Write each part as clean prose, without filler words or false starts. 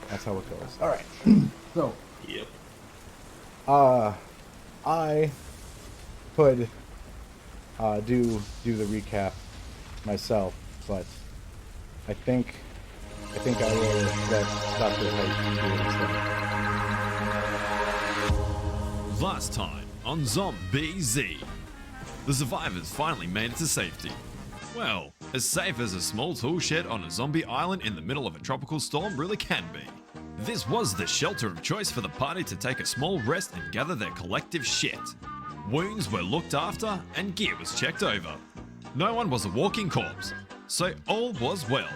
That's how it goes. All right. So, Yep. I could do the recap myself, but I think I will let Dr. Height do it instead. Last time on Zom Bee Z, the survivors finally made it to safety. Well, as safe as a small tool shed on a zombie island in the middle of a tropical storm really can be. This was the shelter of choice for the party to take a small rest and gather their collective shit. Wounds were looked after and gear was checked over. No one was a walking corpse, so all was well.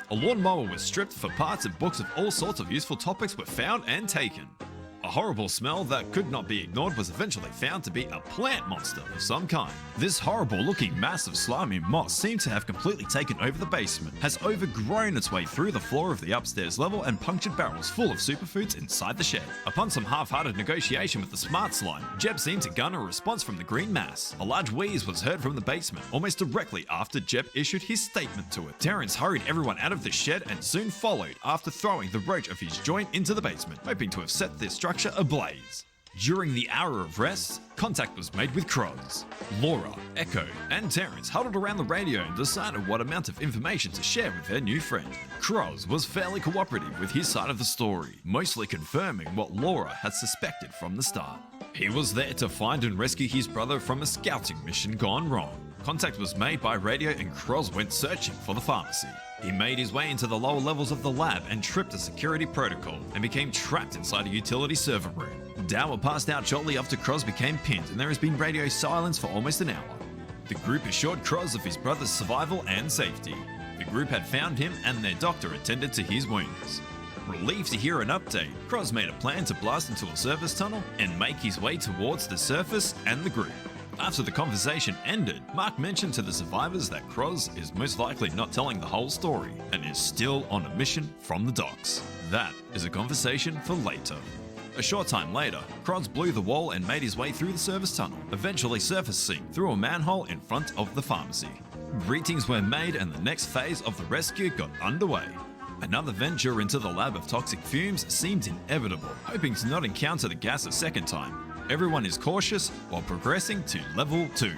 A lawnmower was stripped for parts and books of all sorts of useful topics were found and taken. A horrible smell that could not be ignored was eventually found to be a plant monster of some kind. This horrible looking mass of slimy moss seemed to have completely taken over the basement, has overgrown its way through the floor of the upstairs level and punctured barrels full of superfoods inside the shed. Upon some half-hearted negotiation with the smart slime, Jeb seemed to garner a response from the green mass. A large wheeze was heard from the basement, almost directly after Jeb issued his statement to it. Terrence hurried everyone out of the shed and soon followed after throwing the roach of his joint into the basement, hoping to have set this structure ablaze. During the hour of rest, contact was made with Kroz. Laura, Echo, and Terrence huddled around the radio and decided what amount of information to share with their new friend. Kroz was fairly cooperative with his side of the story, mostly confirming what Laura had suspected from the start. He was there to find and rescue his brother from a scouting mission gone wrong. Contact was made by radio and Kroz went searching for the pharmacy. He made his way into the lower levels of the lab and tripped a security protocol and became trapped inside a utility server room. Dower passed out shortly after Kroz became pinned and there has been radio silence for almost an hour. The group assured Kroz of his brother's survival and safety. The group had found him and their doctor attended to his wounds. Relieved to hear an update, Kroz made a plan to blast into a service tunnel and make his way towards the surface and the group. After the conversation ended, Mark mentioned to the survivors that Kroz is most likely not telling the whole story and is still on a mission from the docks. That is a conversation for later. A short time later, Kroz blew the wall and made his way through the service tunnel, eventually surfacing through a manhole in front of the pharmacy. Greetings were made and the next phase of the rescue got underway. Another venture into the lab of toxic fumes seemed inevitable, hoping to not encounter the gas a second time. Everyone is cautious while progressing to level 2.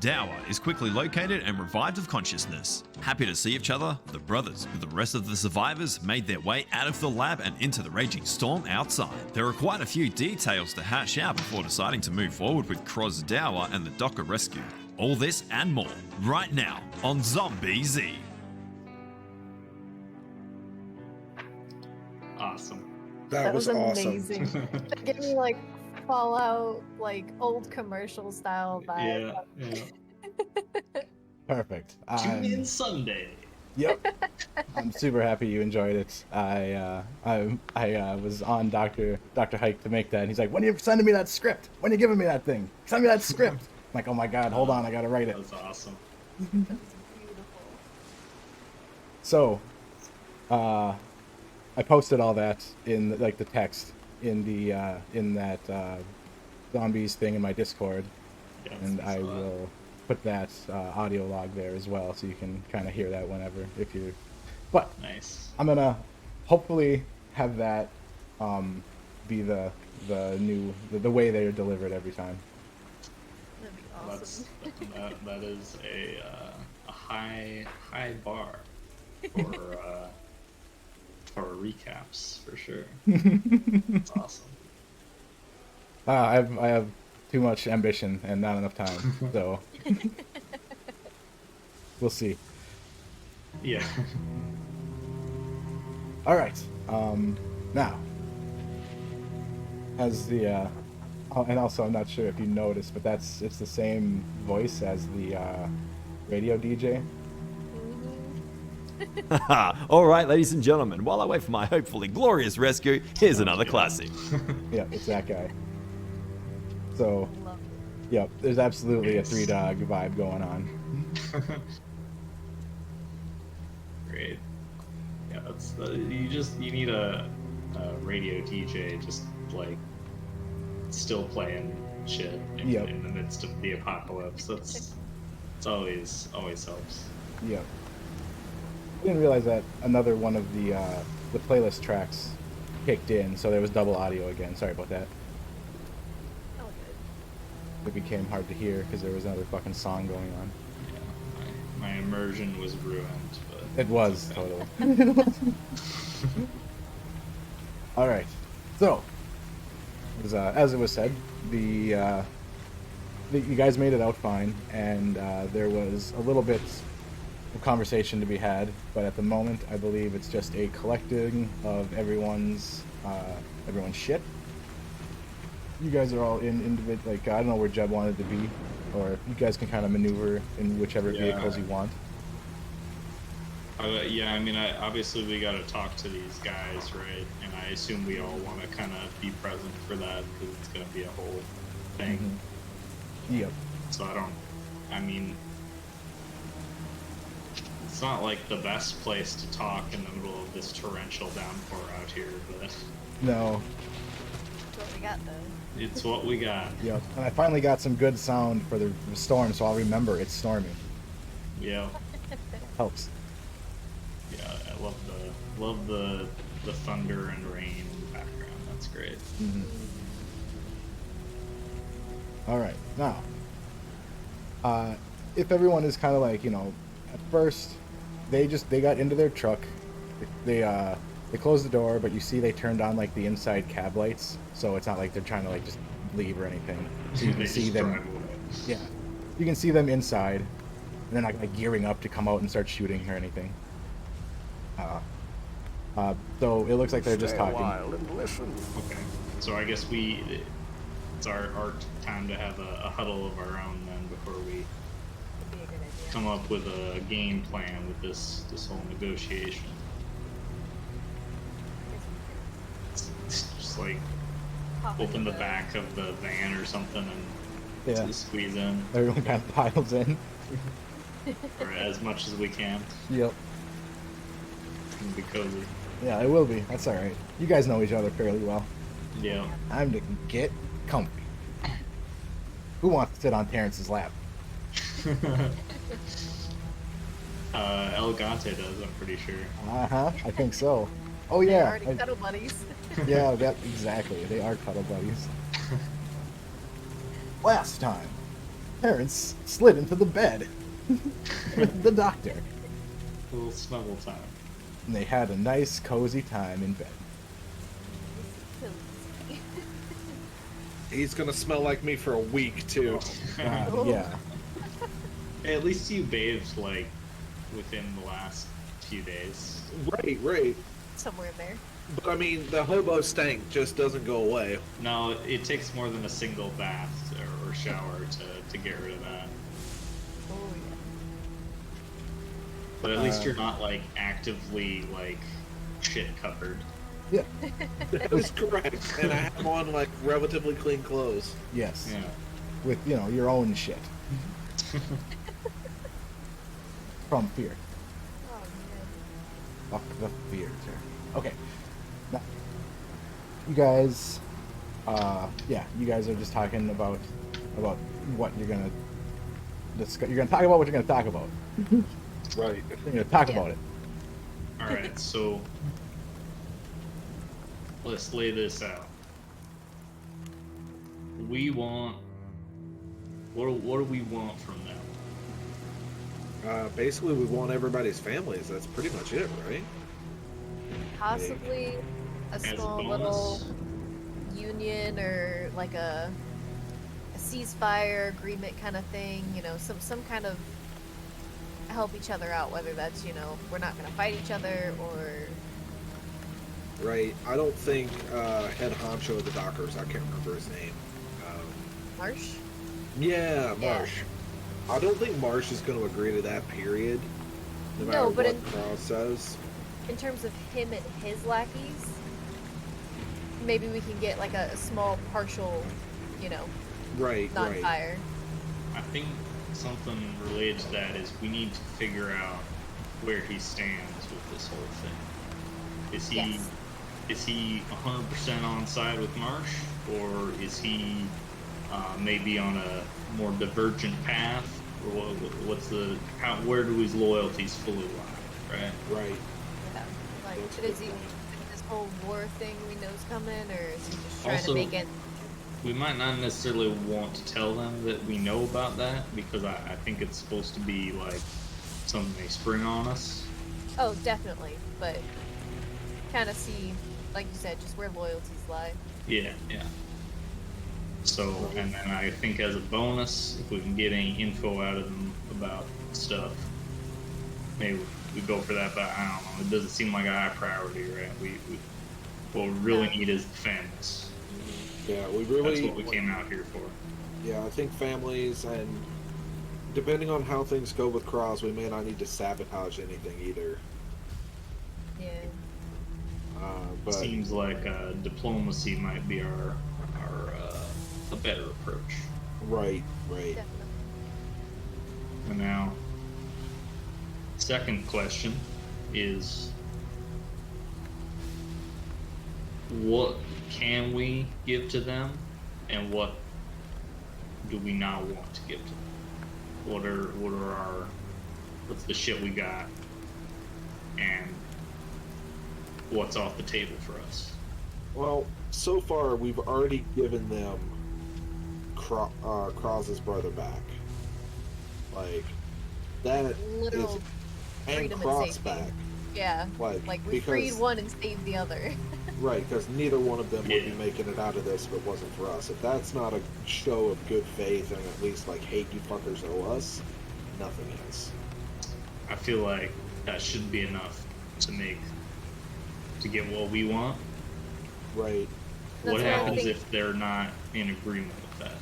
Dower is quickly located and revived of consciousness. Happy to see each other, the brothers with the rest of the survivors made their way out of the lab and into the raging storm outside. There are quite a few details to hash out before deciding to move forward with Kroz, Dower and the Docker rescue. All this and more, right now on Zom Bee Z. Awesome. That was awesome. amazing. It gave me like Fallout, like old commercial style vibe. Yeah. Perfect. Tune in Sunday. Yep. I'm super happy you enjoyed it. I was on Dr. Hike to make that, and he's like, "When are you sending me that script? When are you giving me that thing? Send me that script." I'm like, "Oh my god, hold on, I gotta write it." That's awesome. That's beautiful. So, I posted all that in like the text in the in that zombies thing in my Discord, Yes, and I saw that. will put that audio log there as well, so you can kind of hear that whenever if you. But Nice. I'm gonna hopefully have that be the new the way they are delivered every time. That'd be That's awesome. that is a high bar for recaps for sure. That's awesome. I have too much ambition and not enough time, so we'll see. Yeah. All right. Now, as the and also I'm not sure if you noticed, but it's the same voice as the radio DJ. All right, ladies and gentlemen, while I wait for my hopefully glorious rescue, here's another classic. Yeah, it's that guy. So, Love yep, there's absolutely a Yes. 3-dog vibe going on. Great. Yeah, that's you need a radio DJ just like still playing shit Yep. in the midst of the apocalypse. It's always helps. Yep. I didn't realize that another one of the playlist tracks kicked in, so there was double audio again. Sorry about that. Oh, good. It became hard to hear because there was another fucking song going on. Yeah, my immersion was ruined. But It was, it's okay. totally. Alright, so, as it was said, you guys made it out fine, and there was a little bit of conversation to be had, but at the moment, I believe it's just a collecting of everyone's shit. You guys are all in individual, like, I don't know where Jeb wanted to be, or you guys can kind of maneuver in whichever Yeah. vehicles you want. Yeah, I mean, obviously we got to talk to these guys, right? And I assume we all want to kind of be present for that because it's going to be a whole thing. Yep. So I mean, it's not like the best place to talk in the middle of this torrential downpour out here, but No. That's what we got, though. it's what we got. Yep. And I finally got some good sound for the storm, so I'll remember it's storming. Yeah, Helps. yeah, I love the thunder and rain in the background. That's great. All right. Now, if everyone is kind of like, you know, at first they got into their truck, they closed the door, but you see they turned on like the inside cab lights, so it's not like they're trying to like just leave or anything. So you They can see just them. drive away. Yeah, you can see them inside, and they're not like gearing up to come out and start shooting or anything. So it looks like they're just talking. Okay, so I guess it's our time to have a huddle of our own then before we Would be a good idea. come up with a game plan with this whole negotiation. It's just like Pop open into the back of the van or something and Yeah. just squeeze in, Everyone kind of piles in. or as much as we can, Yep. and be cozy. Yeah, it will be. That's all right. You guys know each other fairly well. Yeah. Time to get comfy. Who wants to sit on Terrence's lap? El Gante does, I'm pretty sure. I think so. Oh They're yeah. already cuddle buddies. Yeah, that exactly. They are cuddle buddies. Last time, Terrence slid into the bed with the doctor, A little snuggle time. and they had a nice, cozy time in bed. He's gonna smell like me for a week too. Yeah. Hey, at least you bathed like within the last few days. Right. Somewhere in there. But I mean, the hobo stank just doesn't go away. No, it takes more than a single bath or shower to get rid of that. Oh, yeah. But at least you're not like actively like shit covered. Yeah. That is correct. And I have on like relatively clean clothes. Yes. Yeah. With, you know, your own shit. From fear. Oh, man. Fuck the fear, sir. Okay. Now, you guys, yeah, you guys are just talking about what you're gonna discuss. You're gonna talk about what you're gonna talk about. Right. You're gonna talk Yeah. about it. All right, so let's lay this out. We want what do we want from them? Basically, we want everybody's families. That's pretty much it, right? Possibly a As a small bonus? little union or like a ceasefire agreement kind of thing, you know, some kind of help each other out, whether that's, you know, we're not gonna fight each other or Right. I don't think head honcho of the Dockers, I can't remember his name. Marsh. Yeah, Yeah. Marsh. I don't think Marsh is going to agree to that, period. No No, matter but what in- Kroz says. In terms of him and his lackeys, maybe we can get like a small partial, you know, Right, right. non-fire. I think something related to that is we need to figure out where he stands with this whole thing. Yes. Is he 100% on side with Marsh, or is he maybe on a more divergent path? Or where do his loyalties fully lie? Right. Right. Yeah. Like, That's a is good he point. this whole war thing we know's coming, or is he just trying Also, to make it? we might not necessarily want to tell them that we know about that, because I think it's supposed to be like something they spring on us. Oh, definitely. But kind of see, like you said, just where loyalties lie. Yeah, yeah. So, and then I think as a bonus, if we can get any info out of them about stuff, maybe we go for that. But I don't know. It doesn't seem like a high priority, right? What we really need is the families. Yeah, we really. That's what we came out here for. Yeah, I think families, and depending on how things go with Kroz, we may not need to sabotage anything either. Yeah. But Seems like diplomacy might be our a better approach. right, right. Definitely. And now, second question is, what can we give to them, and what do we not want to give to them? What's the shit we got, and what's off the table for us? Well, so far we've already given them Kroz's brother back. Like that Literal is, and freedom and Kroz safety. back. Yeah. Like we freed because one and saved the other. right, because neither one of them would be Yeah. making it out of this if it wasn't for us. If that's not a show of good faith and at least like, hey, you fuckers owe us, nothing is. I feel like that should be enough to get what we want. Right. That's What what I happens think. if they're not in agreement with that?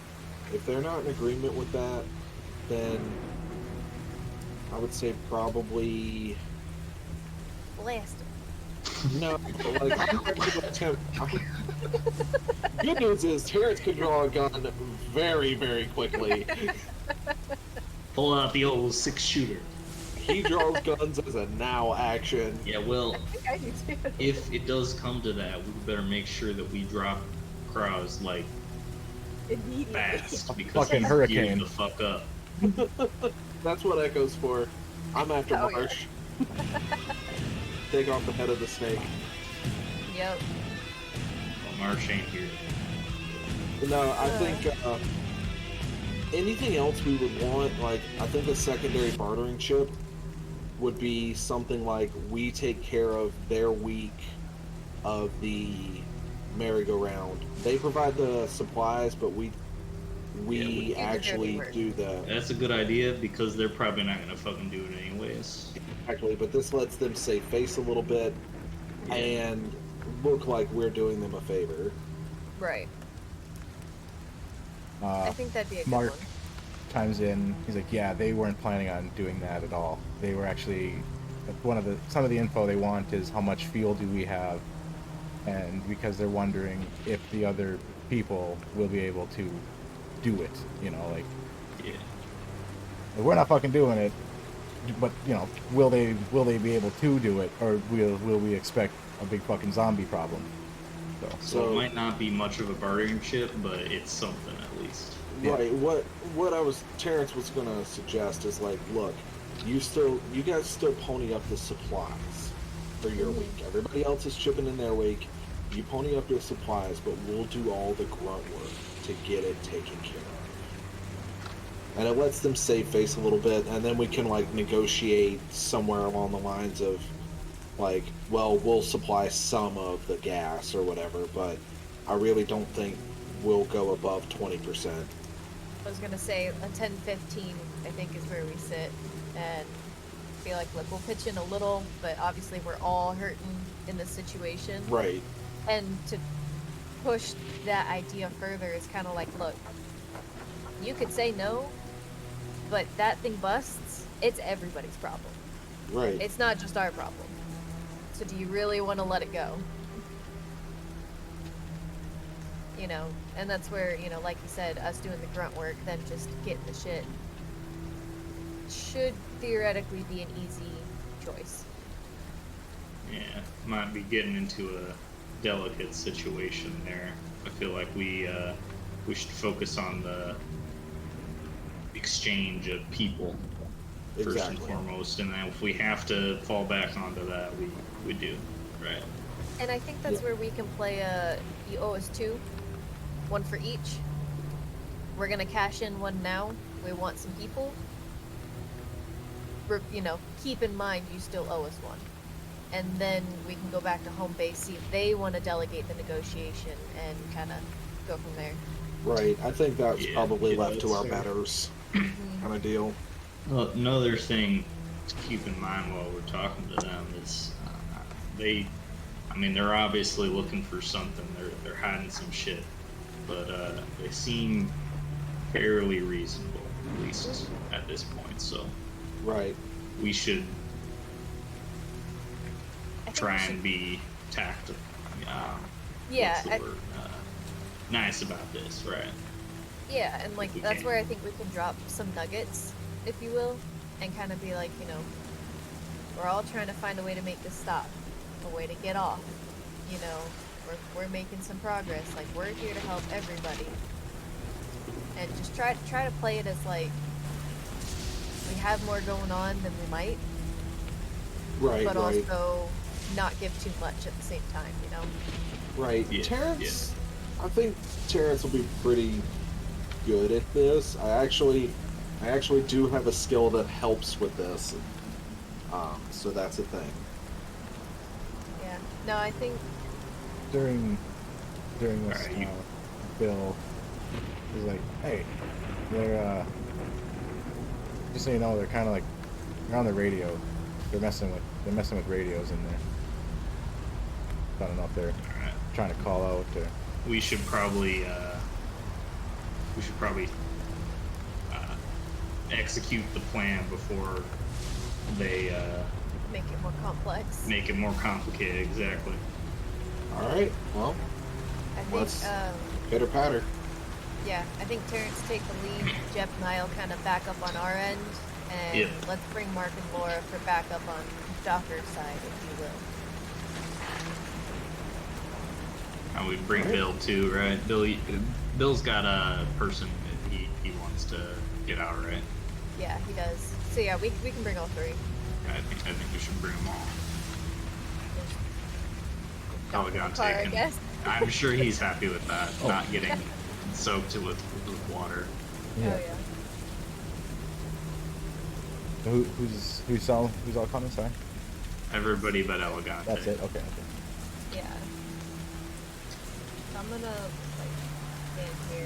If they're not in agreement with that, then I would say probably Blast him. no. But like, I'm ready to attempt. Good news is Terrence can draw a gun very, very quickly. Pull out the old 6-shooter. He draws guns as a now action. Yeah, well, I think I do too. if it does come to that, we better make sure that we drop Kroz like Immediately. fast, because Fucking he's hurricane. geared the fuck up. That's what Echo's for. I'm after Oh, yeah. Marsh. Take off the head of the snake. Yep. Well, Marsh ain't here. No, I think anything else we would want, like, I think a secondary bartering chip would be something like we take care of their week of the merry-go-round. They provide the supplies, but we we do the dirty actually work. do the That's a good idea, because they're probably not gonna fucking do it anyways. actually, but this lets them save face a little bit Yeah. and look like we're doing them a favor. Right. I think that'd be a good Mark one. chimes in. He's like, "Yeah, they weren't planning on doing that at all. They were actually some of the info they want is how much fuel do we have, and because they're wondering if the other people will be able to do it. You know, like Yeah. we're not fucking doing it, but you know, will they be able to do it, or will we expect a big fucking zombie problem?" So So it might not be much of a bartering chip, but it's something at least. Yeah. Right. What Terrence was gonna suggest is like, look, you guys still pony up the supplies for your week. Everybody else is chipping in their week. You pony up your supplies, but we'll do all the grunt work to get it taken care of. And it lets them save face a little bit, and then we can like negotiate somewhere along the lines of like, well, we'll supply some of the gas or whatever, but I really don't think we'll go above 20%. I was gonna say a 10-15, I think, is where we sit, and feel like, look, we'll pitch in a little, but obviously we're all hurting in this situation. Right. And to push that idea further is kind of like, look, you could say no, but that thing busts, it's everybody's problem. Right. It's not just our problem. So do you really want to let it go? You know, and that's where, you know, like you said, us doing the grunt work, them just getting the shit, should theoretically be an easy choice. Yeah, might be getting into a delicate situation there. I feel like we should focus on the exchange of people first and Exactly. foremost, and then if we have to fall back onto that, we do, right? And I think that's Yeah. where we can play you owe us 2, 1 for each. We're gonna cash in 1 now. We want some people. You know, keep in mind you still owe us 1. And then we can go back to home base, see if they want to delegate the negotiation, and kind of go from there. Right. I think that's Yeah, probably yeah, left to that's our fair. betters kind of deal. Well, another thing to keep in mind while we're talking to them is they're obviously looking for something. They're hiding some shit, but they seem fairly reasonable, at least at this point. So Right. we should I think try we should- and be tactful. Yeah, what's the word? Nice about this, right? yeah, and like we that's can. where I think we can drop some nuggets, if you will, and kind of be like, you know, we're all trying to find a way to make this stop, a way to get off. You know, we're making some progress. Like we're here to help everybody, and just try to play it as like we have more going on than we might, Right. but Right. also not give too much at the same time. You know. Right. Yeah, Terrence, I think Terrence will be pretty good at this. I actually do have a skill that helps with this. So that's a thing. Yeah. No, I think During this, Alright, you- Bill was like, "Hey, they're just so you know, they're kind of like they're on the radio. They're messing with radios in there. I don't know if they're All right. trying to call out or." We should probably execute the plan before they make it more complex. make it more complicated. Exactly. All right. Well, I think, let's- pitter patter. yeah, I think Terrence take the lead, Jeb and I'll kind of back up on our end, and Yep. let's bring Mark and Laura for backup on Docker's side, if you will. And we bring Alright. Bill too, right? Bill's got a person that he wants to get out, right? Yeah, he does. So yeah, we can bring all 3. I think we should bring them all. Docker's Elegante car, I can- guess. I'm sure he's happy with that, Oh. not getting soaked with water. Oh yeah. So who's all coming? Sorry. Everybody but Elegante. That's it. Okay. Yeah. So I'm gonna like stand here,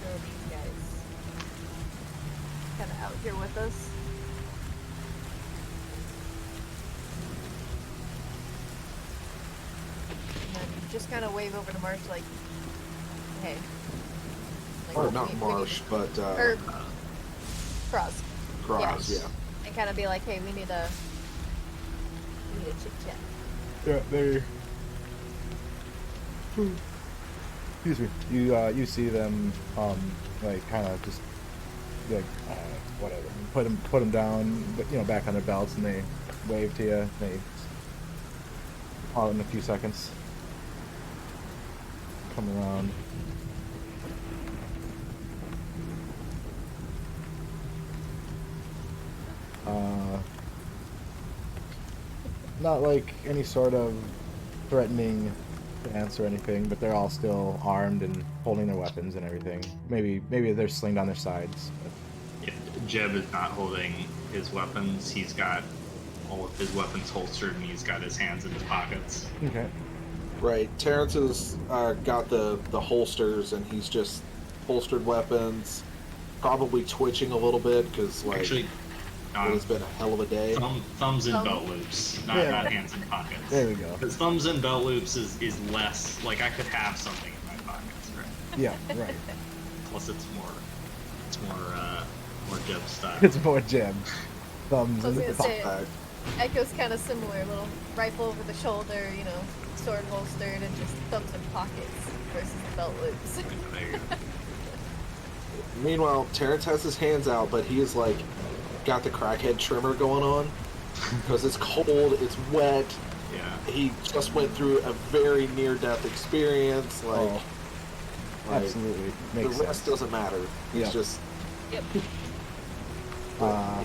throw these guys kind of out here with us. And then just kind of wave over to Marsh like, hey. Like, Or we not need- Marsh, but or Kroz. Kroz. yeah. Yeah. And kind of be like, hey, we need a chit chat. Yeah, they. Excuse me. You see them like kind of just like whatever. Put them down, but back on their belts, and they wave to you. They call it in a few seconds. Come around. Not like any sort of threatening stance or anything, but they're all still armed and holding their weapons and everything. Maybe they're slinged on their sides. But If Jeb is not holding his weapons, he's got all of his weapons holstered and he's got his hands in his pockets. okay. Right. Terrence has got the holsters, and he's just holstered weapons. Probably twitching a little bit because like Actually, it's been a hell of a day. thumbs in Thumb. belt loops, not, Yeah. not hands in pockets. There we go. Because thumbs in belt loops is less, like I could have something in my pockets, right? Yeah, right. Plus it's more Jeb style. It's more Jeb. thumbs. I was And gonna say, Backpack. Echo's kind of similar. Little rifle over the shoulder, you know, sword holstered, and just thumbs in pockets versus the belt loops. There. Meanwhile, Terrence has his hands out, but he is like got the crackhead trimmer going on because it's cold, it's wet. Yeah. He just went through a very near-death experience. Like, Oh, like, absolutely the makes rest sense. doesn't matter. He's Yeah. just Yep.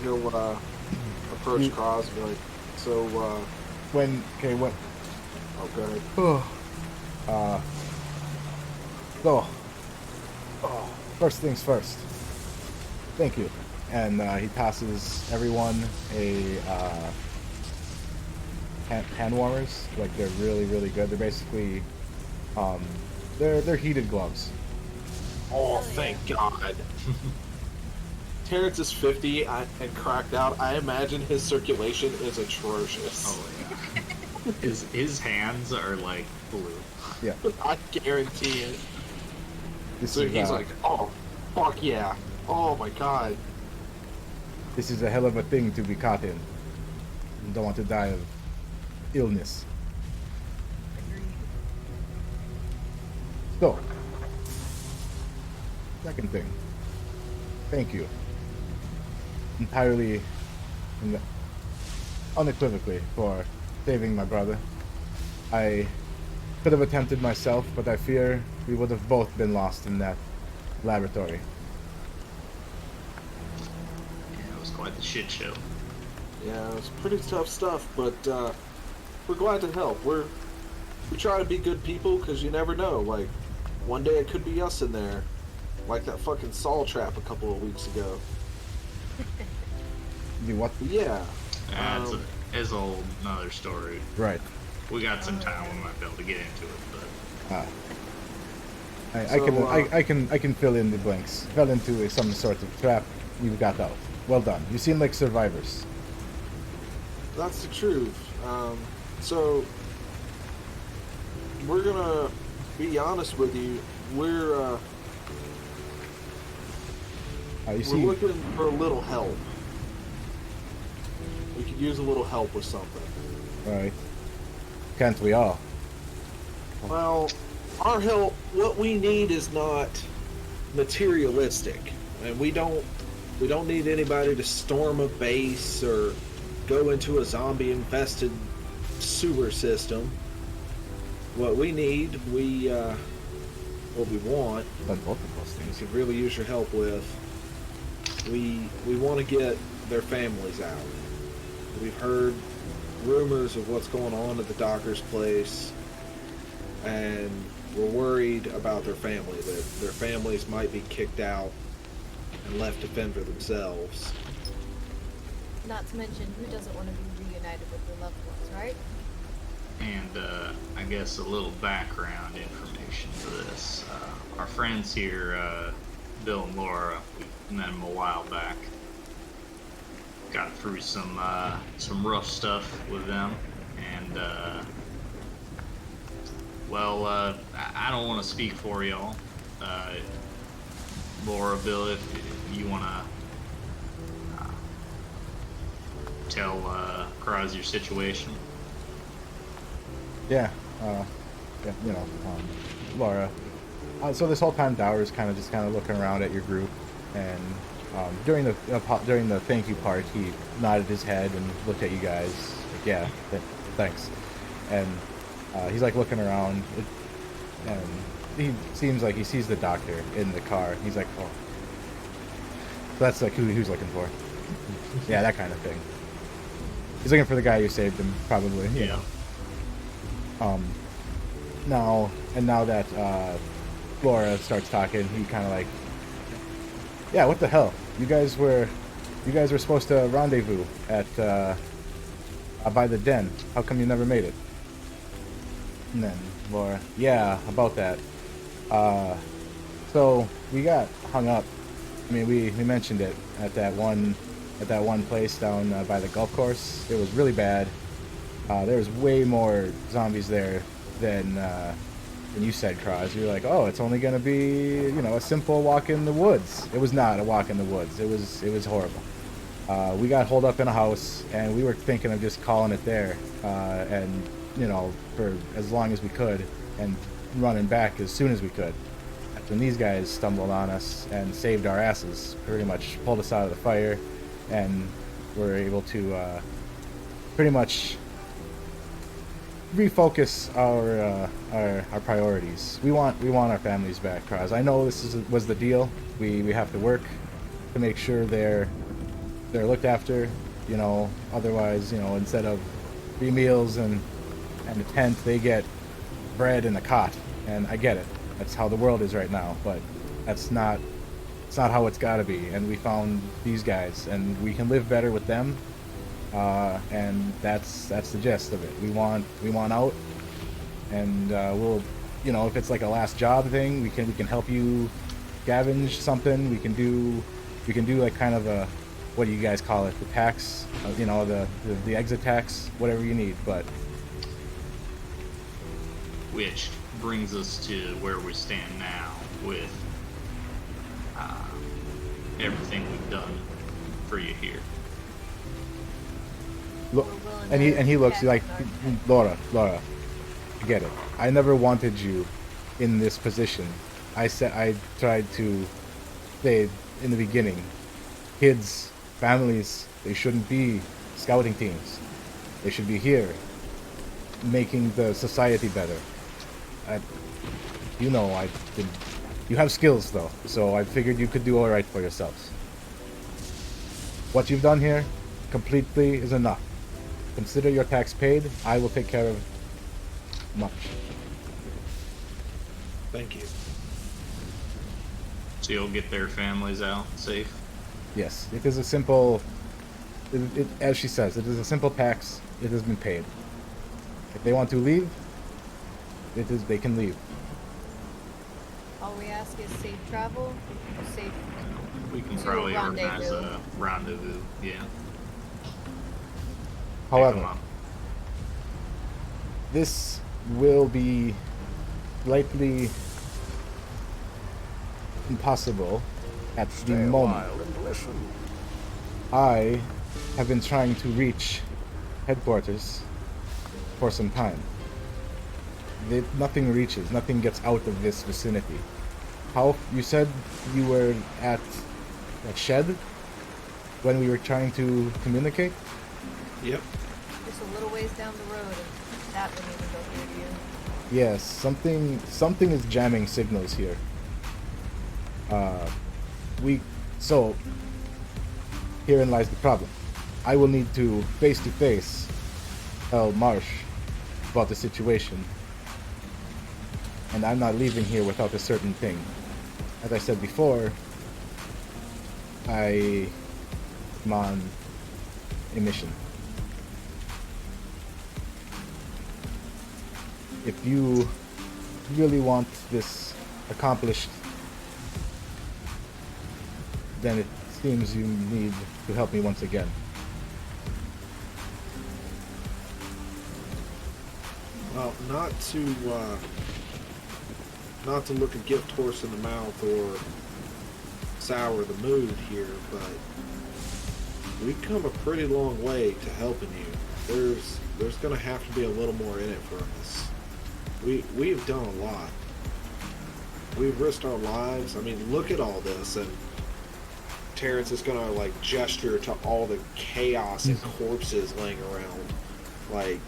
he'll approach you- Kroz and be like, so When what? oh good. So, first things first. Thank you. And he passes everyone a hand warmers. Like they're really, really good. They're basically they're heated gloves. Oh, thank God. Terrence is 50 and cracked out. I imagine his circulation is atrocious. Oh yeah. His hands are like blue. Yeah. I guarantee it. This So is he's like, oh, fuck yeah. Oh my God. this is a hell of a thing to be caught in. You don't want to die of illness. So, second thing. Thank you. Entirely and unequivocally for saving my brother. I could have attempted myself, but I fear we would have both been lost in that laboratory. Yeah, it was quite the shit show. Yeah, it's pretty tough stuff, but we're glad to help. We try to be good people because you never know. Like, one day it could be us in there, like that fucking Saul trap a couple of weeks ago. You what? But yeah. That's it's old another story. Right. We got some time. We might be able to get into it, but I can fill in the blanks. Fell into some sort of trap. You got out. Well done. You seem like survivors. That's the truth. So we're gonna be honest with you. You We're see, looking for a little help. We could use a little help with something. right? Can't we all? Well, our help, what we need is not materialistic, and we don't need anybody to storm a base or go into a zombie-infested sewer system. What we need, what we want, Done both of those we things. could really use your help with. We want to get their families out. We've heard rumors of what's going on at the doctor's place, and we're worried about their family, that their families might be kicked out and left to fend for themselves. Not to mention, who doesn't want to be reunited with their loved ones, right? and I guess a little background information for this. Our friends here, Bill and Laura, we met them a while back. Got through some rough stuff with them, and I don't want to speak for y'all. Laura, Bill, if you want to tell Kroz your situation. Yeah, you know, Laura. So this whole time, Dower's kind of looking around at your group, and during the thank you part, he nodded his head and looked at you guys. Like, yeah, thanks. And he's like looking around, and he seems like he sees the doctor in the car. He's like, oh, so that's like who he's looking for. Yeah, that kind of thing. He's looking for the guy who saved him, probably. You know. Now that Laura starts talking, he kind of like, yeah, what the hell? You guys were supposed to rendezvous at by the den. How come you never made it? And then Laura, yeah, about that. So we got hung up. I mean, we mentioned it at that one place down by the golf course. It was really bad. There was way more zombies there than you said, Kroz. You were like, oh, it's only gonna be, a simple walk in the woods. It was not a walk in the woods. It was horrible. We got holed up in a house, and we were thinking of just calling it there, and you know, for as long as we could, and running back as soon as we could. That's when these guys stumbled on us and saved our asses. Pretty much pulled us out of the fire, and were able to pretty much refocus our priorities. We want our families back, Kroz. I know this was the deal. We have to work to make sure they're looked after. You know, otherwise, you know, instead of 3 meals and a tent, they get bread and a cot. And I get it. That's how the world is right now. But it's not how it's got to be. And we found these guys, and we can live better with them. And that's the gist of it. We want out, and we'll, you know, if it's like a last job thing, we can help you scavenge something. We can do like kind of a, what do you guys call it? The tax, you know, the exit tax, whatever you need. But which brings us to where we stand now with everything we've done for you here. look, and he looks like, Laura, I get it. I never wanted you in this position. I tried to say in the beginning, kids, families, they shouldn't be scouting teams. They should be here, making the society better. You know, I didn't. You have skills though, so I figured you could do all right for yourselves. What you've done here, completely is enough. Consider your tax paid. I will take care of much. Thank you. So you'll get their families out safe? Yes, it is a simple. As she says, it is a simple tax. It has been paid. If they want to leave, they can leave. All we ask is safe travel, safe. We can To probably a organize rendezvous. a rendezvous, yeah. However, Pick 'em up. this will be slightly impossible at the moment. I have been trying to reach headquarters for some time. Nothing reaches, nothing gets out of this vicinity. You said you were at that shed when we were trying to communicate? Yep. Just a little ways down the road, and that wouldn't even go through to you. Yes, something is jamming signals here. So herein lies the problem. I will need to face tell Marsh about the situation. And I'm not leaving here without a certain thing. As I said before, I am on a mission. If you really want this accomplished, then it seems you need to help me once again. Well, not to look a gift horse in the mouth or sour the mood here, but we've come a pretty long way to helping you. There's gonna have to be a little more in it for us. We've done a lot. We've risked our lives. I mean, look at all this, and Terrence is gonna like gesture to all the chaos and corpses laying around. Like,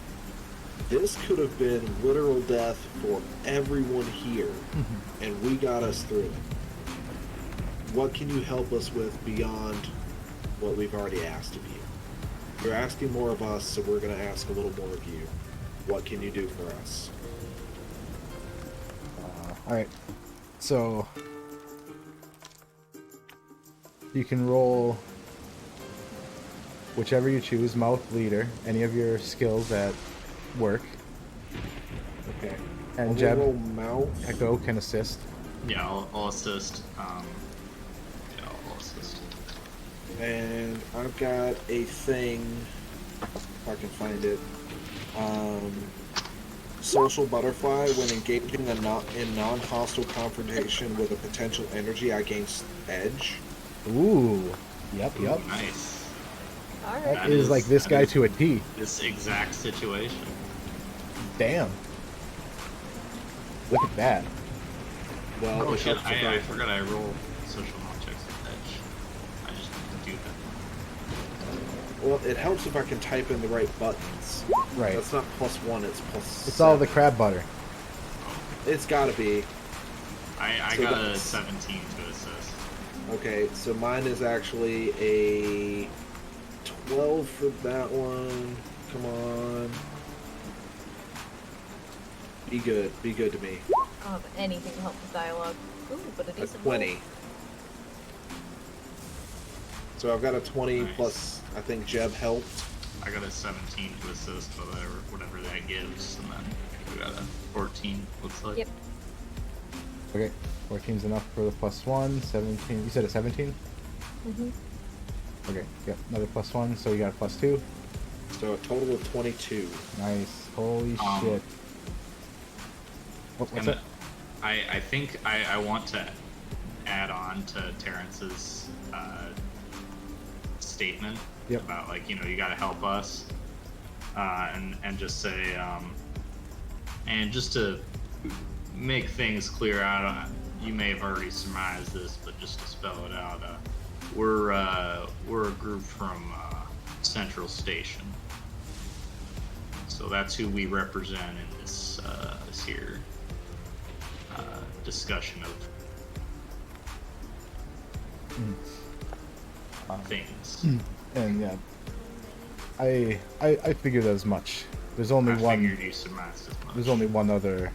this could have been literal death for everyone here, and we got us through it. What can you help us with beyond what we've already asked of you? You're asking more of us, so we're going to ask a little more of you. What can you do for us? Alright, so you can roll whichever you choose, mouth, leader, any of your skills that work. Okay. And I'll Jeb, roll mouth. Echo can assist. Yeah, I'll assist. I'll assist. And I've got a thing, if I can find it. Social butterfly. When engaging in non-hostile confrontation with a potential energy, I gain edge. Ooh, yep. Ooh, nice. All right. That is like this that guy is to a T. This exact situation. Damn. Look at that. Well, Oh it shit! helps if I forgot I roll social knowledge checks with Edge. I just do that. well, it helps if I can type in the right buttons. Right. That's not +1, it's +7. It's all the crab butter. It's gotta be. I So got a that's- 17 to assist. Okay, so mine is actually a 12 for that one. Come on. Be good. Be good to me. I don't have anything to help with dialogue. Ooh, but a A decent 20. roll. So I've got a 20 Nice. plus, I think Jeb helped. I got a 17 to assist, whatever that gives, and then we got a 14. Looks like. Yep. Okay. 14's enough for the +1. 17. You said a 17? Mhm. Okay. Yep. Another +1. So you got a +2. So a total of 22. Nice. Holy Um, shit. What's And that? I think I want to add on to Terrence's statement Yep. about, like, you got to help us, and just say, and just to make things clear out, you may have already surmised this, but just to spell it out, we're a group from Central Station, so that's who we represent in this here discussion of things. And yeah, I figured as much. There's only I one. figured you surmised as much. There's only one other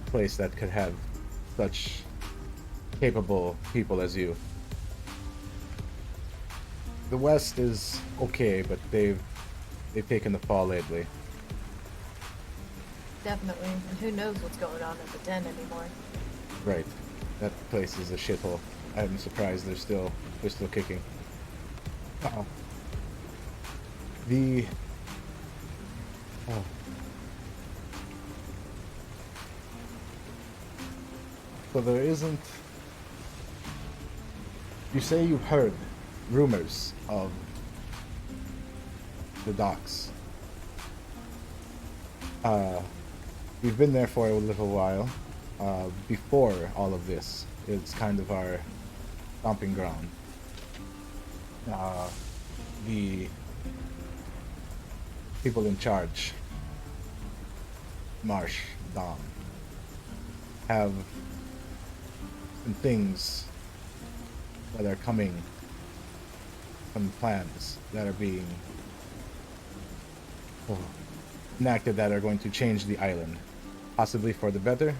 place that could have such capable people as you. The West is okay, but they've taken the fall lately. Definitely. And who knows what's going on in the den anymore? Right. That place is a shithole. I'm surprised they're still kicking. Uh-oh. Oh. So there isn't. You say you've heard rumors of the docks. We've been there for a little while. Before all of this, it's kind of our stomping ground. The people in charge, Marsh, Dom, have some things that are coming, some plans that are being enacted that are going to change the island, possibly for the better,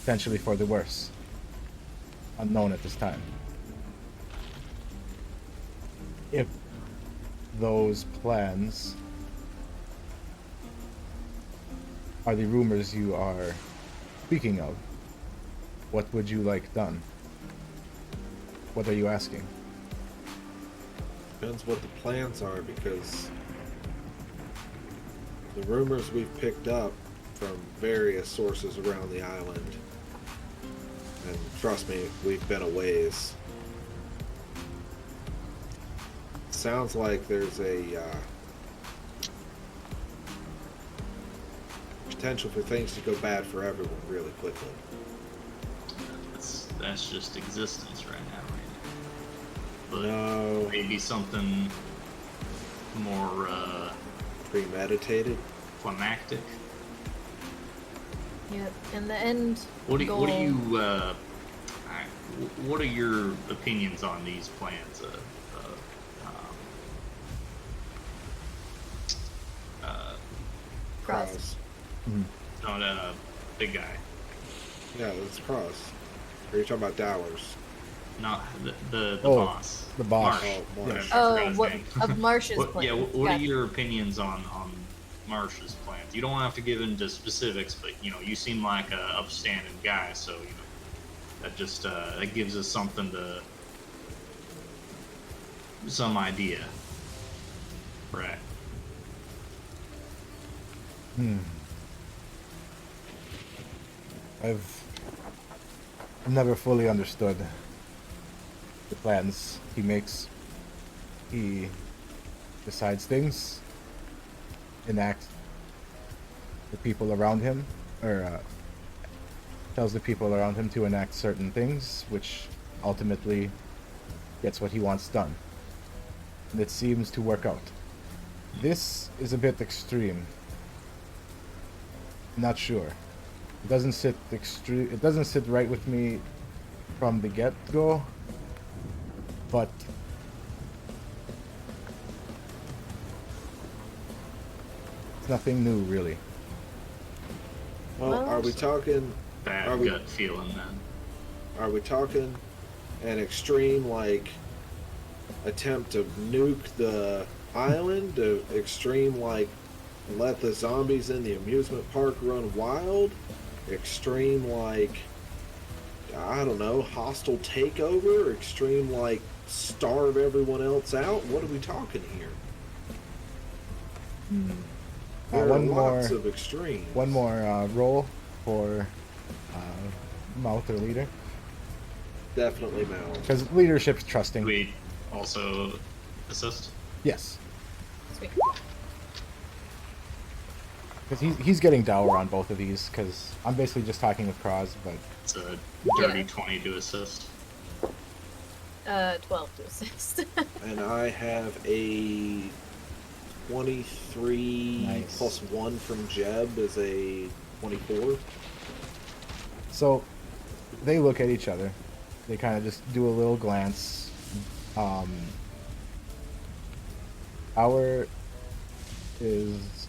potentially for the worse. Unknown at this time. If those plans are the rumors you are speaking of, what would you like done? What are you asking? Depends what the plans are, because the rumors we've picked up from various sources around the island, and trust me, we've been a ways. Sounds like there's a potential for things to go bad for everyone really quickly. That's just existence right now, right? But No. maybe something more Premeditated? climactic. Yep. In the end, What do goal- you what are your opinions on these plans? Kroz. Not a big guy, Yeah, that's Kroz. Or are you talking about Dowers? not the Oh, boss. the boss. Marsh. Oh, Marsh. I forgot Oh, his what name. of Marsh's What, plan? yeah, what are Gotcha. your opinions on Marsh's plans? You don't have to give into specifics, but you seem like a upstanding guy, so that just that gives us some idea, right? I've never fully understood the plans he makes. He decides things, enact the people around him, or tells the people around him to enact certain things, which ultimately gets what he wants done. And it seems to work out. This is a bit extreme. Not sure. It doesn't sit It doesn't sit right with me from the get-go, but it's nothing new, really. Well, Well, are we talking? Bad Are we- gut feeling then. Are we talking an extreme like attempt to nuke the island? To extreme like let the zombies in the amusement park run wild? Extreme like I don't know, hostile takeover? Extreme like starve everyone else out? What are we talking here? There are one lots more- of extremes. One more roll for mouth or leader, Definitely Mal. because leadership's trusting. Do we also assist? Yes, Sweet. because he's getting dour on both of these. Because I'm basically just talking with Kroz, but It's a dirty Yeah. 20 to assist. 12 to assist. And I have a 23 Nice. plus 1 from Jeb is a 24. so they look at each other. They kind of just do a little glance. Our is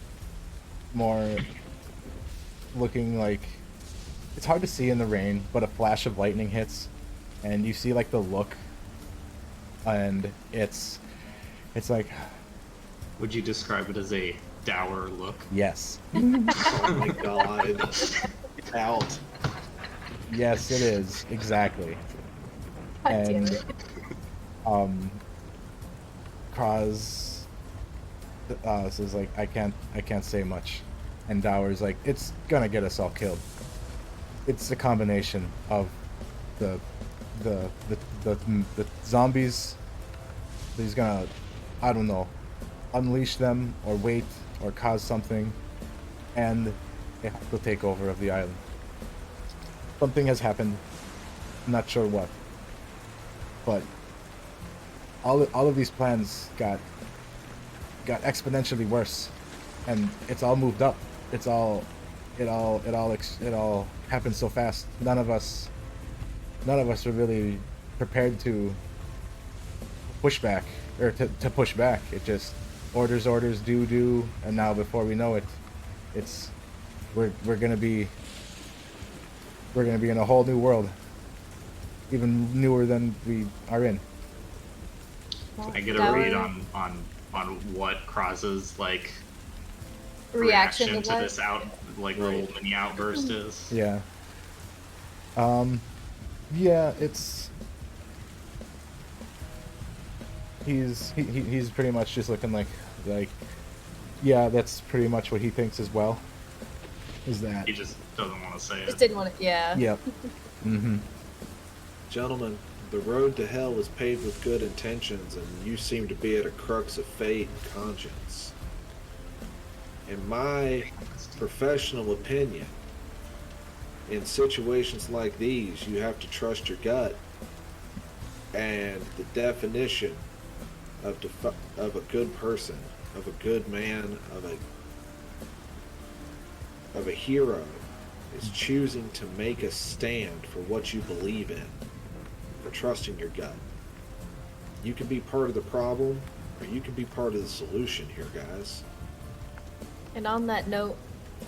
more looking like it's hard to see in the rain, but a flash of lightning hits, and you see like the look, and it's like Would you describe it as a dour look? yes, Oh my god. Out. yes, it is exactly. God damn And it. Kroz says like I can't say much, and Dower's like it's gonna get us all killed. It's a combination of the zombies. He's gonna, I don't know, unleash them or wait or cause something, and they have to take over of the island. Something has happened. Not sure what, but all of these plans got exponentially worse, and it's all moved up. It all happened so fast. None of us are really prepared to push back or to push back. It just orders, do, and now before we know it, we're gonna be in a whole new world, even newer than we are in. Well, Can I get a Dower- read on what Kroz's like reaction to to that? this little mini outburst is? Yeah. Yeah, he's pretty much just looking like yeah, that's pretty much what he thinks as well. Is that He just doesn't want to say Just it. didn't want to. Yeah. yep. Mm-hmm. Gentlemen, the road to hell is paved with good intentions, and you seem to be at a crux of fate and conscience. In my professional opinion, in situations like these, you have to trust your gut. And the definition of a good person, of a good man, of a hero, is choosing to make a stand for what you believe in, for trusting your gut. You can be part of the problem, or you can be part of the solution here, guys. And on that note,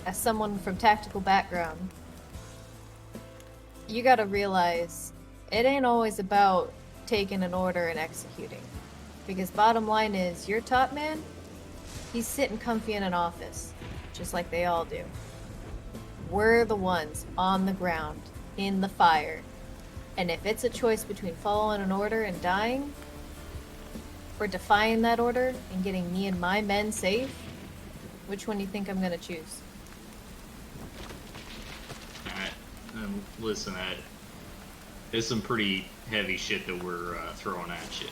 as someone from tactical background, you gotta realize it ain't always about taking an order and executing. Because bottom line is, your top man, he's sitting comfy in an office, just like they all do. We're the ones on the ground, in the fire. And if it's a choice between following an order and dying, or defying that order and getting me and my men safe, which one do you think I'm gonna choose? Alright, listen, it's some pretty heavy shit that we're throwing at you,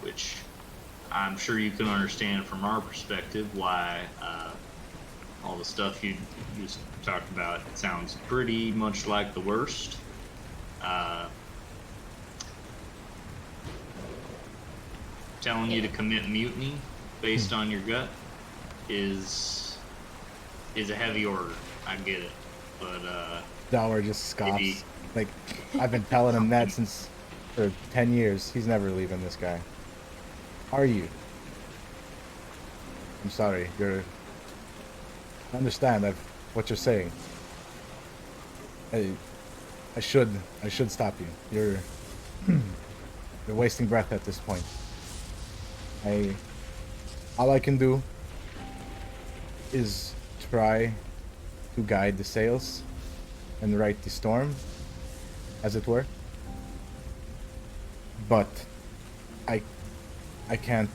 which I'm sure you can understand from our perspective why all the stuff you just talked about sounds pretty much like the worst. Telling you to commit mutiny based on your gut is a heavy order. I get it, but Dower just scoffs. maybe Like, I've been telling him that for 10 years. He's never leaving this guy. Are you? I'm sorry. I understand what you're saying. I should stop you. You're wasting breath at this point. All I can do is try to guide the sails and right the storm, as it were. But I can't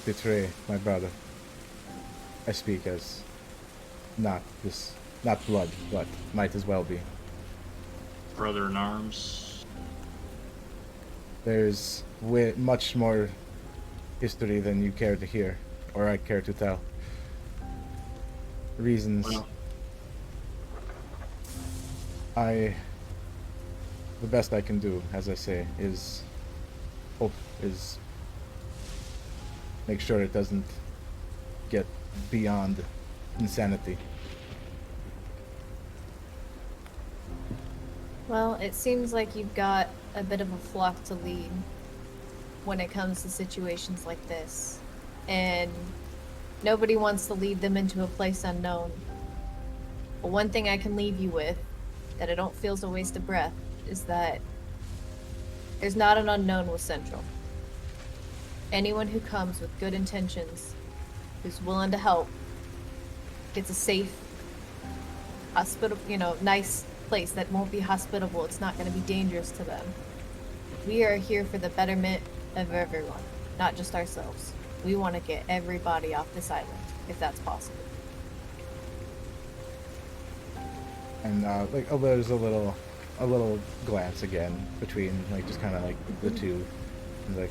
betray my brother. I speak as not blood, but might as well be. brother in arms. There's much more history than you care to hear, or I care to tell. Reasons. Well, The best I can do, as I say, is make sure it doesn't get beyond insanity. Well, it seems like you've got a bit of a flock to lead when it comes to situations like this. And nobody wants to lead them into a place unknown. But one thing I can leave you with, that I don't feel is a waste of breath, is that there's not an unknown with Central. Anyone who comes with good intentions, who's willing to help, gets a safe, nice place that won't be hospitable. It's not going to be dangerous to them. We are here for the betterment of everyone, not just ourselves. We want to get everybody off this island, if that's possible. And there's a little glance again between just kind of the two. And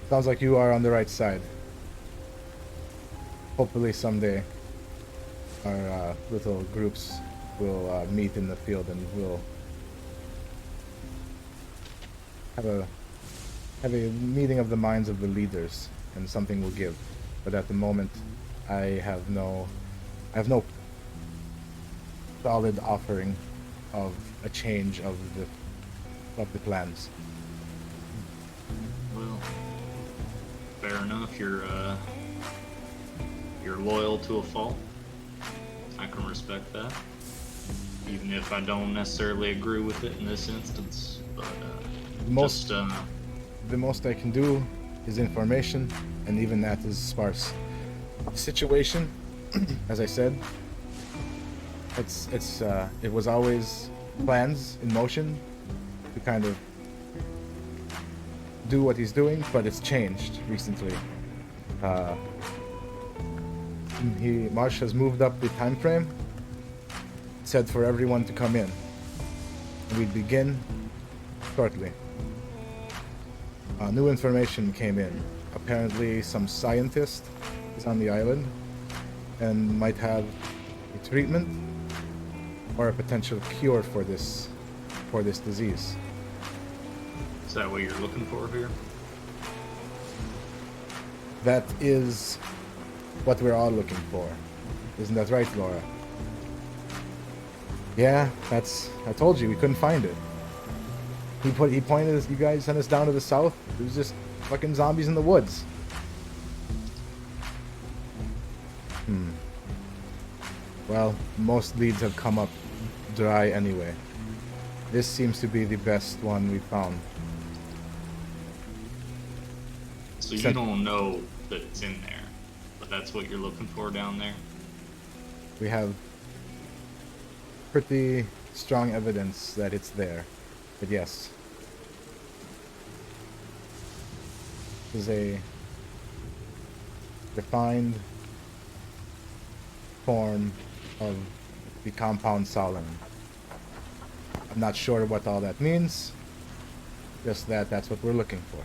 sounds like you are on the right side. Hopefully someday our little groups will meet in the field and we'll have a meeting of the minds of the leaders and something will give. But at the moment, I have no solid offering of a change of the plans. well, fair enough. You're loyal to a fault. I can respect that, even if I don't necessarily agree with it in this instance. But The most I can do is information, and even that is sparse. Situation, as I said, it was always plans in motion to kind of do what he's doing, but it's changed recently. Marsh has moved up the time frame, said for everyone to come in. We'd begin shortly. New information came in. Apparently some scientist is on the island and might have a treatment or a potential cure for this disease. is that what you're looking for here? That is what we're all looking for. Isn't that right, Laura? Yeah, I told you we couldn't find it. He pointed us, you guys sent us down to the south. It was just fucking zombies in the woods. Well, most leads have come up dry anyway. This seems to be the best one we found. So you don't know that it's in there, but that's what you're looking for down there? We have pretty strong evidence that it's there. But yes. This is a defined form of the compound Solanum. I'm not sure what all that means. Just that that's what we're looking for.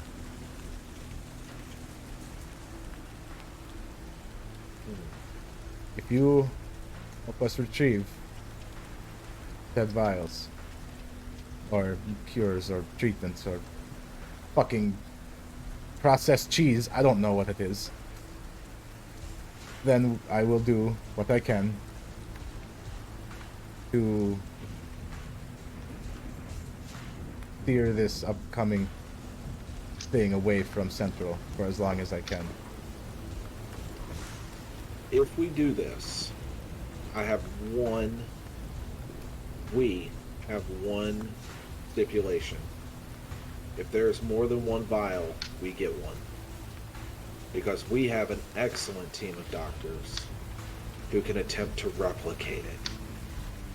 If you help us retrieve dead vials, or cures, or treatments, or fucking processed cheese, I don't know what it is, then I will do what I can to steer this upcoming thing away from Central for as long as I can. If we do this, we have one stipulation. If there's more than one vial, we get one. Because we have an excellent team of doctors who can attempt to replicate it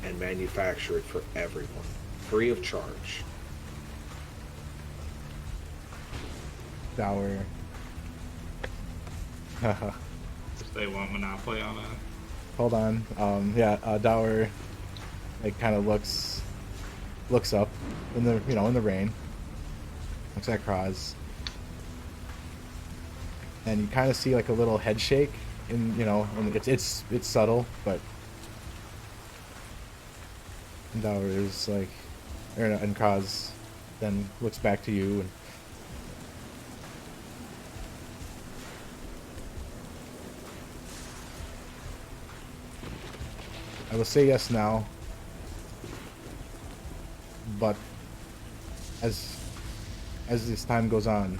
and manufacture it for everyone, free of charge. Dower. If they want monopoly on it. Hold on. Dower, like, kind of looks up in the in the rain. Looks at Kroz, and you kind of see like a little head shake and it's subtle, but Dower is like, and Kroz then looks back to you and. I will say yes now, but as this time goes on,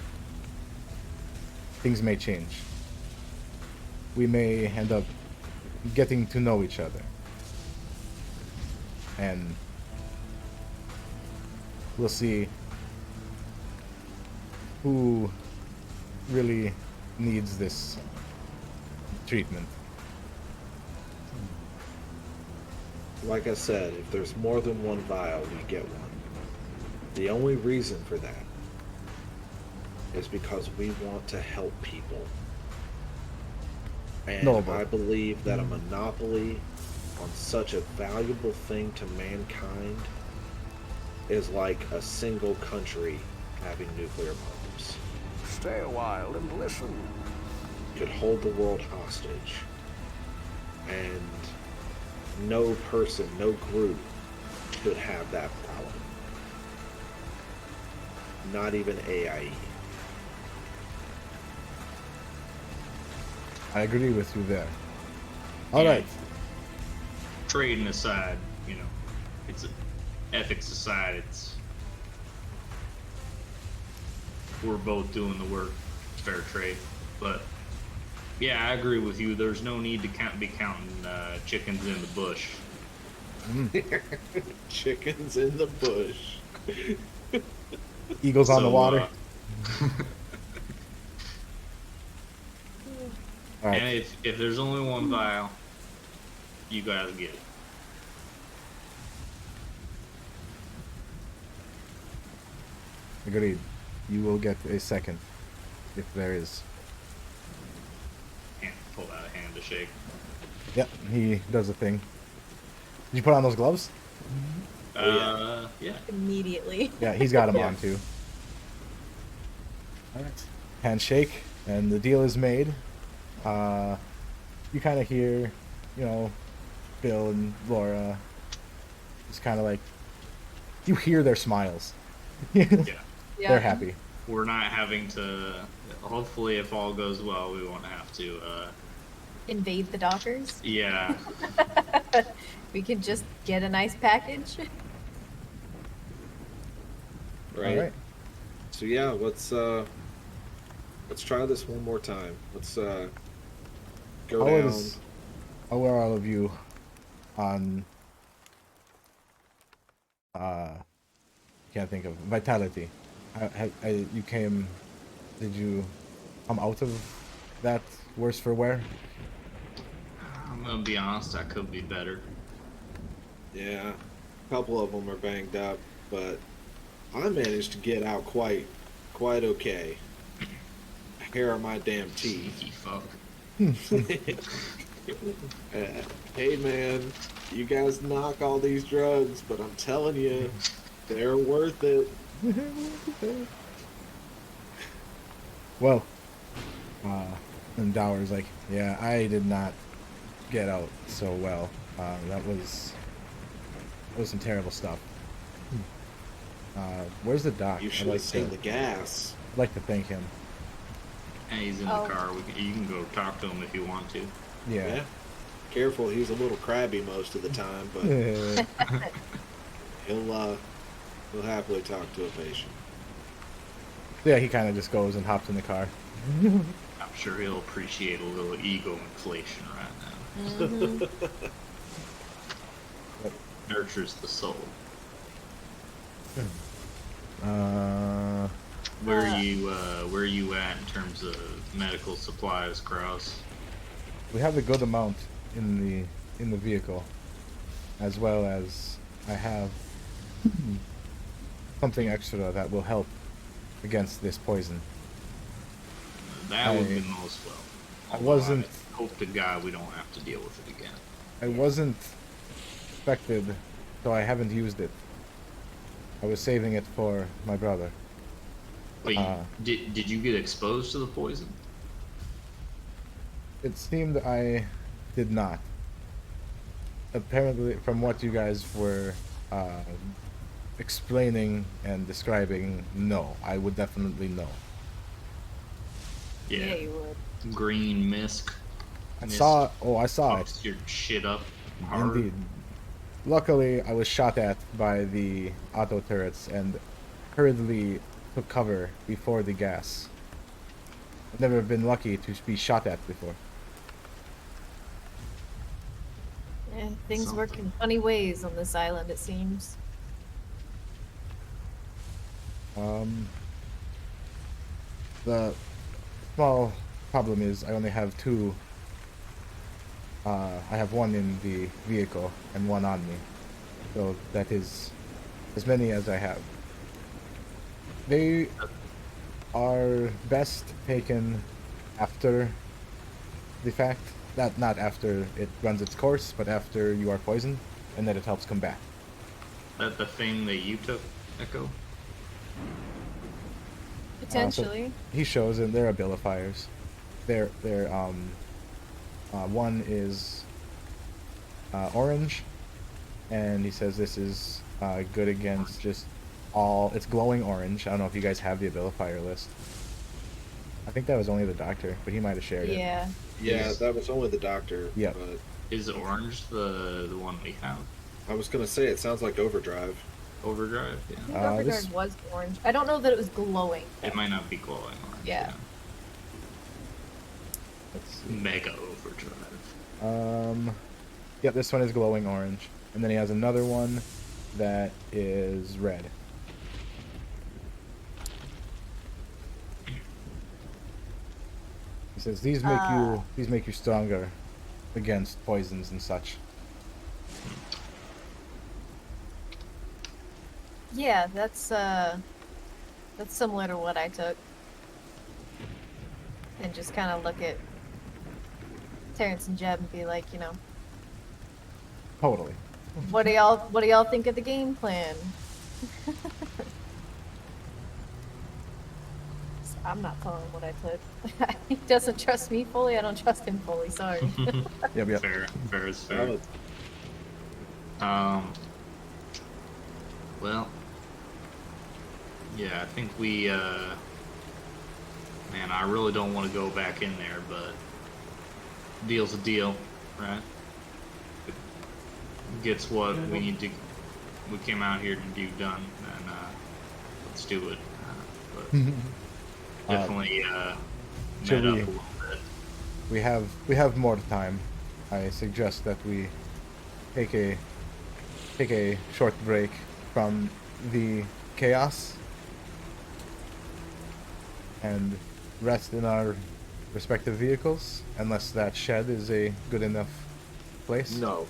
things may change. We may end up getting to know each other, and we'll see who really needs this treatment. Like I said, if there's more than one vial, we get one. The only reason for that is because we want to help people. And Noble. I believe that a monopoly on such a valuable thing to mankind is like a single country having nuclear bombs. Stay a while and listen. Could hold the world hostage. And no person, no group could have that power. Not even A.I.E. I agree with you there. All right. Trading aside, it's ethics aside, we're both doing the work. It's fair trade, but yeah, I agree with you. There's no need to be counting chickens in the bush. Chickens in the bush. Eagles on the water. All right. And if there's only one vial, you guys get it. Agreed. You will get a second, if there is. Can't pull out a hand to shake. Yep, he does a thing. Did you put on those gloves? Yeah. Immediately. Yeah, he's got them Yeah. on too. All right. Handshake, and the deal is made. You kind of hear, Bill and Laura. It's kind of like you hear their smiles. Yeah. They're happy. We're not having to. Hopefully, if all goes well, we won't have to. Invade the Dockers. Yeah. We can just get a nice package. Right. All right. So yeah, let's try this one more time. Let's go down. How are all of you on can't think of vitality? Did you come out of that worse for wear? I'm gonna be honest. I could be better. Yeah, a couple of them are banged up, but I managed to get out quite okay. Here are my damn teeth. Cheeky fuck. Hey man, you guys knock all these drugs, but I'm telling you, they're worth it. Well, and Dower's like, yeah, I did not get out so well. That was some terrible stuff. Where's the doc? You should have seen the gas. I'd like to thank him. And he's in Oh. the car. You can go talk to him if you want to. Yeah. Careful, he's a little crabby most of the time, but he'll happily talk to a patient. Yeah, he kind of just goes and hops in the car. I'm sure he'll appreciate a little ego inflation right now. Nurtures the soul. Where are you at in terms of medical supplies, Kroz? We have a good amount in the vehicle, as well as I have something extra that will help against this poison. That would be most well. I wasn't. Hope to God we don't have to deal with it again. I wasn't affected, so I haven't used it. I was saving it for my brother. But did you get exposed to the poison? It seemed I did not. Apparently, from what you guys were explaining and describing, no. I would definitely know. Yeah, you would. Green mist. I saw it. Fucks your shit up hard. Indeed. Luckily, I was shot at by the auto turrets and hurriedly took cover before the gas. I've never been lucky to be shot at before. Yeah, things work in funny ways on this island, it seems. The small problem is I only have two. I have one in the vehicle and one on me. So that is as many as I have. They are best taken after the fact. Not after it runs its course, but after you are poisoned, and that it helps combat. That the thing that you took, Echo? Potentially. He shows them they're abilifiers. They're one is orange, and he says this is good against just all. It's glowing orange. I don't know if you guys have the abilifier list. I think that was only the doctor, but he might have shared it. Yeah. Yeah, that was only the doctor. Yeah. But Is orange the one we have? I was gonna say it sounds like Overdrive. Overdrive? I Yeah. think Overdrive was orange. I don't know that it was glowing. It might not be glowing orange. Yeah. Let's see. Mega Overdrive. Yep, this one is glowing orange, and then he has another one that is red. He says these make you stronger against poisons and such. Yeah, that's similar to what I took. And just kind of look at Terrence and Jeb and be like, you know, Totally. what do y'all think of the game plan? I'm not telling him what I took. He doesn't trust me fully. I don't trust him fully. Sorry. Yep. Fair is fair. Well, yeah, I think we, man, I really don't want to go back in there, but deal's a deal, right? It gets what we need to, we came out here to do done, and let's do it. But definitely should met up we- a little bit. We have more time. I suggest that we take a short break from the chaos and rest in our respective vehicles, unless that shed is a good enough place. No.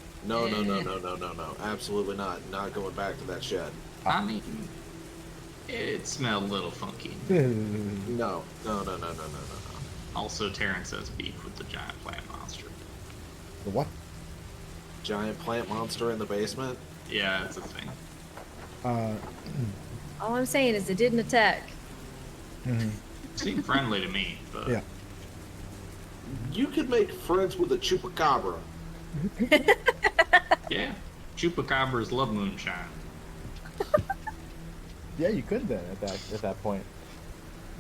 Absolutely not. Not going back to that shed. I mean, it smelled a little funky. No. Also, Terrence has beef with the giant plant monster. The what? Giant plant monster in the basement. Yeah, it's a thing. All I'm saying is it didn't attack. Seemed friendly to me, but Yeah. You could make friends with a chupacabra. yeah. Chupacabras love moonshine. Yeah, you could then at that point.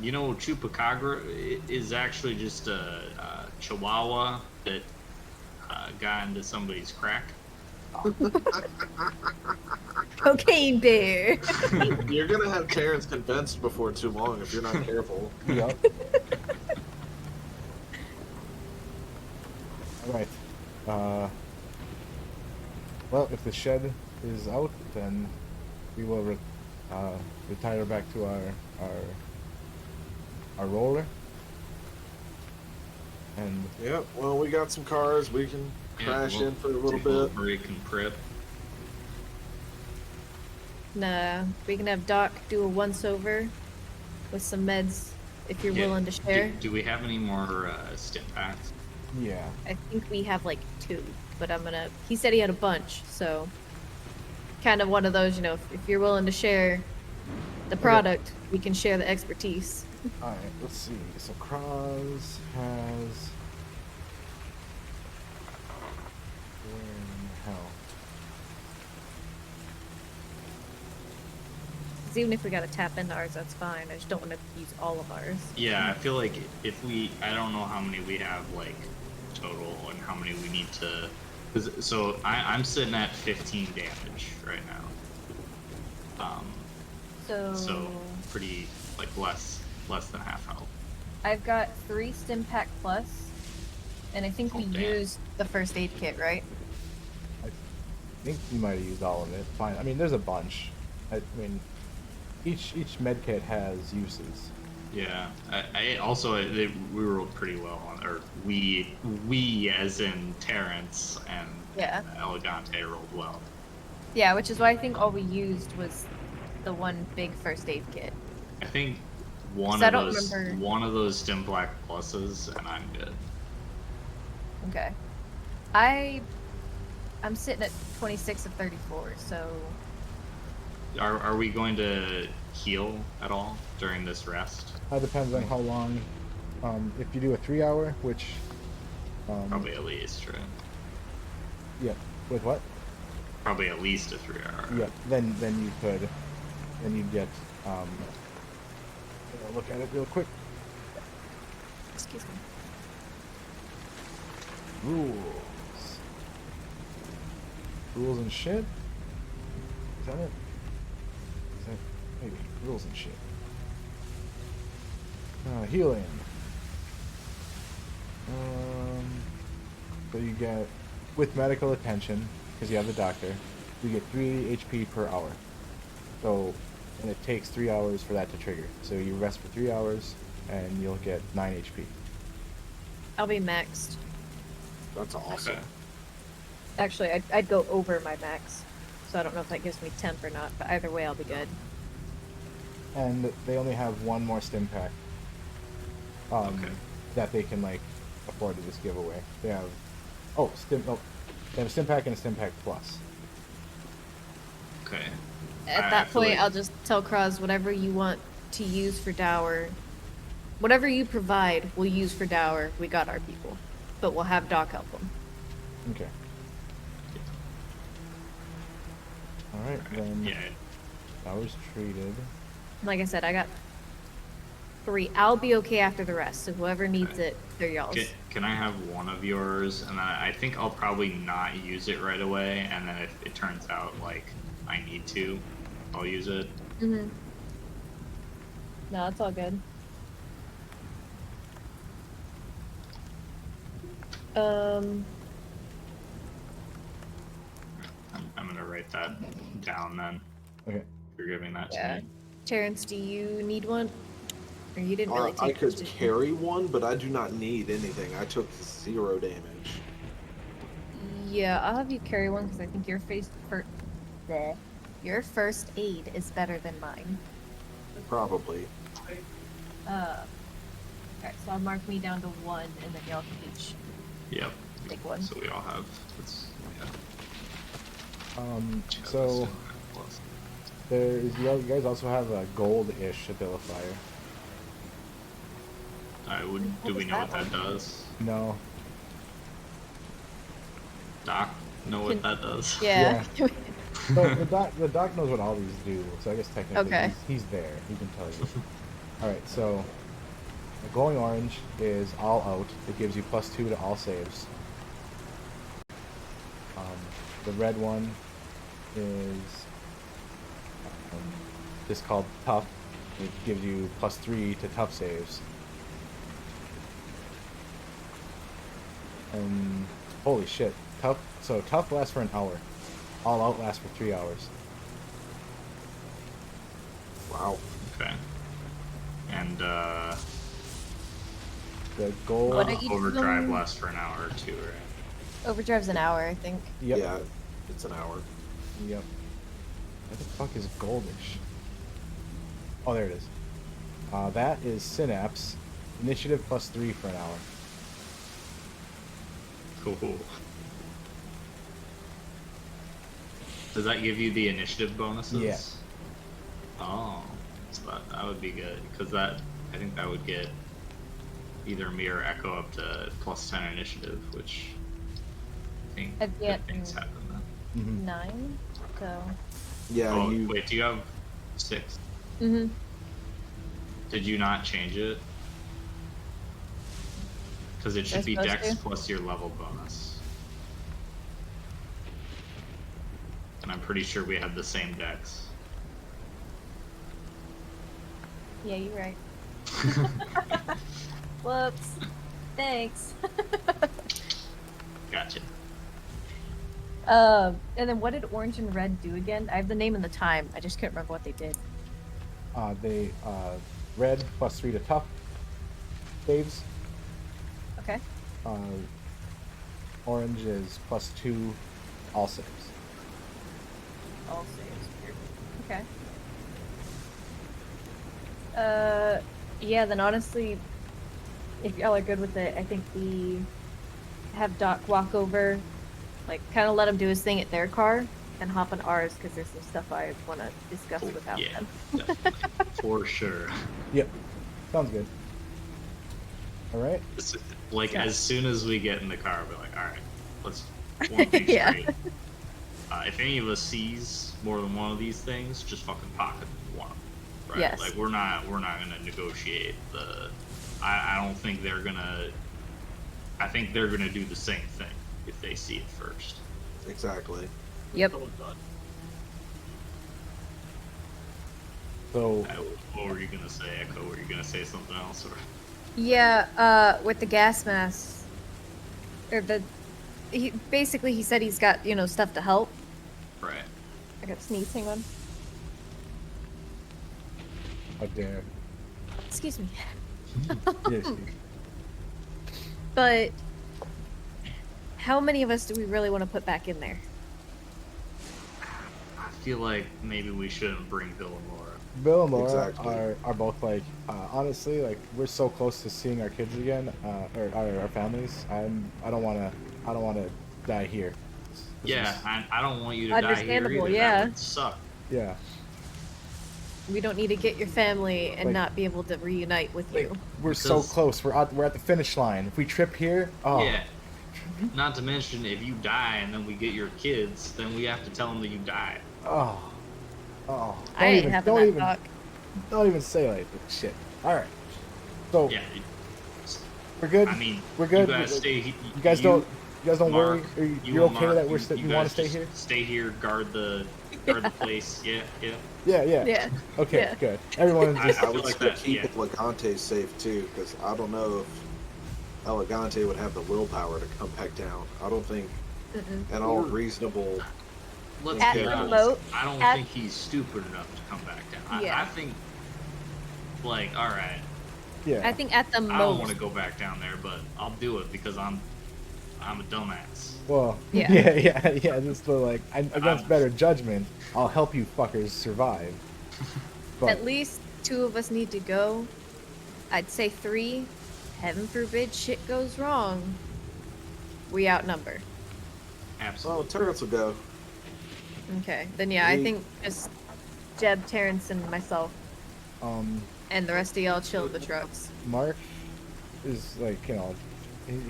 You know, Chupacabra is actually just a chihuahua that got into somebody's crack. Cocaine bear. You're gonna have Terrence convinced before too long if you're not careful. Yep. All right. Well, if the shed is out, then we will retire back to our roller. And Yep. Well, we got some cars. We can crash in for a little bit. Break and prep. Nah, we can have Doc do a once-over with some meds if you're willing to share. Do we have any more stim packs? yeah, I think we have like 2, but he said he had a bunch, so kind of one of those, if you're willing to share the product, we can share the expertise. all right. Let's see. So Kroz has. Where in the hell? 'Cause even if we gotta tap into ours, that's fine. I just don't want to use all of ours. Yeah, I feel like I don't know how many we have like total and how many we need to. So I'm sitting at 15 damage right now. So pretty like less than half health. I've got 3 stim pack plus, and I think we damn. used the first aid kit, right? I think you might have used all of it. Fine. I mean, there's a bunch. I mean, each med kit has uses. Yeah, I also we rolled pretty well on, or we as in Terrence and Yeah. Elegante rolled well. Yeah, which is why I think all we used was the one big first aid kit. I think 'Cause I don't remember- one of those stim black pluses, and I'm good. Okay. I'm sitting at 26 of 34, so Are we going to heal at all during this rest? That depends on how long. If you do a 3-hour, which. Probably at least, right? Yeah. With what? Probably at least a 3-hour. Yeah. Then you could. Then you'd get. I'll look at it real quick. excuse me. Rules. Rules and shit. Is that it? Is that maybe rules and shit? Healing. So you get with medical attention because you have the doctor. You get 3 HP per hour. So, and it takes 3 hours for that to trigger. So you rest for 3 hours, and you'll get 9 HP. I'll be maxed. That's awesome. Okay. Actually, I'd go over my max, so I don't know if that gives me temp or not, but either way I'll be good. And they only have one more stim pack. Okay. That they can like afford to just give away. They have they have a stim pack and a stim pack plus. Okay. At I that feel point, like- I'll just tell Kroz whatever you want to use for dower. Whatever you provide, we'll use for dower. We got our people. But we'll have Doc help them. Okay. Alright, then Yeah. hours treated. Like I said, I got 3. I'll be okay after the rest, so whoever needs it, they're y'all's. Can I have one of yours? And then I think I'll probably not use it right away. And then if it turns out like I need to, I'll use it. Mm-hmm. No, it's all good. I'm gonna write that down then. Okay. You're giving that Yeah. to me. Terrence, do you need one? Or you didn't really I take could this, did you? carry one, but I do not need anything. I took 0 damage. Yeah, I'll have you carry one because I think your first aid is better than mine. Probably. Alright, so I'll mark me down to 1 and then y'all can each. Yep. Big one. So we all have. It's, yeah. So Plus. you guys also have a gold-ish abilifier. Do we know what that does? No. Doc, know what that does? Yeah. So the doc knows what all these do, so I guess technically Okay. he's there. He can tell you. All right, so the glowing orange is all out. It gives you +2 to all saves. The red one is just called tough. It gives you +3 to tough saves. And holy shit, tough. So tough lasts for an hour. All out lasts for 3 hours. Wow. Okay. And The gold. What are each of overdrive them? lasts for an hour or two, right? Overdrive's an hour, I think. Yep. Yeah, it's an hour. Yep. What the fuck is goldish? Oh, there it is. That is synapse. Initiative +3 for an hour. Cool. Does that give you the initiative bonuses? Yeah. Oh, so that would be good because I think that would get either me or Echo up to +10 initiative, which I think I'd good get things happen then. Mm-hmm. 9, so. Yeah, Oh you. wait, do you have 6? Mhm. Did you not change it? Because it should be supposed Dex to. plus your level bonus. And I'm pretty sure we had the same Dex. Yeah, you're right. Whoops. Thanks. Gotcha. And then what did orange and red do again? I have the name and the time. I just couldn't remember what they did. They red +3 to tough saves. Okay. Orange is +2 all saves. All saves. Okay. Yeah, then honestly, if y'all are good with it, I think we have Doc walk over, like, kind of let him do his thing at their car, and hop on ours, because there's some stuff I want to discuss Cool. without Yeah, them. definitely. For sure. Yep. Sounds good. All right. Like, Yeah. as soon as we get in the car, we're like, alright, let's one thing Yeah. straight. If any of us sees more than one of these things, just fucking pocket one. Right? Yes. Like, we're not gonna negotiate the... I don't think they're gonna... I think they're gonna do the same thing if they see it first. Exactly. Yep. So What were you gonna say, Echo? Were you gonna say something else? Or... Yeah, with the gas mask, or he said he's got, stuff to help. Right. I got sneezing on. up there. Excuse me. Yes. But how many of us do we really want to put back in there? I feel like maybe we shouldn't bring Bill and Laura. Bill and Laura Exactly. are both like honestly, like, we're so close to seeing our kids again, or our families. I don't want to die here. This Yeah, is- I don't want you to die here Understandable, either. yeah. That would suck. yeah. We don't need to get your family and Like- not be able to reunite with Like, you. we're so Because- close. We're at the finish line. If we trip here, oh Yeah. Not to mention, if you die and then we get your kids, then we have to tell them that you died. oh. I ain't having that talk. Don't even say like that shit. All right. So Yeah. we're good. I mean, we're good. You guys stay. You guys don't worry. Mark, You're and okay Mark, that you you want guys to stay just here? Stay here, guard the place. Yeah. Yeah. Yeah. Okay, Yeah. good. Everyone's just I feel would like still that, keep yeah. Elegante safe too, because I don't know if Elegante would have the willpower to come back down. I don't think, Mm-mm. in all reasonable. Let's At be the honest. mo- I don't at- think he's stupid enough to come back down. Yeah. I think, like, all right, yeah. I think at the I don't want most. to go back down there, but I'll do it because I'm a dumbass. Well, Yeah. yeah. Just the, like, against better judgment, I'll help you fuckers survive. But At least 2 of us need to go. I'd say 3. Heaven forbid shit goes wrong. We outnumber. Well, Absolutely. Terrence will go. Okay. Then yeah, I We- think just Jeb, Terrence, and myself, and the rest of y'all chill at the trucks. Mark is like,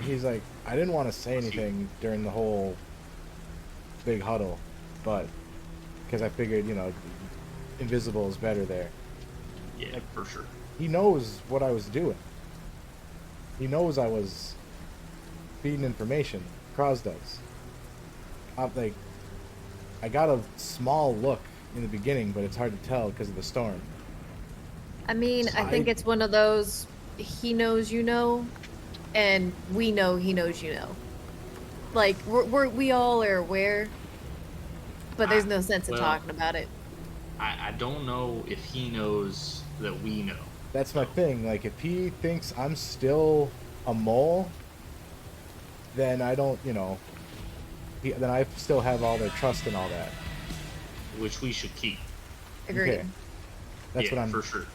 he's like, I didn't want to say anything during the whole big huddle, but because I figured, invisible is better there. Yeah, for sure. He knows what I was doing. He knows I was feeding information. Kroz does. I got a small look in the beginning, but it's hard to tell because of the storm. I mean, I think it's one of those, he knows you know, and we know he knows you know. Like, we all are aware, but there's no sense in well, talking about it. I don't know if he knows that we know. That's my thing. Like, if he thinks I'm still a mole, then I don't, then I still have all their trust and all that. Which we should keep. Agreed. Okay. That's yeah, what I'm. for sure.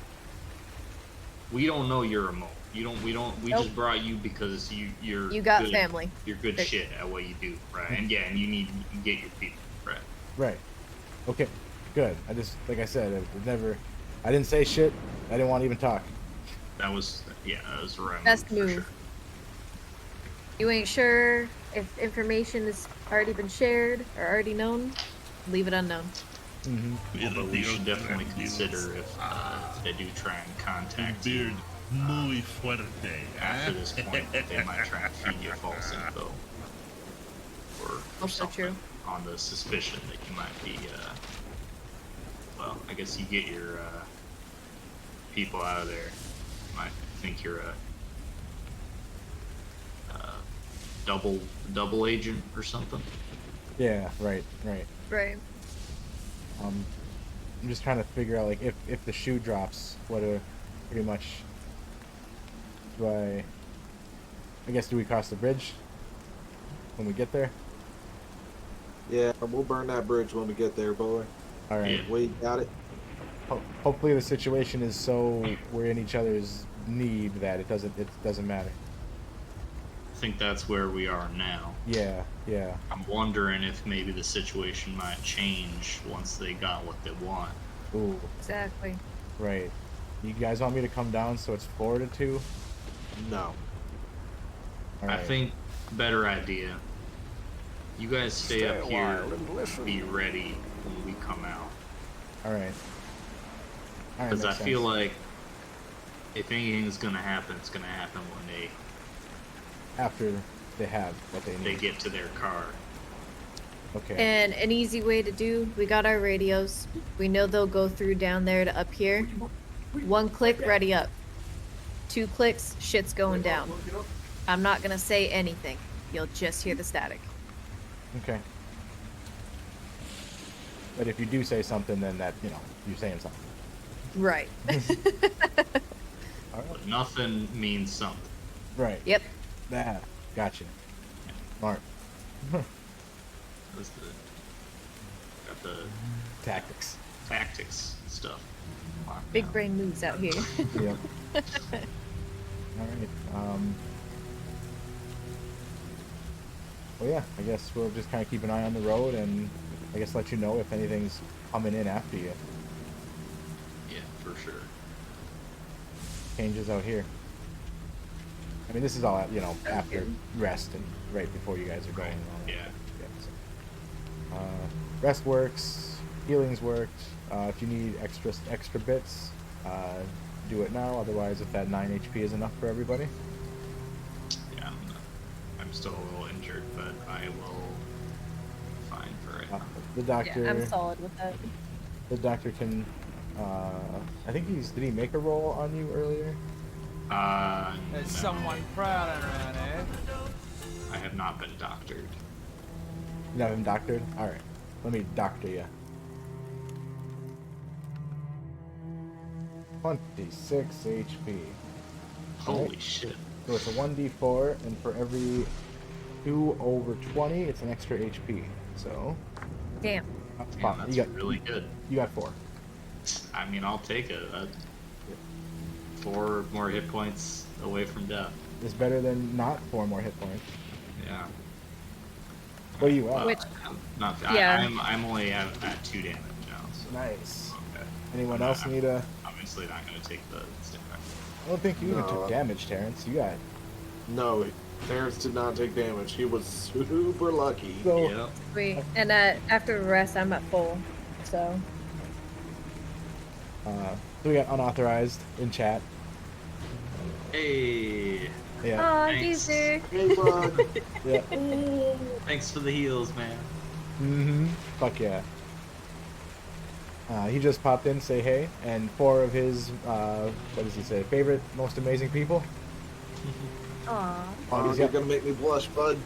We don't know you're a mole. We Nope. just brought you because you're You got good, family. You're good shit at what you do, right? And yeah, and you get your people, right? Right. Okay. Good. I just, like I said, I didn't say shit. I didn't want to even talk. That was the right Best move. For move. sure. You ain't sure if information has already been shared or already known? Leave it unknown. Mm-hmm. Although we should definitely consider if they do try and contact you Beard muy fuerte. after this point, they might try and feed you false info. Or Also something true. on the suspicion that you might be, well, I guess you get your people out of there. Might think you're a double agent or something. Yeah. Right. Right. I'm just trying to figure out, like, if the shoe drops, pretty much do I guess, do we cross the bridge when we get there? Yeah, we'll burn that bridge when we get there, boy. All right. Yeah. We got it. Hopefully the situation is so we're in each other's need that it doesn't matter. I think that's where we are now. Yeah. I'm wondering if maybe the situation might change once they got what they want. Ooh. Exactly. Right. You guys want me to come down so it's 4 to 2? No. All I right. think better idea. You guys stay up a here, while and listen. be ready when we come out. All right. Because I makes feel sense. like if anything's gonna happen, it's gonna happen when After they have what they they need. get to their car. Okay. And an easy way to do, we got our radios. We know they'll go through down there to up here. 1 click, ready up. 2 clicks, shit's going down. I'm not gonna say anything. You'll just hear the static. Okay. But if you do say something, then that, you're saying something. Right. All right. But nothing means something. Right. Yep. Gotcha. Smart. That's got the Tactics. tactics and stuff. locked Big down. brain moves out here. Yep. All right. Well, yeah. I guess we'll just kind of keep an eye on the road, and I guess let you know if anything's coming in after you. Yeah, for sure. Changes out here. I mean, this is all after rest and right before you guys are going. Right. and all that. Yeah. So, rest works. Healing's worked. If you need extra bits, do it now. Otherwise, if that 9 HP is enough for everybody. Yeah, I'm still a little injured, but I will be fine for right now. The doctor. Yeah, I'm solid with that. The doctor can. I think did he make a roll on you earlier? There's No, someone prowling around here. I have not been doctored. You have him doctored? Alright. Let me doctor you. 26 HP. Holy Alright. shit. So it's a 1d4, and for every 2 over 20, it's an extra HP. So, Damn. that's Man, fine. that's really good. You got 4. I mean, I'll take it. 4 more hit points away from death. It's better than not 4 more hit points. Yeah. What are you at? Which- I'm not. yeah. I'm only at 2 damage now. So. Nice. Okay. Anyone I'm else not- need a? Obviously not going to take the stick back. I don't think you even No. took damage, Terrence. You got No, Terrence did not take damage. He was super lucky. so. Yep. Sweet. And after the rest, I'm at full. So. So we got unauthorized in chat. Hey. Yeah. Aw, Thanks. geezer. Hey, bud. Yeah. Thanks for the heals, man. Mm-hmm. Fuck yeah. He just popped in, say hey, and 4 of his, what does he say, favorite, most amazing people. Aw. Oh, He's you're got- gonna make me blush, bud.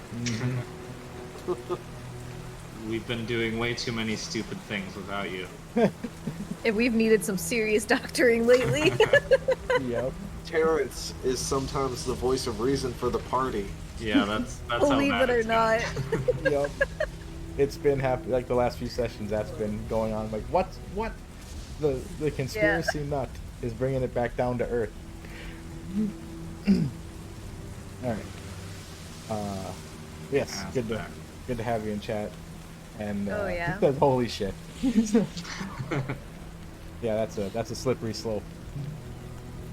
We've been doing way too many stupid things without you. And we've needed some serious doctoring lately. Yep. Terrence is sometimes the voice of reason for the party. Yeah, that's Believe how bad it or it's not. been. Yep. It's been like the last few sessions that's been going on. Like what? The conspiracy nut is bringing it back down to earth. All right. Yes. That's Good back. to have you in chat. And Oh, yeah. holy shit. Yeah, that's a slippery slope.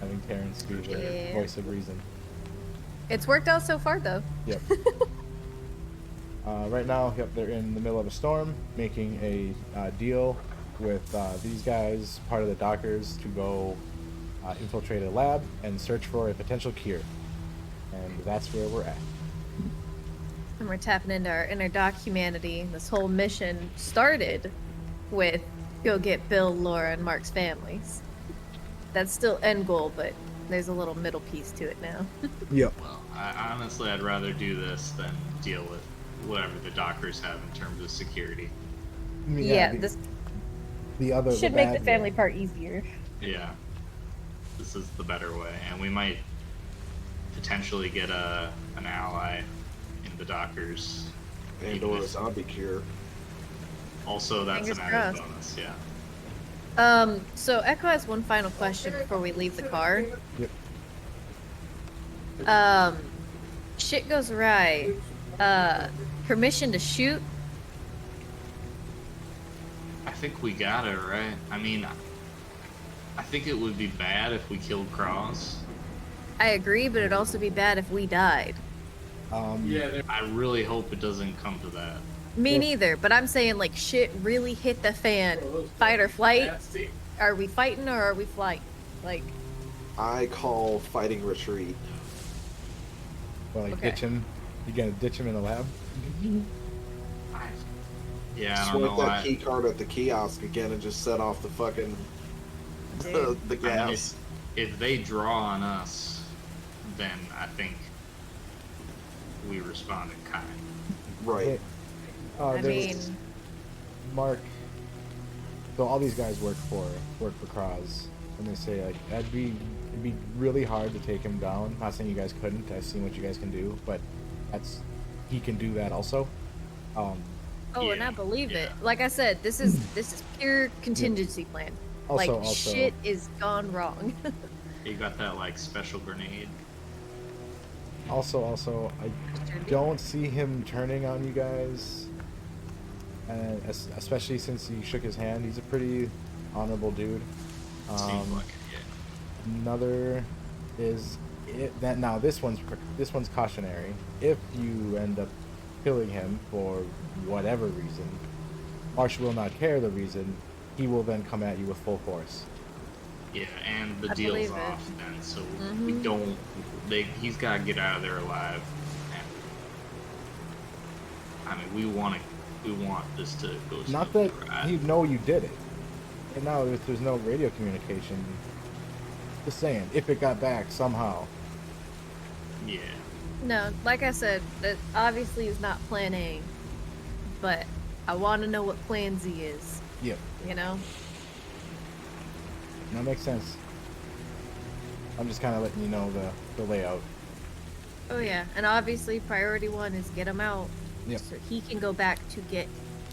Having Terrence be the Yeah. voice of reason. It's worked out so far, though. Yep. Right now, yep, they're in the middle of a storm, making a deal with these guys, part of the dockers, to go infiltrate a lab and search for a potential cure. And that's where we're at. And we're tapping into our inner doc humanity. This whole mission started with go get Bill, Laura, and Mark's families. That's still end goal, but there's a little middle piece to it now. Yep. Well, I'd rather do this than deal with whatever the dockers have in terms of security. Yeah, the, this the other should the make bad the family way. part easier. Yeah, this is the better way, and we might potentially get an ally in the dockers. And even or a if- zombie cure. Also, that's Fingers an added crossed. bonus. Yeah. So Echo has one final question before we leave the car. Yep. Shit goes awry. Permission to shoot? I think we got it right. I mean, I think it would be bad if we killed Kroz. I agree, but it'd also be bad if we died. I really hope it doesn't come to that. Me Yeah. neither, but I'm saying like shit really hit the fan. Fight or flight? Are we fighting or are we flight? Like, I call fighting retreat. Well, like Okay. ditch him. You gonna ditch him in the lab? Yeah, I don't know Swipe why. that key card at the kiosk again and just set off the fucking the I mean, gas. if they draw on us, then I think we respond in kind. Right. I There's mean, Mark. So all these guys work for Kroz, and they say like it'd be really hard to take him down. Not saying you guys couldn't. I've seen what you guys can do, but he can do that also. oh, and Yeah, I believe yeah. it. Like I said, this is pure contingency plan. Like Also- shit is gone wrong. You got that like special grenade. Also, I don't see him turning on you guys, and especially since he shook his hand. He's a pretty honorable dude. Seems like it. Yeah. Another is that now this one's cautionary. If you end up killing him for whatever reason, Marsh will not care the reason. He will then come at you with full force. Yeah, and the I deal's believe it. off then, so we Mhm. don't. He's got to get out of there alive. And I mean, we want this to go. Not that smoothly, right? he'd know you did it. And now if there's no radio communication, just saying, if it got back somehow. Yeah. No, like I said, that obviously is not plan A, but I want to know what plan Z is. Yep. You know? That makes sense. I'm just kind of letting you know the layout. Oh yeah, and obviously priority one is get him out, Yep. so he can go back to get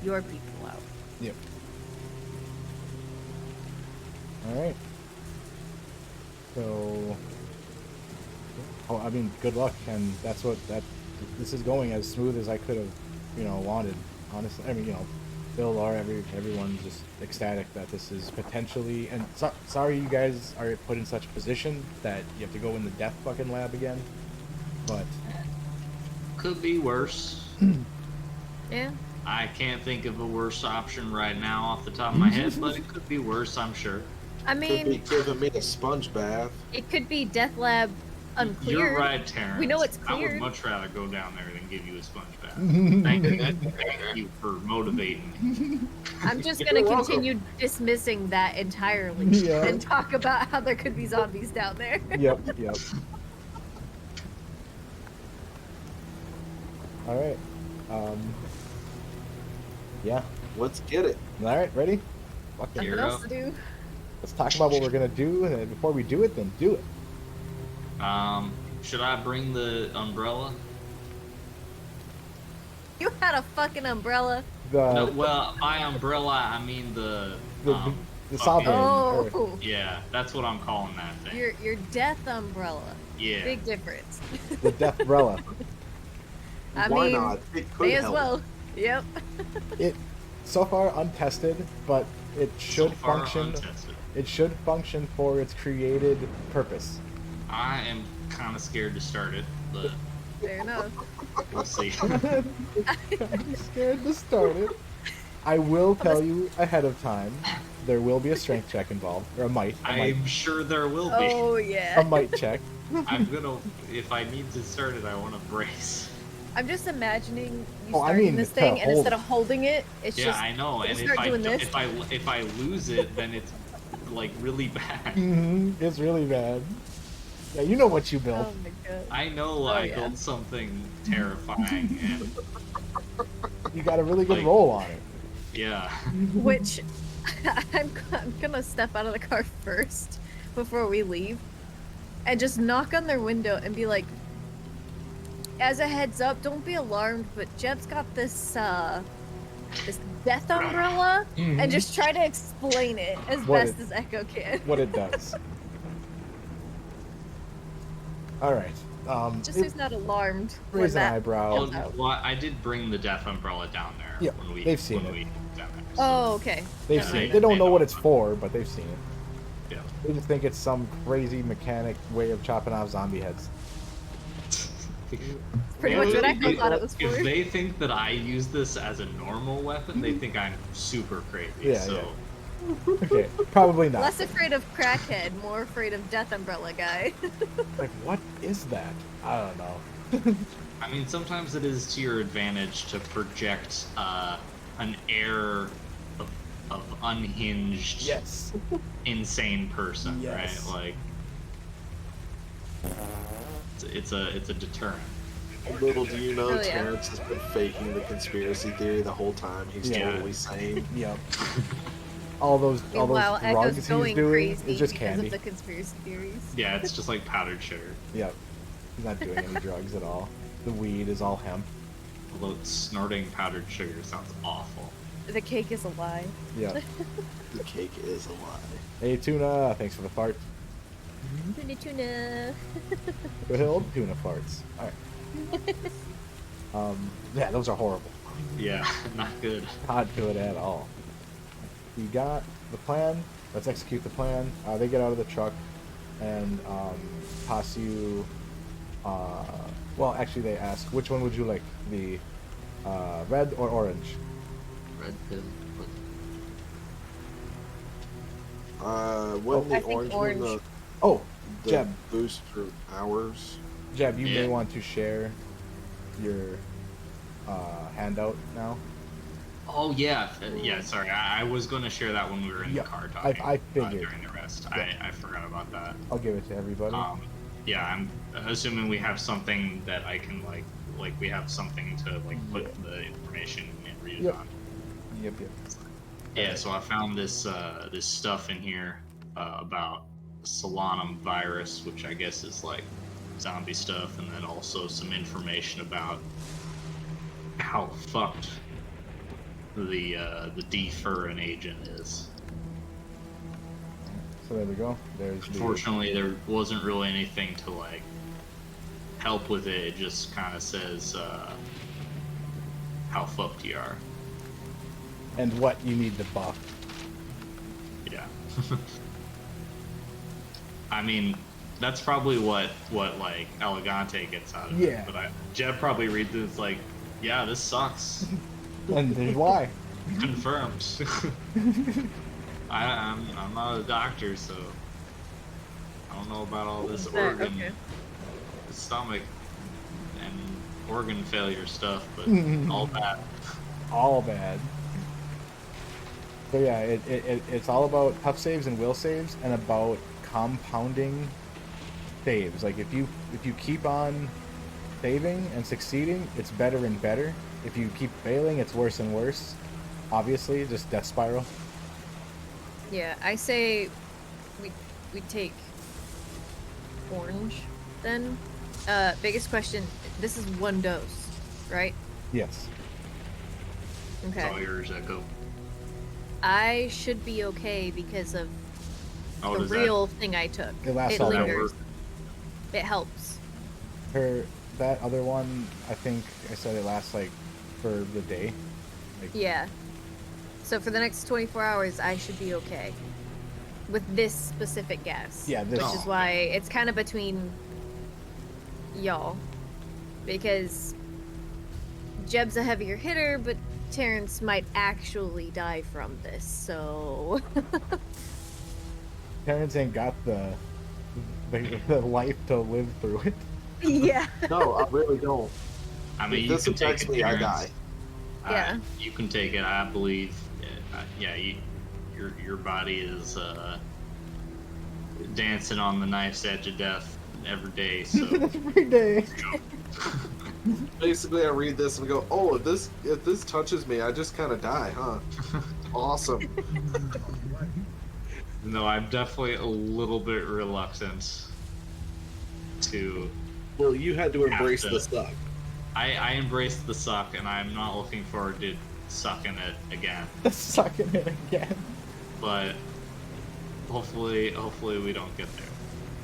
your people out. Yep. All right. So, I mean, good luck, and that's what this is going as smooth as I could have wanted. Honestly, I mean, Bill, Laura, everyone's just ecstatic that this is potentially. And sorry, you guys are put in such a position that you have to go in the death fucking lab again. But Could be worse. Yeah. I can't think of a worse option right now off the top of my head, but it could be worse, I'm sure. I Could be mean, giving me a sponge bath. it could be death lab uncleared. You're right, Terrence. We know it's I would cleared. much rather go down there than give you a sponge bath. Thank you for motivating me. I'm just gonna continue dismissing that entirely Yeah. and talk about how there could be zombies down there. Yep. All right. Yeah. Let's get it. All right. Ready? Fuck it. Nothing You're else up. to do. Let's talk about what we're gonna do, and then before we do it, then do it. Should I bring the umbrella? You had a fucking umbrella. No, well, by umbrella, I mean the the fucking- sovereign. Oh, Yeah, that's what I'm calling that thing. your death umbrella. Yeah. Big difference. The death umbrella. I Why mean, not? It could may as help. well. Yep. It so far untested, but it should So far function. untested. It should function for its created purpose. I am kind of scared to start it, but Fair enough. we'll see. I'm scared to start it. I will tell you ahead of time. There will be a strength check involved, or a might. I'm sure there will be. Oh A yeah. might check. I'm gonna, if I need to start it, I want to brace. I'm just imagining you Oh, I starting mean, this to thing, and hold instead it. of holding it, it's Yeah, just I know. And start doing this. if I lose it, then it's like really bad. It's really bad. Yeah, you know what you built. Oh my god. I know Oh, I yeah. built something terrifying, and You got a really good Like- roll on it. yeah. Which I'm gonna step out of the car first before we leave and just knock on their window and be like, as a heads up, don't be alarmed, but Jeb's got this this death umbrella, and just try to explain it as What best it- as Echo can. What it does. All right. Just who's not alarmed when Raise an that eyebrow. comes out. Well, I did bring the death umbrella down there. Yeah, when we, they've seen when it. we down there, so, Oh, okay. They've Yeah, seen they- it. They don't they know know what it's about for, but they've seen it. yeah. They just think it's some crazy mechanic way of chopping off zombie heads. Pretty Yeah, much what if Echo they- thought it was for. If they think that I use this as a normal weapon, they think I'm super crazy. Yeah, so Okay, probably not. Less afraid of crackhead, more afraid of death umbrella guy. Like, what is that? I don't know. I mean, sometimes it is to your advantage to project an air of unhinged, Yes. insane person, Yes. right? Like, it's a deterrent. Little do you know, Oh, yeah. Terrence has been faking the conspiracy theory the whole time. He's Yeah. totally sane. Yep. All those Meanwhile, drugs Echo's he's going doing crazy is just because candy. of the conspiracy theories. Yeah, it's just like powdered sugar. Yep. He's not doing any drugs at all. The weed is all hemp. Although snorting powdered sugar sounds awful. The cake is a lie. Yep. The cake is a lie. Hey, Tuna, thanks for the fart. Tuna tuna. Good old tuna farts. Alright. Yeah, those are horrible. Yeah, not good. Not good at all. You got the plan. Let's execute the plan. They get out of the truck and toss you. Well, actually, they ask, which one would you like, the red or orange? Red pill. Wasn't I the think orange, orange. one Oh, the Jeb. boost for hours? Jeb, you may Yeah. want to share your handout now. Oh yeah, yeah. Sorry, I was going to share that when we were in Yeah, the car talking. I figured. during the rest. Yeah. I forgot about that. I'll give it to everybody. Yeah, I'm assuming we have something that I can like we have something to like put Yeah. the information and read it Yep. on. Yep. Yeah, so I found this this stuff in here about Solanum virus, which I guess is like zombie stuff, and then also some information about how fucked the Deferring Agent is. So there we go. There's the. Unfortunately, there wasn't really anything to like help with it. It just kind of says how fucked you are. And what you need to buff. Yeah. I mean, that's probably what like Elegante gets out of Yeah. it. But Jeb probably reads it as like, yeah, this sucks. And there's why. Confirmed. I'm not a doctor, so I don't know about all this organ, Okay. stomach, and organ failure stuff, but all bad. All bad. So yeah, it's all about tough saves and will saves, and about compounding saves. Like if you keep on saving and succeeding, it's better and better. If you keep failing, it's worse and worse. Obviously, just death spiral. Yeah, I say we take orange then. Biggest question, this is 1 dose, right? Yes. It's Okay. all yours, Echo. I should be okay because of Oh, the does real thing I took. It lasts It all that night. lingers. work? It helps. That other one, I think I said it lasts like for the day. Like, Yeah. So for the next 24 hours, I should be okay with this specific gas. Yeah, this. Which is why it's kind of between y'all, because Jeb's a heavier hitter, but Terrence might actually die from this. So Terrence ain't got the life to live through it. yeah. No, I really don't. I mean, If you this can take attacks it, me, I Terrence. die. Yeah. You can take it. I believe. Yeah, your body is dancing on the knife's edge of death every day. So Every day. Basically, I read this and go, "Oh, if this touches me, I just kind of die, huh? Awesome." no, I'm definitely a little bit reluctant to. Well, you had to embrace to- the suck. I embraced the suck, and I'm not looking forward to sucking it again. Sucking it again. But hopefully we don't get there.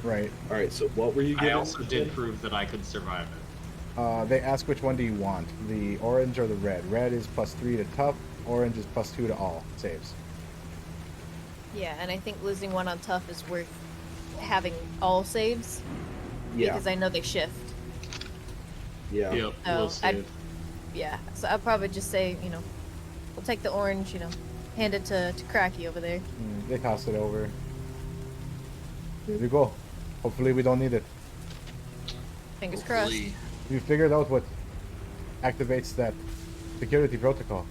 Right. All right, so what were you I getting? also did prove that I could survive it. They ask which one do you want, the orange or the red. Red is +3 to tough. Orange is +2 to all saves. Yeah, and I think losing 1 on tough is worth having all saves Yeah, because I know they shift. yeah. Yep. Oh, We'll I'd- save. Yeah, so I'd probably just say, we'll take the orange, hand it to Cracky over there. They toss it over. There we go. Hopefully we don't need it. Fingers crossed. Hopefully- We figured out what activates that security protocol.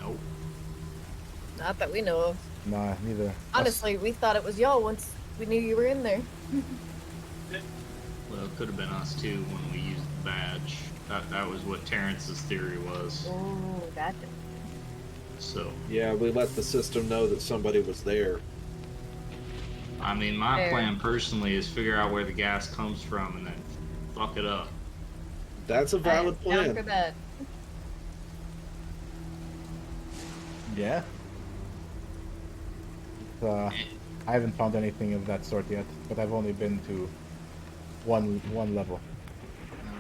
Nope. Not that we know of. Nah, neither. Honestly, we thought it was y'all once we knew you were in there. Well, it could have been us too when we used the badge. That was what Terrence's theory was. Oh, gotcha. So, Yeah, we let the system know that somebody was there. I mean, my Fair. plan personally is figure out where the gas comes from and then fuck it up. That's a valid I am down for plan. that. Yeah. I haven't found anything of that sort yet, but I've only been to one level.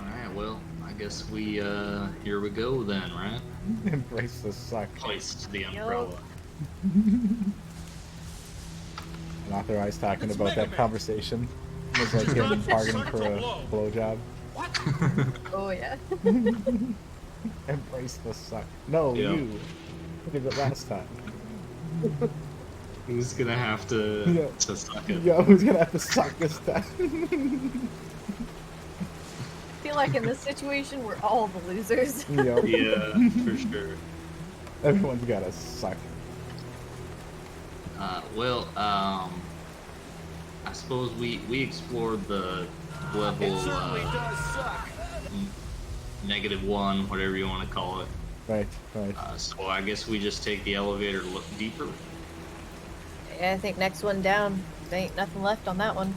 Alright, well, I guess we, here we go then, right? Embrace the suck. Placed the umbrella. Unauthorized talking about that conversation. It was like him bargaining for a blowjob. Oh, yeah. Embrace the suck. No, Yeah. you. Look at it last time. Who's gonna have to, Yeah. to suck it? Yo, who's gonna have to suck this time? I feel like in this situation, we're all the losers. Yo, Yeah, for sure. everyone's gotta suck. I suppose we explored the level It certainly does suck. -1, whatever you want to call it. Right, right. So I guess we just take the elevator to look deeper. Yeah, I think next one down. There ain't nothing left on that one.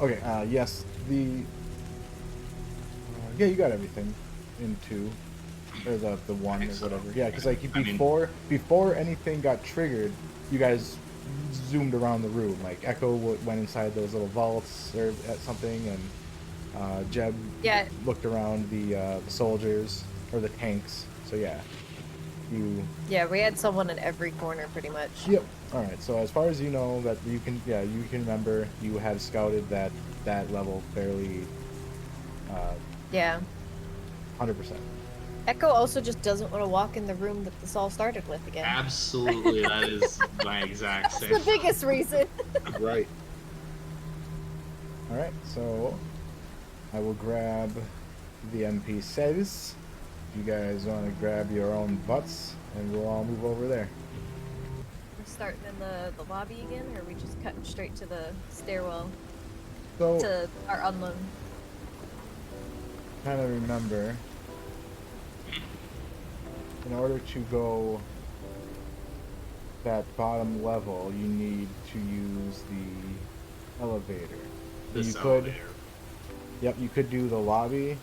Okay, yes, yeah, you got everything in 2. Or the 1 or Excellent. whatever. Yeah, because like I mean- before anything got triggered, you guys zoomed around the room. Like Echo went inside those little vaults or at something, and Jeb Yeah. looked around the soldiers or the tanks. So yeah, you. Yeah, we had someone in every corner pretty much. Yep. All right. So as far as you know, that you can, yeah, you can remember you had scouted that level fairly, Yeah. 100%. Echo also just doesn't want to walk in the room that this all started with again. Absolutely, that is my exact That's same. the biggest reason. Right. All right. So I will grab the MP says. You guys want to grab your own butts, and we'll all move over there. We're starting in the lobby again, or are we just cutting straight to the stairwell So to our unload? kind of remember, in order to go that bottom level, you need to use the elevator. This you could, elevator. yep, you could do the lobby,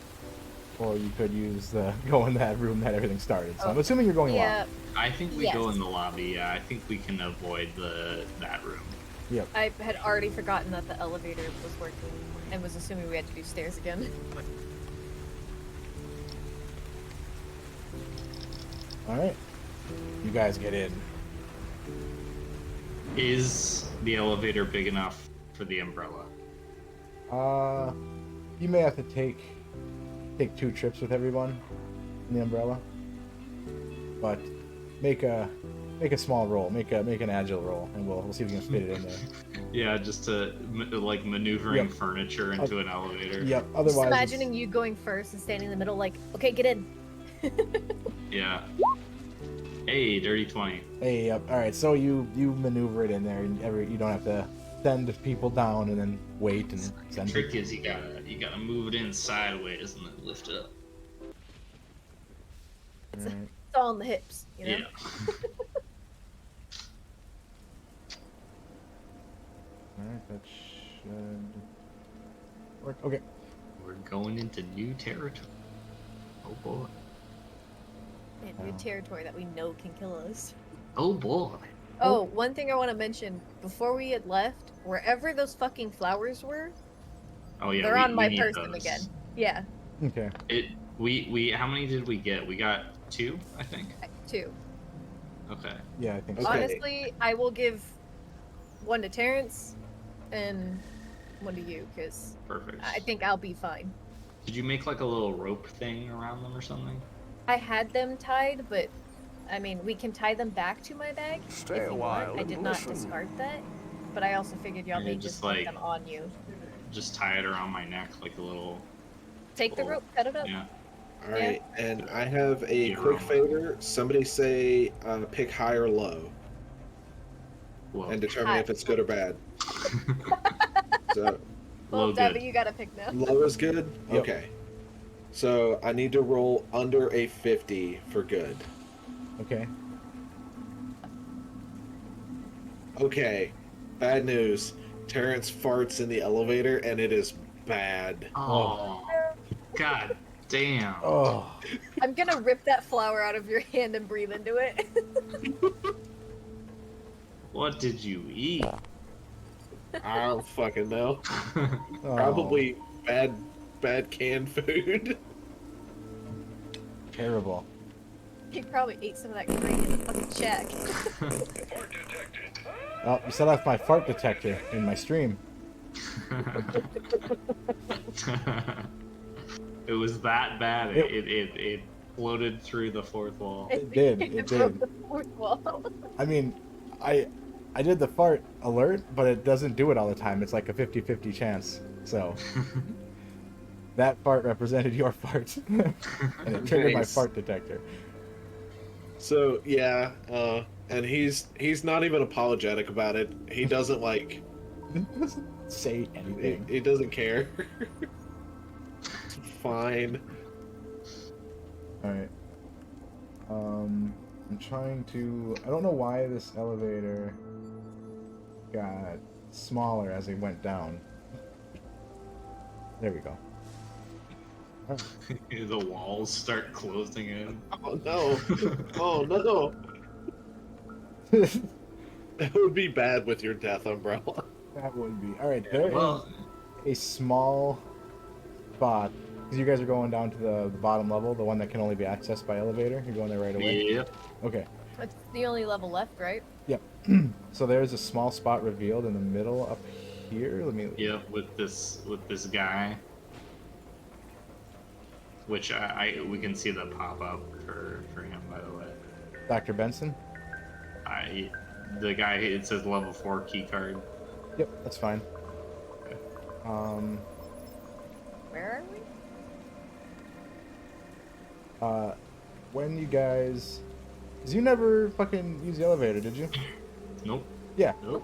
or you could use the go in that room that everything started. So I'm assuming you're going Yeah, lobby. I think we go Yes. in the lobby. Yeah, I think we can avoid that room. Yep. I had already forgotten that the elevator was working and was assuming we had to do stairs again. All right. You guys get in. Is the elevator big enough for the umbrella? You may have to take 2 trips with everyone in the umbrella, but make a small roll, make an agile roll, and we'll see if we can fit it in there. Yeah, just to like maneuvering Yep. furniture into an elevator. Yep. Just Otherwise, imagining you going first and standing in the middle, like, okay, get in. Yeah. Hey, dirty 20. Hey, yep. All right. So you maneuver it in there, and you don't have to send people down and then wait and send. Trick is you gotta move it in sideways and then lift it up. All right. It's all in the hips, you know? Yeah. All right. That should work. Okay. We're going into new territory. Oh boy. And new territory that we know can kill us. Oh boy. Oh, one thing I want to mention before we had left, wherever those fucking flowers were, Oh yeah. they're on my need person those. again. Yeah, Okay. We how many did we get? We got 2, I think. 2. Okay. Yeah, I think so. Okay. Honestly, I will give 1 to Terrence and 1 to you, because Perfect. I think I'll be fine. Did you make like a little rope thing around them or something? I had them tied, but I mean, we can tie them back to my bag Stay if a you while want. I and did not listen. discard that, but I also figured y'all Yeah, may just just put like- them on you. Just tie it around my neck like a little. Take the rope, cut it up. Yeah. All right, and I have a Yeah. quick favor. Somebody say pick high or low, Whoa. and determine High. if it's good or bad. So Well, Low Debbie, good. you gotta pick now. low is good. Yep. Okay. So I need to roll under a 50 for good. Okay. Okay. Bad news. Terrence farts in the elevator, and it is bad. Oh. God damn. Oh. I'm gonna rip that flower out of your hand and breathe into it. What did you eat? I don't fucking know. Oh. Probably bad canned food. Terrible. He probably ate some of that grain in the fucking shack. Oh, you set off my fart detector in my stream. It was that bad. It- It floated through the fourth wall. It did, it broke did. the fourth wall. I mean, I did the fart alert, but it doesn't do it all the time. It's like a 50-50 chance. So that fart represented your fart, and it triggered my Nice. fart detector. So yeah, and he's not even apologetic about it. He doesn't like. It doesn't say anything. He doesn't care. It's fine. All right. I'm trying to. I don't know why this elevator got smaller as it went down. There we go. The walls start closing in. Oh no! Oh no! That would be bad with your death umbrella. That would be all right. There is Well, a small spot, because you guys are going down to the bottom level, the one that can only be accessed by elevator. You're going there right away? Yep. Okay. It's the only level left, right? Yep. So there's a small spot revealed in the middle up here. Let me... Yep, with this guy. Which we can see the pop-up for him, by the way. Dr. Benson? The guy, it says level 4 key card. Yep, that's fine. Okay. Where are we? When you guys... Because you never fucking use the elevator, did you? Nope. Yeah. Nope.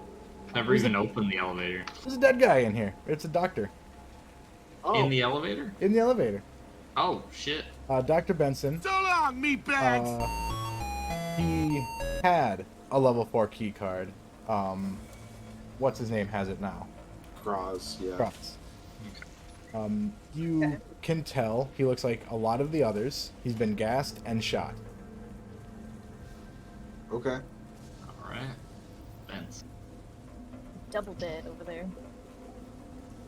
Never even opened the elevator. There's a dead guy in here. It's a doctor. Oh, In the elevator? In the elevator. Oh, shit. Dr. Benson. So long, meatbags! He had a level 4 key card. What's his name has it now? Kroz, yeah. Kroz. You can tell he looks like a lot of the others. He's been gassed and shot. Okay. Alright. Fence. Double dead over there.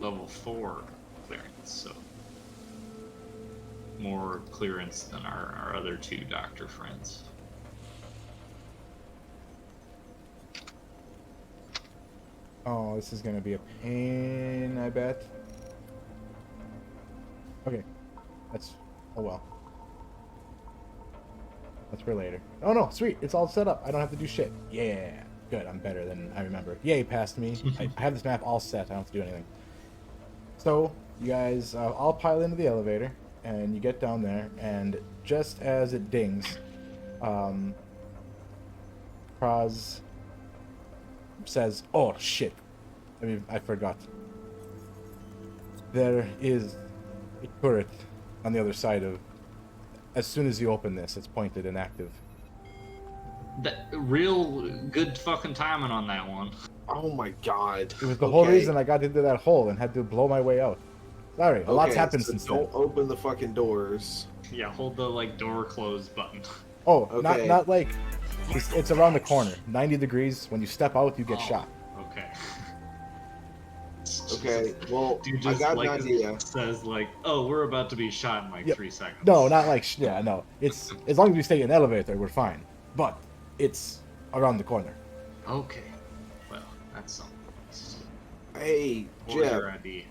Level 4 clearance, so more clearance than our other two doctor friends. Oh, this is gonna be a pain, I bet. Okay. That's... Oh well. That's for later. Oh no, sweet. It's all set up. I don't have to do shit. Yeah. Good, I'm better than I remember. Yay, past me. I have this map all set. I don't have to do anything. So, you guys all pile into the elevator, and you get down there, and just as it dings, Kroz says, "Oh shit! I forgot. There is a turret on the other side of. As soon as you open this, it's pointed and active." That real good fucking timing on that one. Oh my god. It was the whole reason I got into that hole and had to blow my way out. Sorry, a lot's happened so since don't then. open the fucking doors. Yeah, hold the door closed button. Oh, Okay. not like it's around the corner. 90 degrees. When you step out, you get shot. Okay. Okay, well, Dude I just got like an idea. says like, "Oh, we're about to be shot in like Yep. 3 seconds." No, not like yeah, no. It's as long as we stay in the elevator, we're fine. But it's around the corner. Okay. Well, that's something. Hey, What was Jeff, your idea?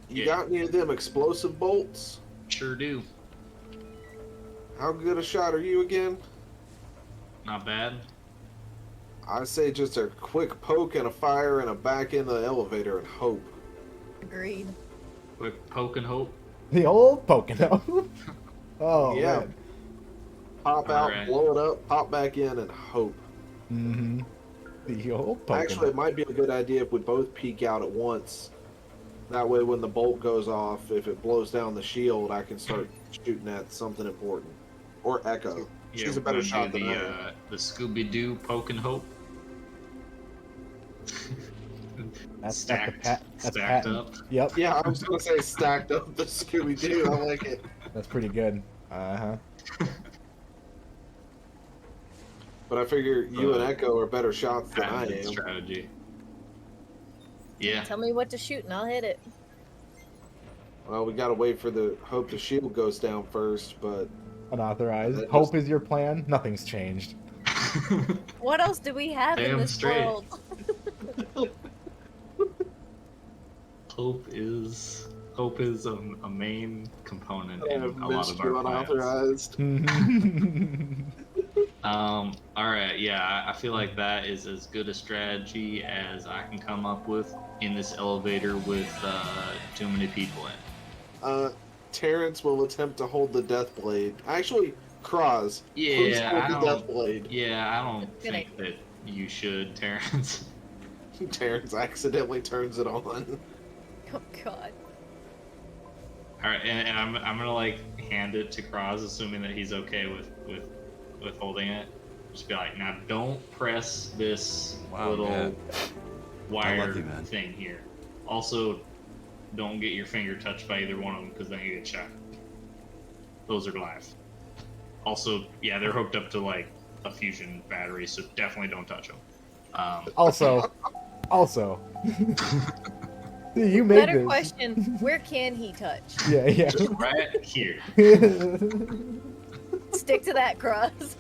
you got any of them explosive bolts? Sure do. How good a shot are you again? Not bad. I say just a quick poke and a fire and a back in the elevator and hope. Agreed. Quick poke and hope. The old Pocono. Oh Yeah. man. Pop out, Alright. blow it up, pop back in, and hope. Mm-hmm. The old Pocono. Actually, it might be a good idea if we both peek out at once. That way, when the bolt goes off, if it blows down the shield, I can start shooting at something important. Or Echo. Yeah, She's a we're better gonna shot do than I am. the Scooby-Doo poke and hope. That's stacked that's stacked patent. up. Yep. Yeah, I was gonna say stacked up the Scooby Doo. I like it. That's pretty good. Uh-huh. But I figure you and Echo are better shots than I Patented am. strategy. Yeah. Tell me what to shoot and I'll hit it. Well, we gotta wait for the hope the shield goes down first, but Unauthorized. That Hope just- is your plan. Nothing's changed. What else do we have in Damn this straight. world? Hope is a main component in I've a lot of our plans. unauthorized. All right, yeah, I feel like that is as good a strategy as I can come up with in this elevator with too many people in. Terrence will attempt to hold the death blade. Actually, Kroz, please Yeah, hold I the don't, death blade. yeah, I don't Good think that you should, Terrence. Terrence accidentally turns it on. Oh god. All right, and I'm gonna like hand it to Kroz, assuming that he's okay with holding it. Just be like, now don't press this little man. wire lucky, man. thing here. Also, don't get your finger touched by either one of them because then you get shot. Those are live. Also, yeah, they're hooked up to like a fusion battery, so definitely don't touch them. Also, You made Better this. question: where can he touch? Yeah, yeah. Just right here. Stick to that, Kroz.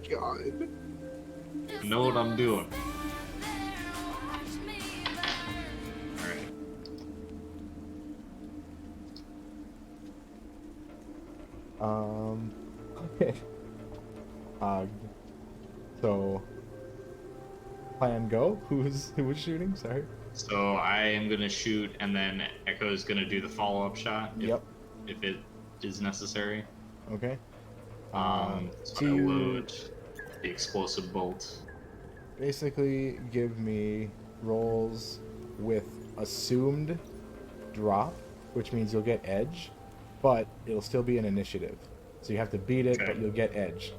God. I know what I'm doing. Alright. Okay. So, plan go. Who was shooting? Sorry. So I am gonna shoot, and then Echo is gonna do the follow-up shot. Yep. If it is necessary. Okay. So I load the explosive bolt. Basically give me rolls with assumed drop, which means you'll get edge, but it'll still be an initiative. So you have to beat it, Okay. but you'll get edge.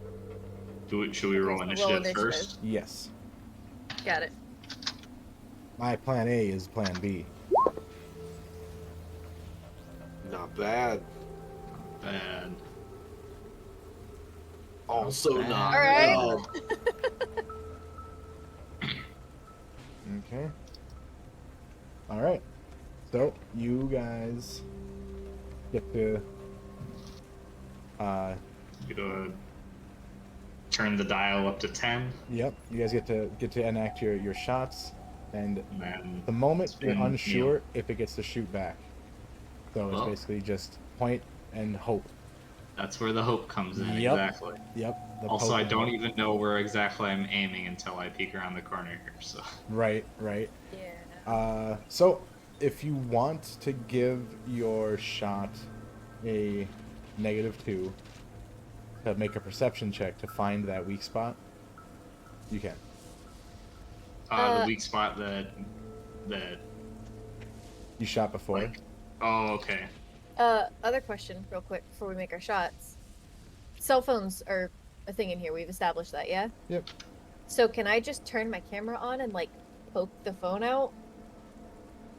Should we roll Okay, so roll initiative first? Yes. Got it. My plan A is plan B. Not bad. Bad. Also bad. not All right. bad. Okay. All right. So you guys get to You gonna turn the dial up to 10, yep. You guys get to enact your shots, and and then the moment you're spin unsure Neil. if it gets to shoot back. So it's Oh. basically just point and hope. That's where the hope comes in. Yep. Exactly. Yep. The Also, I poke- don't even know where exactly I'm aiming until I peek around the corner here. So Right. Right. Yeah. So if you want to give your shot a -2 to make a perception check to find that weak spot, you can. the weak spot that You shot before. like. Oh, okay. Other question, real quick, before we make our shots. Cell phones are a thing in here. We've established that, yeah? Yep. So can I just turn my camera on and, like, poke the phone out?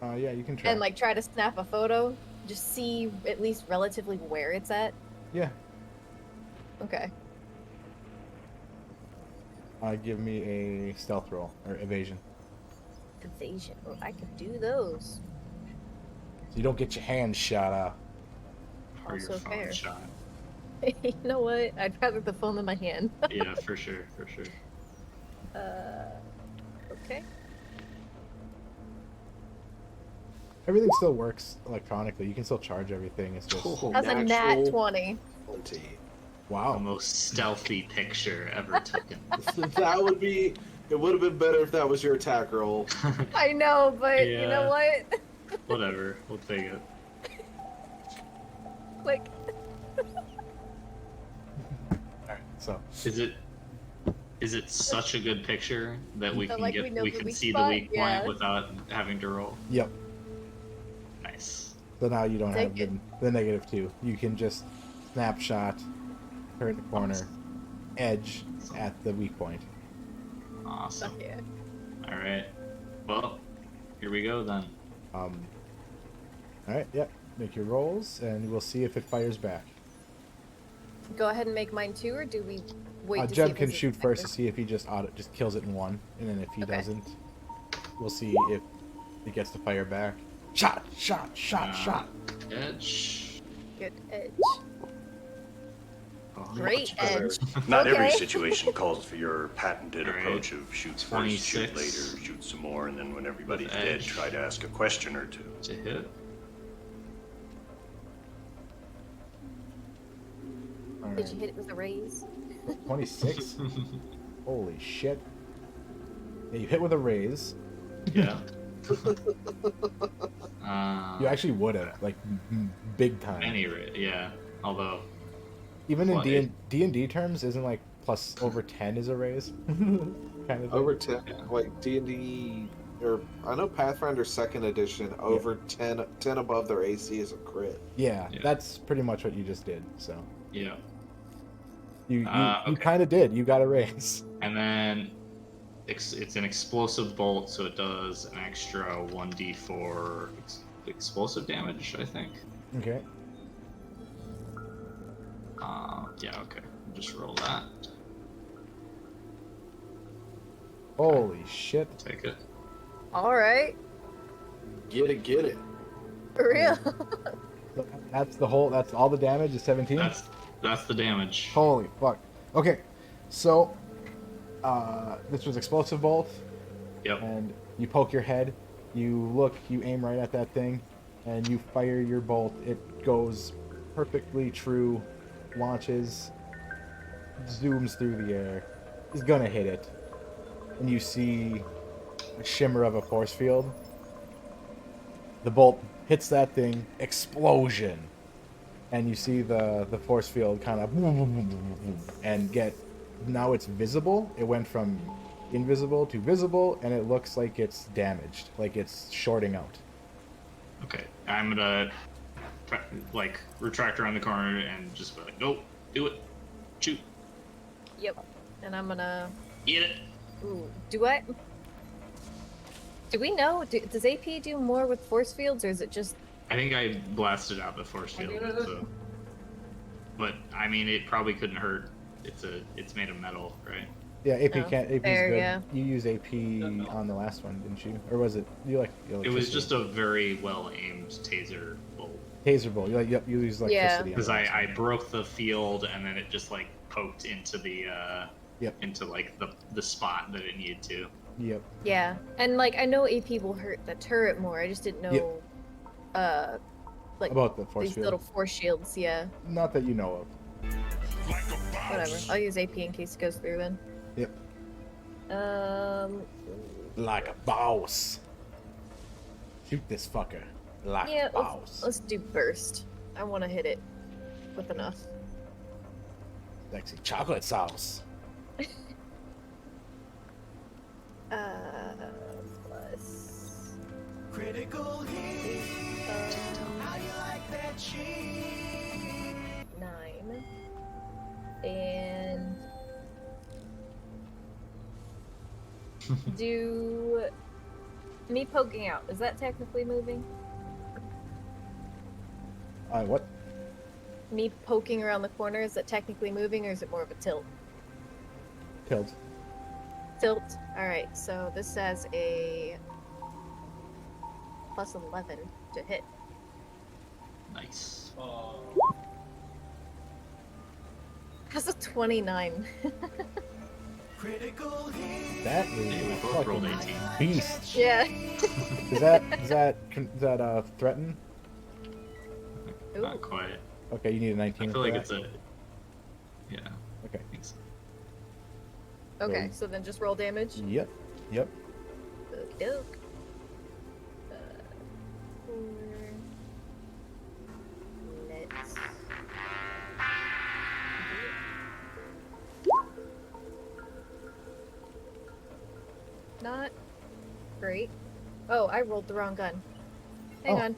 Yeah, you can try. And, like, try to snap a photo? Just see at least relatively where it's at? Yeah. Okay. Give me a stealth roll or evasion. Evasion. Oh, I can do those. So you don't get your hand shot off. Or your Also phone fair. shot. You know what? I'd rather the phone than my hand. Yeah, for sure, for sure. Okay. Everything still works electronically. You can still charge everything. It's just That's a nat Natural 20. 20. The wow. most stealthy picture ever taken. That would be. It would have been better if that was your attack roll. I know, but you know Yeah. what? Whatever, we'll take it. Click. Alright, so Is it such a good picture that we So, can like, get we know we the can weak see spot? the weak Yeah. point without having to roll? yep. Nice. So now you don't have Take the -2. You can just snapshot, turn the corner, edge at the weak point. Awesome. Fuck yeah. Alright. Well, here we go then. Alright, yep. Make your rolls, and we'll see if it fires back. Go ahead and make mine too, or do we wait to see Jem if can this is shoot first to effective? see if he just kills it in one, and then if he Okay. doesn't, we'll see if it gets to fire back. Shot! Shot! Shot! Shot! Edge. Good edge. Oh, Great much better. edge. Not every Okay. situation calls for your patented Alright. approach of shoot first, shoot 26. later, shoot some more, and then when everybody's With dead, edge. try to ask a question or two. To hit. All Did right. you hit it with a raise? 26? Holy shit. Yeah, you hit with a raise. Yeah. You actually would have, like, big time. Any rate, yeah. Although, Even in Well, D&D terms, isn't like plus over 10 is a raise? kind of thing. Over 10, like D&D, or I know Pathfinder 2nd edition, over 10 above their AC is a crit. Yeah, Yeah. that's pretty much what you just did. So yeah. you Okay. kind of did. You got a raise. And then it's an explosive bolt, so it does an extra 1d4 explosive damage, I think. Okay. Yeah, okay. Just roll that. Holy shit. Take it. All right. Get it. For real. So that's all the damage is 17? That's the damage. Holy fuck. Okay, so this was explosive bolt, Yep. and you poke your head, you look, you aim right at that thing, and you fire your bolt. It goes perfectly true, launches, zooms through the air, is gonna hit it, and you see a shimmer of a force field. The bolt hits that thing, explosion, and you see the force field kind of and now it's visible. It went from invisible to visible, and it looks like it's damaged, like it's shorting out. Okay. I'm gonna retract around the corner and just be like, go, do it, shoot, Yep. And I'm gonna. eat it. Ooh. Do we know? Does AP do more with force fields, or is it just? I think I blasted out the force field. So. But I mean, it probably couldn't hurt. It's made of metal, right? Yeah, AP Oh, can't. AP's fair, good. yeah. You used AP on the last one, didn't you? Or was it you like? It was just a very well aimed taser bolt. taser bolt. You use electricity. Because I broke the field and then it just like poked into the into like the spot that it needed to. Yep. Yeah, and like I know AP will hurt the turret more. I just didn't know, like About the force these field. little force shields. Yeah. Not that you know of. Whatever. I'll use AP in case it goes through then. Yep. Like a boss. Shoot this fucker. Like Yeah, a boss. let's do burst. I want to hit it with enough. Sexy chocolate sauce. Plus Critical hit. How you like that cheese? 9. And do me poking out, is that technically moving? What? Me poking around the corner, is it technically moving, or is it more of a tilt? Tilt. Tilt. Alright, so this has a plus 11 to hit. Nice. Has a 29. Critical hit. That Hey, is we a both rolled fucking 18. beast. Yeah. Does that threaten? Ooh. Not quite. Okay, you need a 19. I feel for like that? it's a. Yeah. Okay. I think so. Okay, so then just roll damage. Yep. Yep. Okey-doke. 4. Let's. Not great. Oh, I rolled the wrong gun. Hang Oh. on.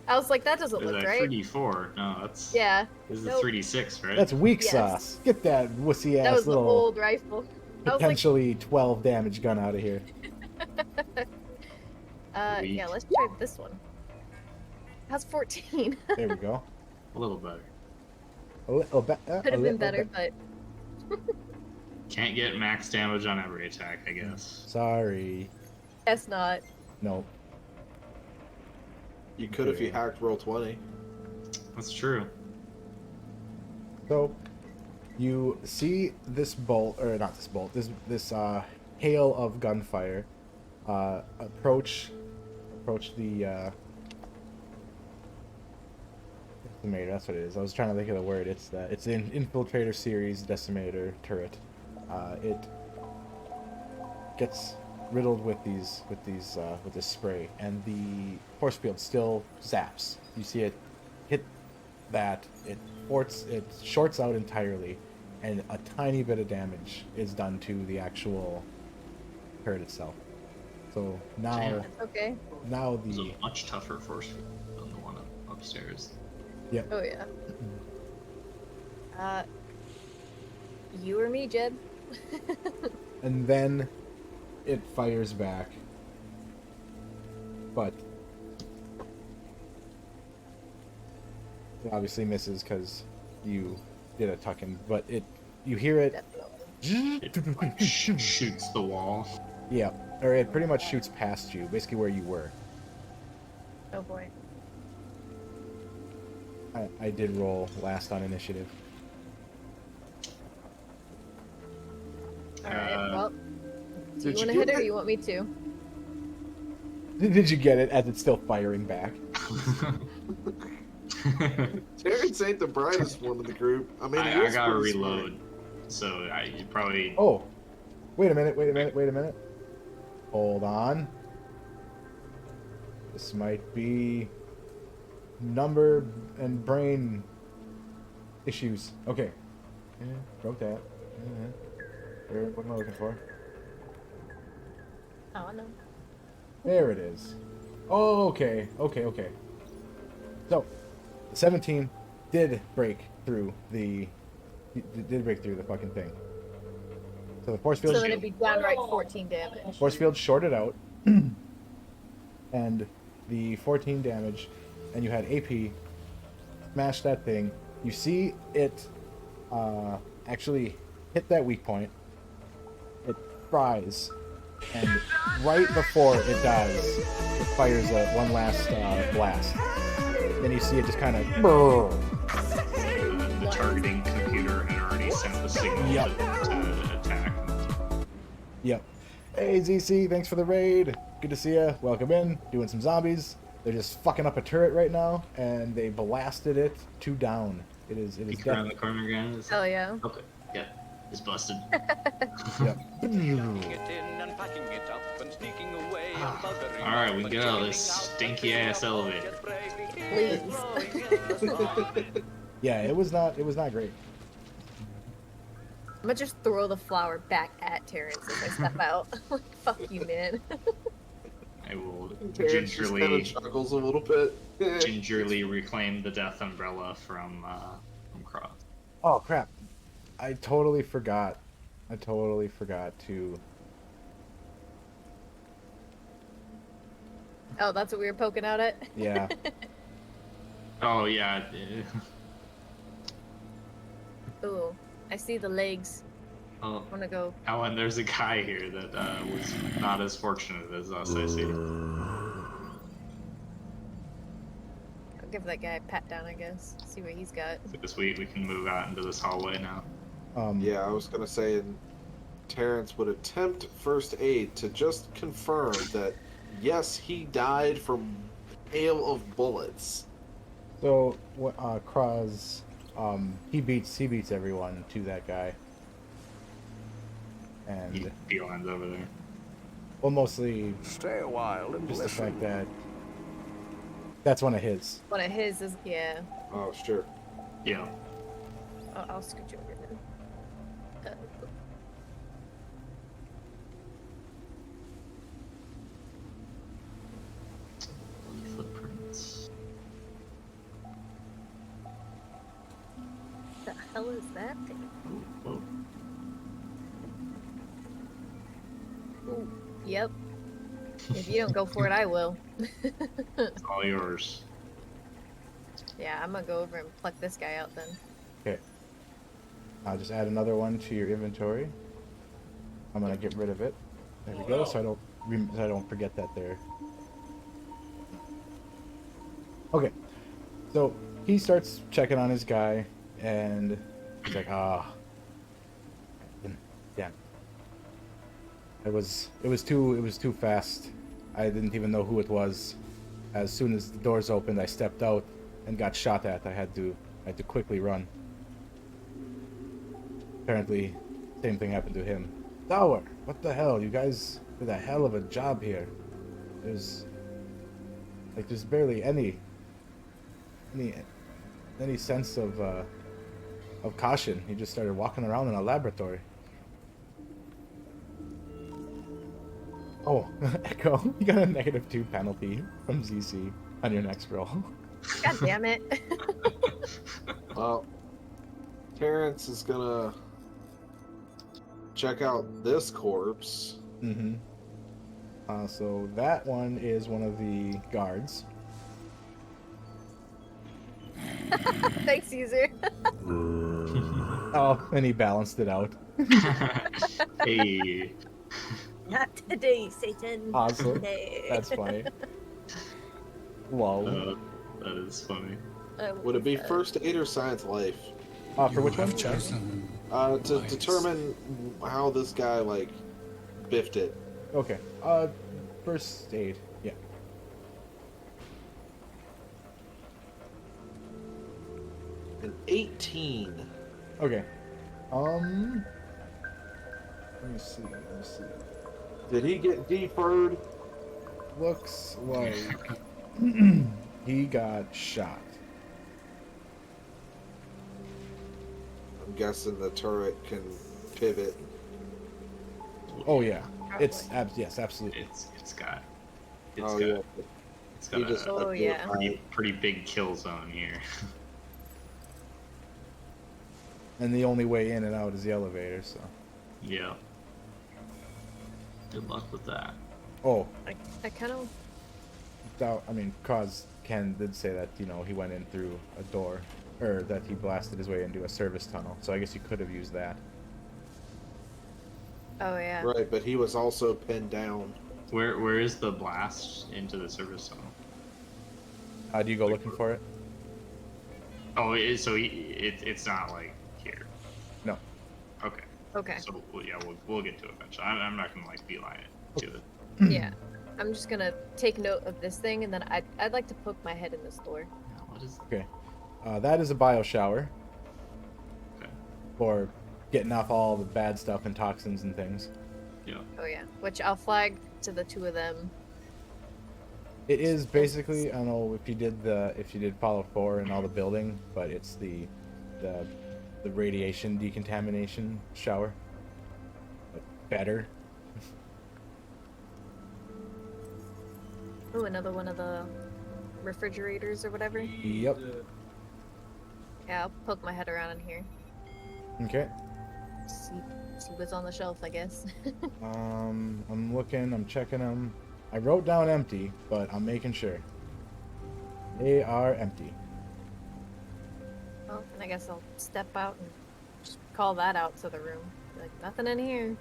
I was like, that doesn't Is look that right. 3d4? No, that's. Yeah, This is Nope. 3d6, right? That's weak Yes. sauce. Get that wussy that ass was the little old rifle. I was like, potentially 12 damage gun out of here. yeah, Weak. let's try this one. How's 14? There we go. A little better. A little bit. Could have been better, but Can't get max damage on every attack, I guess. Sorry. guess not. No. You could if you hacked roll 20. That's true. So, you see this bolt, or not this bolt, this hail of gunfire approach the decimator. That's what it is. I was trying to think of the word. It's the Infiltrator series decimator turret. It gets riddled with this spray, and the force field still zaps. You see it hit that, it shorts out entirely, and a tiny bit of damage is done to the actual turret itself. So now, Damn. Okay. now It's the a much tougher force field than the one upstairs. Oh yeah. You or me, Jed? and then it fires back, but it obviously misses because you did a tuck-in. But you hear it. Definitely. It like, shoots the wall. Yeah, or it pretty much shoots past you, basically where you were. Oh boy. I did roll last on initiative. Alright, well. Do you did want to you hit get it or it? you want me to? Did you get it as it's still firing back? Terrence ain't the brightest one in the group. I mean, he I is gotta pretty smart. reload. So you probably. Oh, wait a minute, wait a minute, wait a minute. Hold on. This might be number and brain issues. Okay. Yeah, broke that. Yeah. What am I looking for? Oh, no. There it is. Oh, okay, okay, okay. So, 17 did break through the fucking thing. So the force So field then it'd be downright 14 damage. force field shorted out, and the 14 damage, and you had AP smash that thing. You see it actually hit that weak point. It fries, and right before it dies, it fires one last blast. Then you see it just kind of. The targeting computer had already sent the signal Yep. to attack. Yep. Hey ZC, thanks for the raid. Good to see ya. Welcome in. Doing some zombies. They're just fucking up a turret right now, and they blasted it to down. It is Peek around the corner again. Is Oh, yeah. Okay. Yeah. It's busted. Yep. Alright, we can get out of this stinky ass elevator. Please. Yeah, it was not great. I'm gonna just throw the flower back at Terrence as I step out. Like, fuck you, man. I will Terrence just kind of gingerly chuckles a little bit. gingerly reclaim the death umbrella from Kroz. Oh crap. I totally forgot to. Oh, that's what we were poking out at? Yeah. Oh yeah. Ooh, I see the legs. Oh, I wanna go. Alan, there's a guy here that was not as fortunate as us. I see. I'll give that guy a pat down, I guess. See what he's got. This week we can move out into this hallway now. Yeah, I was gonna say, and Terrence would attempt first aid to just confirm that yes, he died from hail of bullets. So, Kroz, he beats everyone to that guy. And Beeline's over there. well, mostly Stay a while and just the listen. fact that that's one of his. One of his is, yeah. Oh, sure. Yeah. I'll scoot you over then. Footprints. The hell is that thing? Whoa. Ooh, yep. If you don't go for it, I will. It's all yours. Yeah, I'm gonna go over and pluck this guy out then. Okay. I'll just add another one to your inventory. I'm gonna get rid of it. There we go. So I don't forget that there. Okay. So he starts checking on his guy, and he's like, damn. It was too fast. I didn't even know who it was. As soon as the doors opened, I stepped out and got shot at. I had to quickly run. Apparently, same thing happened to him. Dower, what the hell? You guys did a hell of a job here. There's barely any sense of caution. He just started walking around in a laboratory. Oh, Echo, you got a -2 penalty from ZC on your next roll. God damn it. Well, Terrence is gonna check out this corpse. Mm-hmm. So that one is one of the guards. Thanks, user. Oh, and he balanced it out. Hey. Not today, Satan. Not Awesome. today. That's funny. Whoa. That is funny. Would it be first aid or science life? For which one? chosen. To Nice. determine how this guy like biffed it. Okay. First aid. Yeah. An 18. Okay. Let me see. Did he get deferred? Looks like he got shot. I'm guessing the turret can pivot. Oh yeah. Probably. Yes, absolutely. It's got Oh got yeah. it's got He just Oh, upped yeah. it. pretty big kill zone here. And the only way in and out is the elevator, so. Yeah. Good luck with that. Oh, I kind of. Kroz did say that, he went in through a door, or that he blasted his way into a service tunnel, so I guess you could have used that. Oh yeah. Right, but he was also pinned down. Where is the blast into the service tunnel? Do you go looking for it? Oh, it's not like here. No. Okay. Okay. So we'll get to it eventually. I'm not gonna like beeline it to it. Yeah. I'm just gonna take note of this thing, and then I'd like to poke my head in this door. What is? Okay. That is a bio shower. Okay. For getting off all the bad stuff and toxins and things. Yeah. Oh yeah. Which I'll flag to the two of them. It is basically, I don't know if you did follow 4 and all the building, but it's the radiation decontamination shower. But better. Oh, another one of the refrigerators or whatever. Yep. Yeah, I'll poke my head around in here. Okay. See what's on the shelf, I guess. I'm looking, I'm checking them. I wrote down empty, but I'm making sure. They are empty. Well, then I guess I'll step out and just call that out to the room. Like, nothing in here.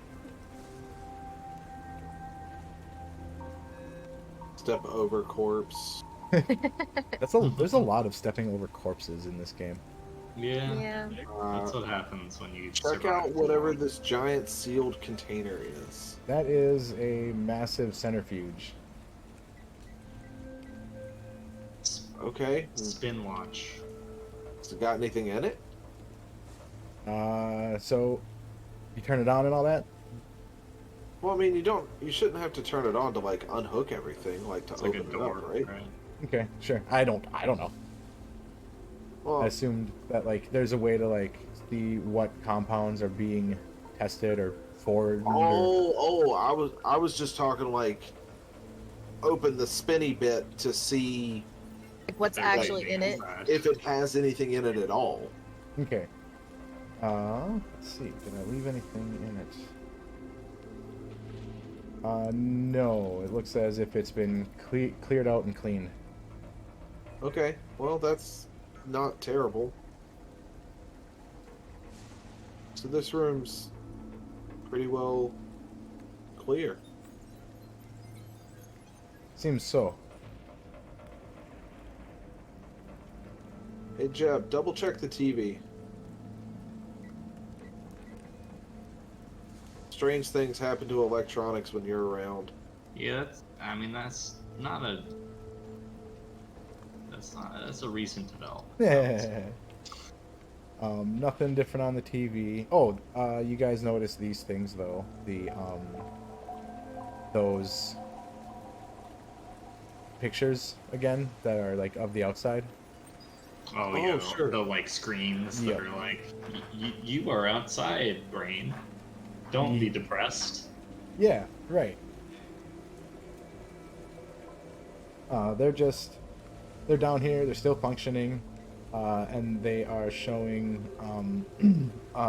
Step over corpse. There's a lot of stepping over corpses in this game. Yeah. Yeah. That's what happens when you Check survive out too whatever long. this giant sealed container is. That is a massive centrifuge. Okay. Spin launch. Has it got anything in it? So you turn it on and all that? Well, I mean, you shouldn't have to turn it on to like unhook everything, like to It's like open a it door, up, right? Okay, sure. I don't know. Well, I assumed that like there's a way to like see what compounds are being tested or forwarded. I was just talking like open the spinny bit to see Like, what's There's actually anything in it? inside. if it has anything in it at all. Okay. Let's see. Did I leave anything in it? No. It looks as if it's been cleared out and cleaned. Okay, well that's not terrible. So this room's pretty well clear. Seems so. Hey Jeb, double check the TV. Strange things happen to electronics when you're around. Yeah, that's a recent development. Yeah. Nothing different on the TV. Oh, you guys notice these things though? The those pictures again that are like of the outside. Oh yeah, sure. the like screens Yep. that are like, you are outside, brain. Don't be depressed. Yeah, right. They're down here. They're still functioning, and they are showing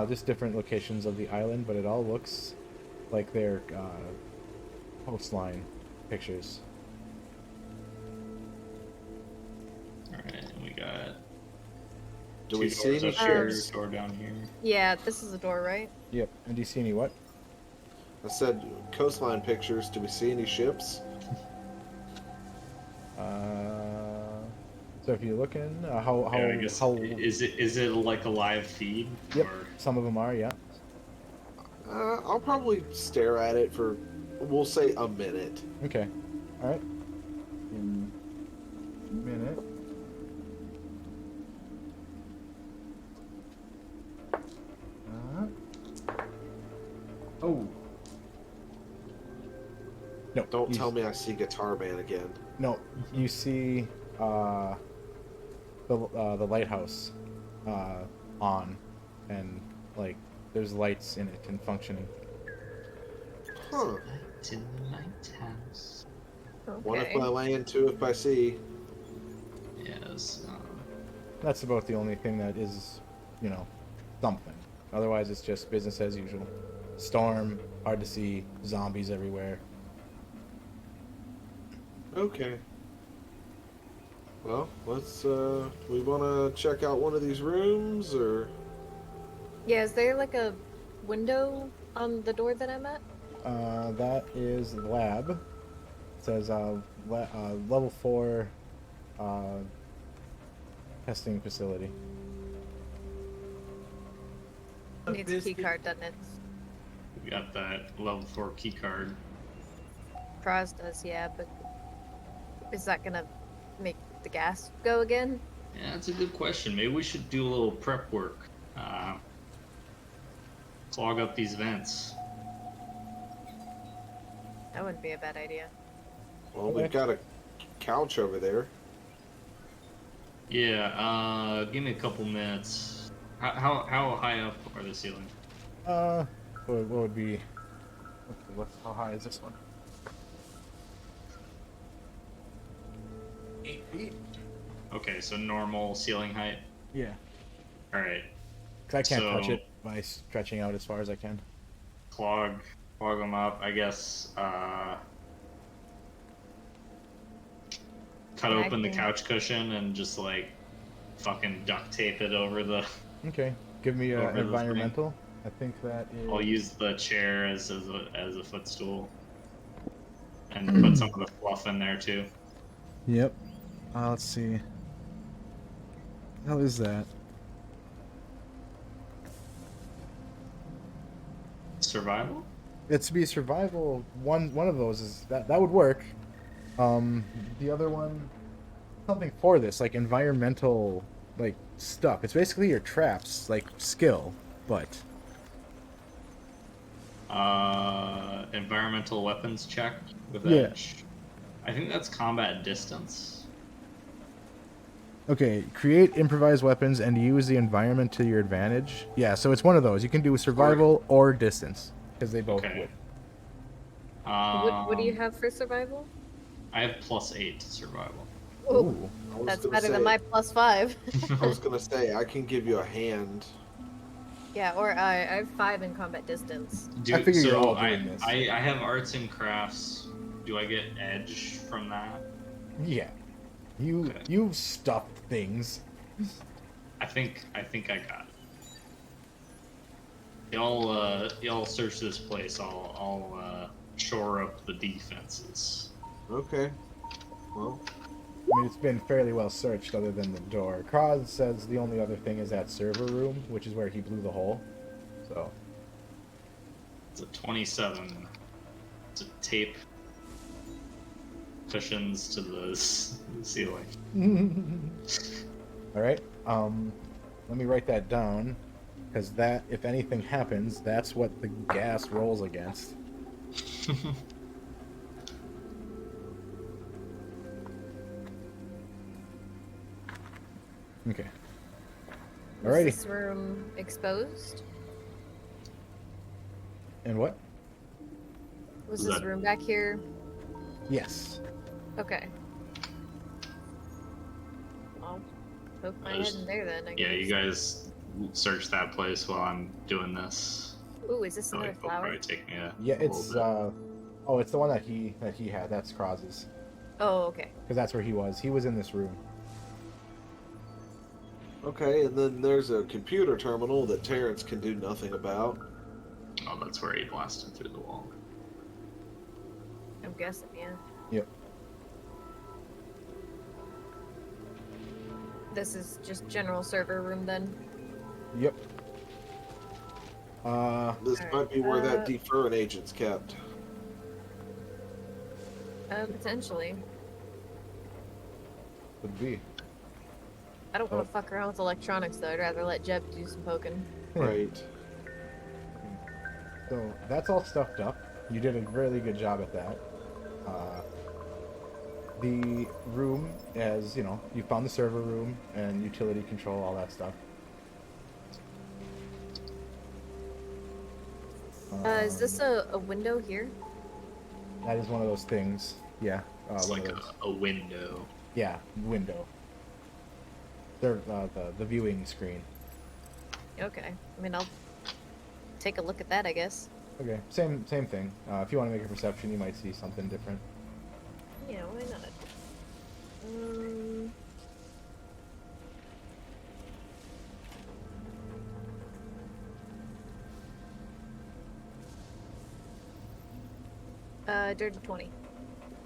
just different locations of the island. But it all looks like they're coastline pictures. All right, and we got. Do we two see doors any up here, ships? door down here. Yeah, this is the door, right? Yep. And do you see any what? I said coastline pictures. Do we see any ships? So if you're looking, how Yeah, I guess how is it like a live feed? Yep, Or some of them are. Yeah. I'll probably stare at it for, we'll say, a minute. Okay. All right. In a minute. Oh. No. Don't tell me I see Guitar Man again. No. You see the lighthouse on, and like there's lights in it and functioning. Huh. to the lighthouse. One if Okay. by land, two if by sea. Yes. That's about the only thing that is, something. Otherwise, it's just business as usual. Storm, hard to see, zombies everywhere. Okay. Well, let's, we want to check out one of these rooms, or? Yeah, is there like a window on the door that I'm at? That is the lab. It says level 4 testing facility. Needs a key card, doesn't it? We got that level 4 key card. Kroz does, yeah, but is that gonna make the gas go again? Yeah, that's a good question. Maybe we should do a little prep work. Clog up these vents. That wouldn't be a bad idea. Well, we've got a couch over there. Yeah, give me a couple minutes. How high up are the ceilings? What would be? How high is this one? 8 feet. Okay, so normal ceiling height. Yeah. All right. Cause I can't touch So- it by stretching out as far as I can. Clog them up. I guess. Cut Yeah, I open the can- couch cushion and just like fucking duct tape it over the. Okay. Give me Over an the thing. environmental. I think that is. I'll use the chair as a footstool. And put some of the fluff in there too. Yep. Let's see. How is that? Survival? It's to be survival. One of those is that would work. The other one, something for this, like environmental, like stuff. It's basically your traps, like skill, but Environmental weapons check with Yeah. edge. I think that's combat distance. okay. Create improvised weapons and use the environment to your advantage. Yeah, so it's one of those. You can do survival or distance because they both Okay. would. What do you have for survival? I have +8 to survival. Ooh, I was that's gonna better say, than my +5. I was gonna say, I can give you a hand. Yeah, or I have 5 in combat distance. I figure you're all I, doing this. I have arts and crafts. Do I get edge from that? Yeah, you Okay. you stuffed things. I think I got it. Y'all search this place. I'll shore up the defenses. Okay. Well, I mean, it's been fairly well searched other than the door. Kroz says the only other thing is that server room, which is where he blew the hole. So, It's a 27. It's a tape cushions to the ceiling. all right. Let me write that down, because that, if anything happens, that's what the gas rolls against. Okay. Was Alrighty. this room exposed? And what? Was Is this that- room back here? Yes. Okay. I'll poke my There's- head in there then, I Yeah, guess. you guys search that place while I'm doing this. Ooh, is this So, another like, it'll flower? probably take me a Yeah, little it's bit. oh, it's the one that he had. That's Kroz's, Oh, okay. because that's where he was. He was in this room. okay, and then there's a computer terminal that Terrence can do nothing about. Oh, that's where he blasted through the wall. guessing, yeah. Yep. This is just general server room then. Yep. This Alright, might be where that deferring agent's kept. Potentially. Could be. I don't want to fuck around with electronics though. I'd rather let Jeb do some poking. Right. So that's all stuffed up. You did a really good job at that. The room, as you know, you found the server room and utility control, all that stuff. Is this a window here? That is one of those things. Yeah. It's one like of those. a window. Yeah, window. The viewing screen. Okay. I mean, I'll take a look at that, I guess. Okay, same thing. If you want to make a perception, you might see something different. Yeah, why not? Dirty 20.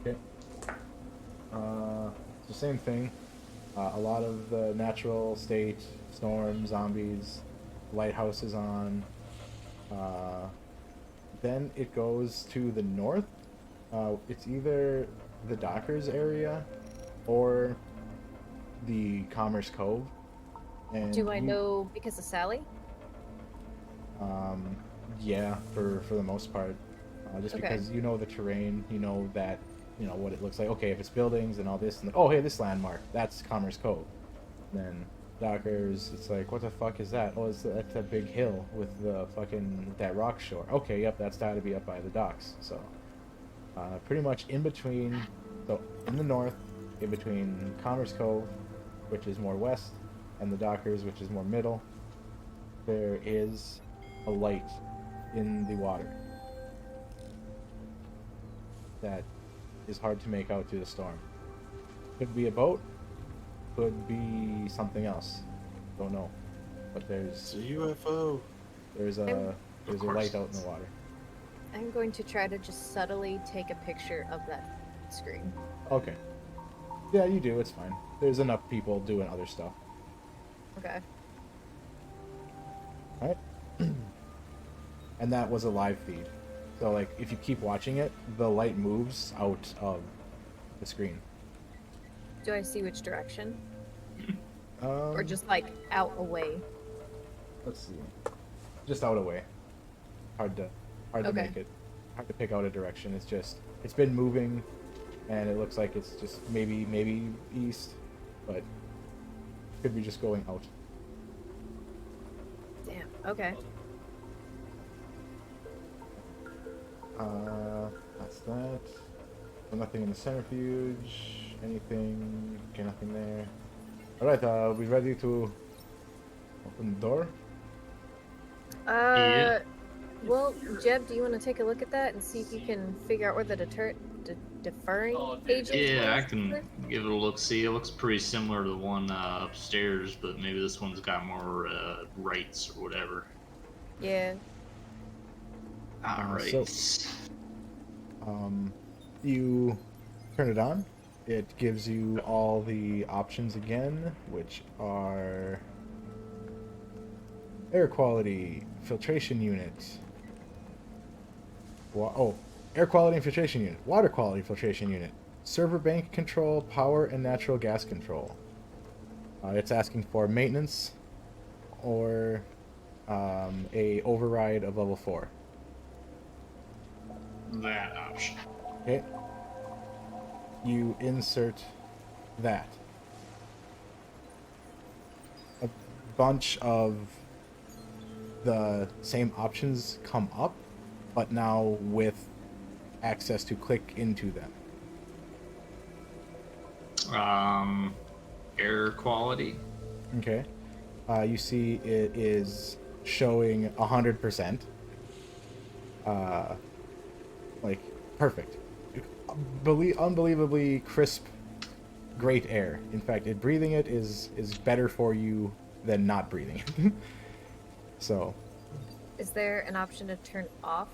Okay. It's the same thing. A lot of the natural state, storm, zombies, lighthouse is on. Then it goes to the north. It's either the Dockers area or the Commerce Cove. And Do I know because of Sally? Yeah, for the most part. Just Okay. because you know the terrain, you know that, you know what it looks like. Okay, if it's buildings and all this, and oh hey, this landmark, that's Commerce Cove. Then Dockers, it's like, what the fuck is that? Oh, that's that big hill with the fucking that rock shore. Okay, yep, that's got to be up by the docks. So, pretty much in between, so in the north, in between Commerce Cove, which is more west, and the Dockers, which is more middle, there is a light in the water that is hard to make out through the storm. Could be a boat, could be something else. Don't know. But It's a UFO. there's a light out in the water. I'm going to try to just subtly take a picture of that screen. Okay. Yeah, you do, it's fine. There's enough people doing other stuff. Okay. Alright? And that was a live feed. So like if you keep watching it, the light moves out of the screen. Do I see which direction? Um, Or just like out away? let's see. Just out away. Hard to Okay. make it. Hard to pick out a direction. It's been moving and it looks like it's just maybe east, but could be just going out. Damn. Okay. That's that. So nothing in the centrifuge. Anything? Okay, nothing there. Alright, are we ready to open the door? Yeah. Well, Jeb, do you want to take a look at that and see if you can figure out where the deferring agent Yeah, I is? can give it a look. See, it looks pretty similar to the one upstairs, but maybe this one's got more rights or whatever. Yeah. All right. You turn it on. It gives you all the options again, which are air quality, filtration unit. Air quality and filtration unit, water quality filtration unit, server bank control, power and natural gas control. It's asking for maintenance or a override of level 4. That option. Okay. You insert that. A bunch of the same options come up, but now with access to click into them. Air quality. Okay. You see it is showing 100%. Like, perfect. Unbelievably crisp, great air. In fact, breathing it is better for you than not breathing it. So, Is there an option to turn off?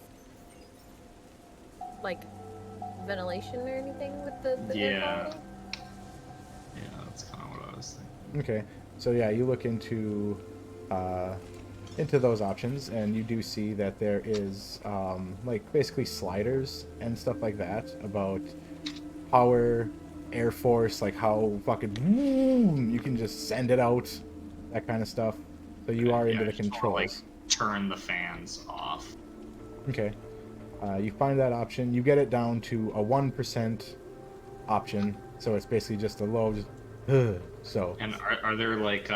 Like, ventilation or anything with the air Yeah. quality? Yeah, that's kind of what I was thinking. Okay, so yeah, you look into those options, and you do see that there is like basically sliders and stuff like that about power, air force, like how fucking boom, you can just send it out, that kind of stuff. So you are into Yeah, the I just wanna, controls. turn the fans off. Okay. You find that option. You get it down to a 1% option, so it's basically just a low, just so And are there like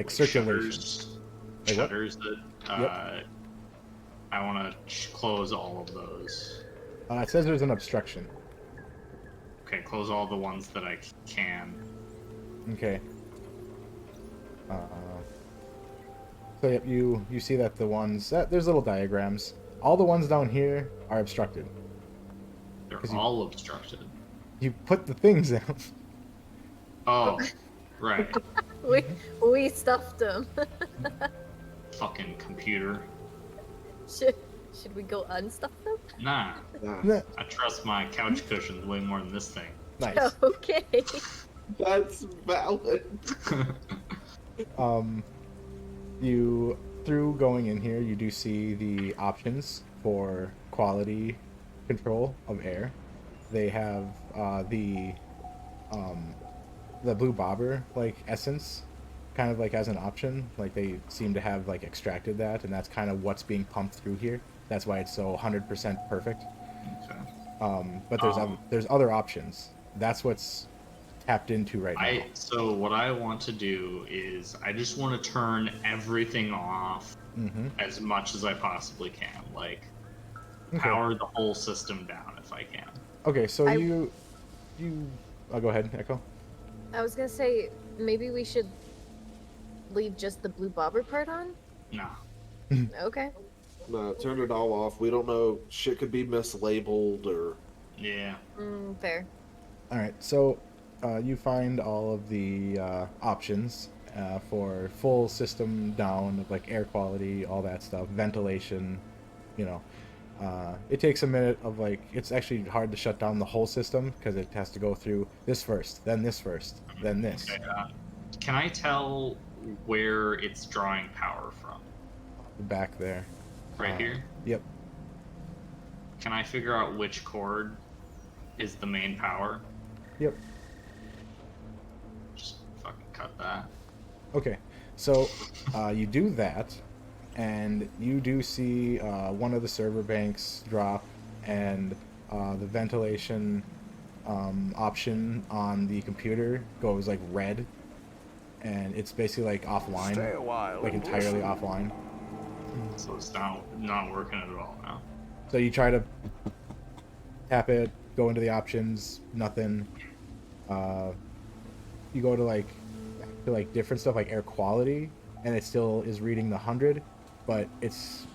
circulation. shutters, Like what? shutters that Yep. I want to close all of those. It says there's an obstruction. Okay, close all the ones that I can. Okay. So yep, you see that the ones there's little diagrams. All the ones down here are obstructed. They're 'Cause you- all obstructed. You put the things down. Oh, right. We stuffed them. Fucking computer. Should we go unstuff them? Nah, Nah, I trust my couch cushions way more than this thing. Nice. Okay. that's valid. You through going in here, you do see the options for quality control of air. They have the blue bobber like essence, kind of like as an option. Like they seem to have like extracted that, and that's kind of what's being pumped through here. That's why it's so 100% perfect. Okay. But there's other options. That's what's tapped into right now. So what I want to do is I just want to turn everything off Mm-hmm. as much as I possibly can. Like Okay. power the whole system down if I can. Okay, so I- you I'll go ahead, Echo. I was gonna say maybe we should leave just the blue bobber part on. Nah. Okay. No, turn it all off. We don't know. Shit could be mislabeled or. Yeah. Fair. All right, so you find all of the options for full system down, of like air quality, all that stuff, ventilation. You know, it takes a minute of like it's actually hard to shut down the whole system because it has to go through this first, then this first, then this. Okay, can I tell where it's drawing power from? Back there. Right here? Yep. Can I figure out which cord is the main power? Yep. Just fucking cut that. Okay, so you do that, and you do see one of the server banks drop, and the ventilation option on the computer goes like red, and it's basically like offline, Stay a while like and entirely listen. offline. So it's not working at all now. So you try to tap it, go into the options, nothing. You go to like different stuff like air quality, and it still is reading the 100, but it's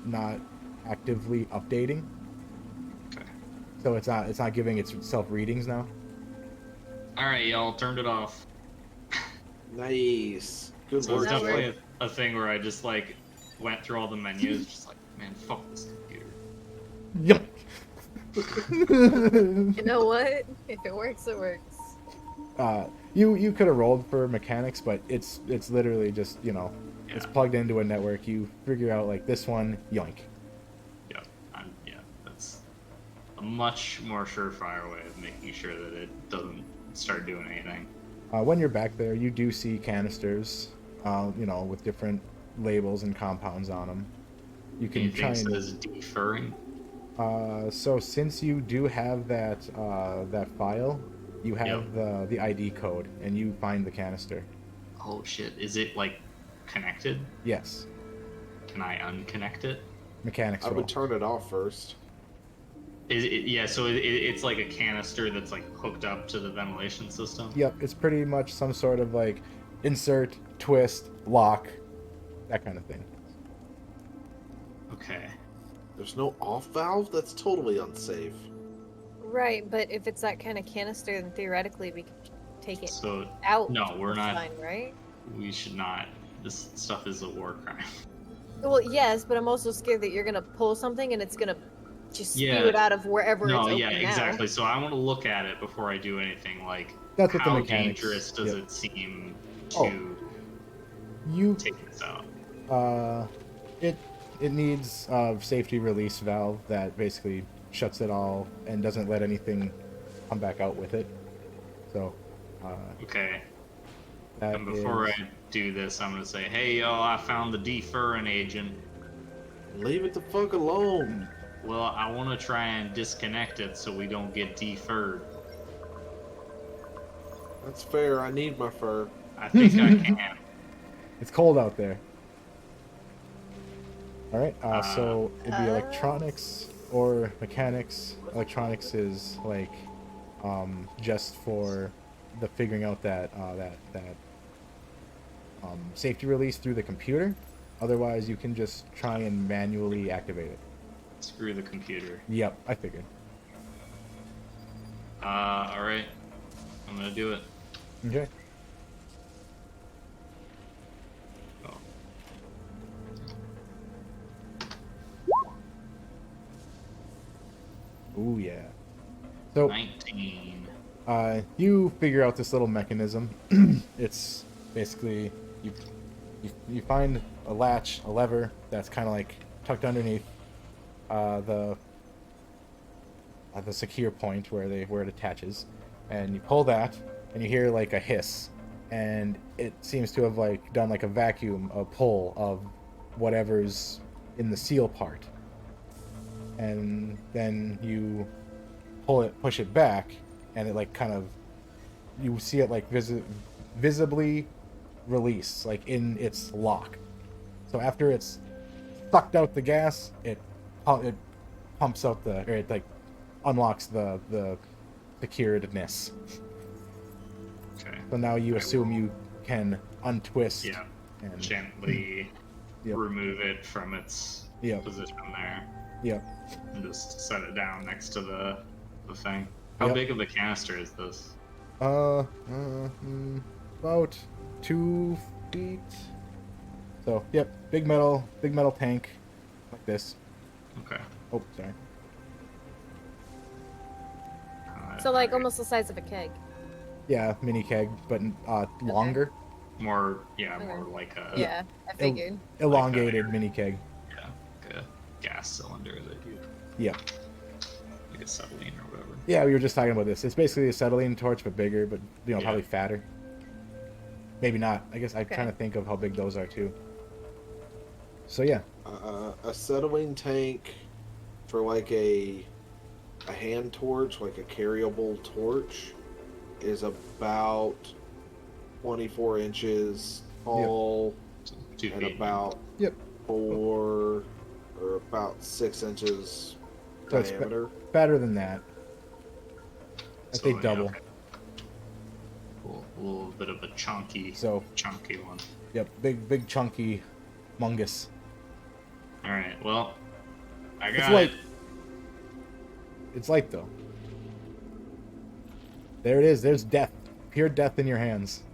not actively updating. Okay. So it's not giving itself readings now. Alright, y'all turned it off. Nice. Good So it's work. That definitely works. a thing where I just like went through all the menus, just like, man, fuck this computer. Yup. You know what? If it works, it works. You could have rolled for mechanics, but it's literally just it's Yeah. plugged into a network. You figure out like this one, yoink. Yeah, that's a much more surefire way of making sure that it doesn't start doing anything. When you're back there, you do see canisters, with different labels and compounds on them. You can try Anything and. says deferring. So since you do have that file, you have the ID code, and you find the canister. Oh shit, is it like connected? Yes, Can I unconnect it? mechanics I roll. would turn it off first. Is it yeah, so it's like a canister that's like hooked up to the ventilation system? Yep, it's pretty much some sort of like insert, twist, lock, that kind of thing. Okay. There's no off valve? That's totally unsafe. Right, but if it's that kind of canister, then theoretically we could take it So out. no, we're It's not fine, right? we should not. This stuff is a war crime. Well, yes, but I'm also scared that you're gonna pull something and it's gonna just Yeah. spew it out of wherever No, it's open yeah, now. exactly. So I want to look at it before I do anything. Like, That's what the how mechanics- dangerous does yep. it seem Oh. to You take this out? it needs a safety release valve that basically shuts it all and doesn't let anything come back out with it. So Okay. that And before is- I do this, I'm gonna say, hey, yo, I found the deferring agent. Leave it the fuck alone. Well, I want to try and disconnect it so we don't get deferred. That's fair. I need my fur. I think I can. it's cold out there. All right, so it'd be electronics or mechanics. Electronics is like just for the figuring out that safety release through the computer. Otherwise, you can just try and manually activate it. Screw the computer. Yep, I figured. Alright. I'm gonna do it. Okay. Oh. Ooh, yeah. So, 19. you figure out this little mechanism. It's basically you find a latch, a lever that's kind of like tucked underneath the secure point where it attaches, and you pull that, and you hear like a hiss, and it seems to have like done like a vacuum, a pull of whatever's in the seal part, and then you push it back, and it like kind of, you see it like visibly release, like in its lock. So after it's sucked out the gas, it pumps out or it like unlocks the securedness. Okay. So now you assume you can untwist. Yeah. And, Gently Yep. remove it from its Yep. position there. Yep. And just set it down next to the thing. How Yep. big of a canister is this? About 2 feet. So, yep, big metal tank, like this. Okay. Oh, sorry. So like Alright. almost the size of a keg. Yeah, mini keg, but longer, more, yeah, Okay. more like a Yeah, I figured. elongated mini keg. yeah, like a gas cylinder that you Yeah. like a acetylene or whatever. Yeah, we were just talking about this. It's basically a acetylene torch, but bigger, but Yeah. probably fatter. Maybe not. I guess I'm Okay. trying to think of how big those are too. So yeah, Acetylene tank for like a hand torch, like a carryable torch, is about 24 inches tall 2 and feet. about Yep. 4 or about 6 inches So it's diameter. fatter than that. I'd say yeah, double. okay. Cool. A little bit of a chunky one. Yep, big chunky mungus. All right. Well, I It's got light. it. It's light though. There it is. There's death. Pure death in your hands.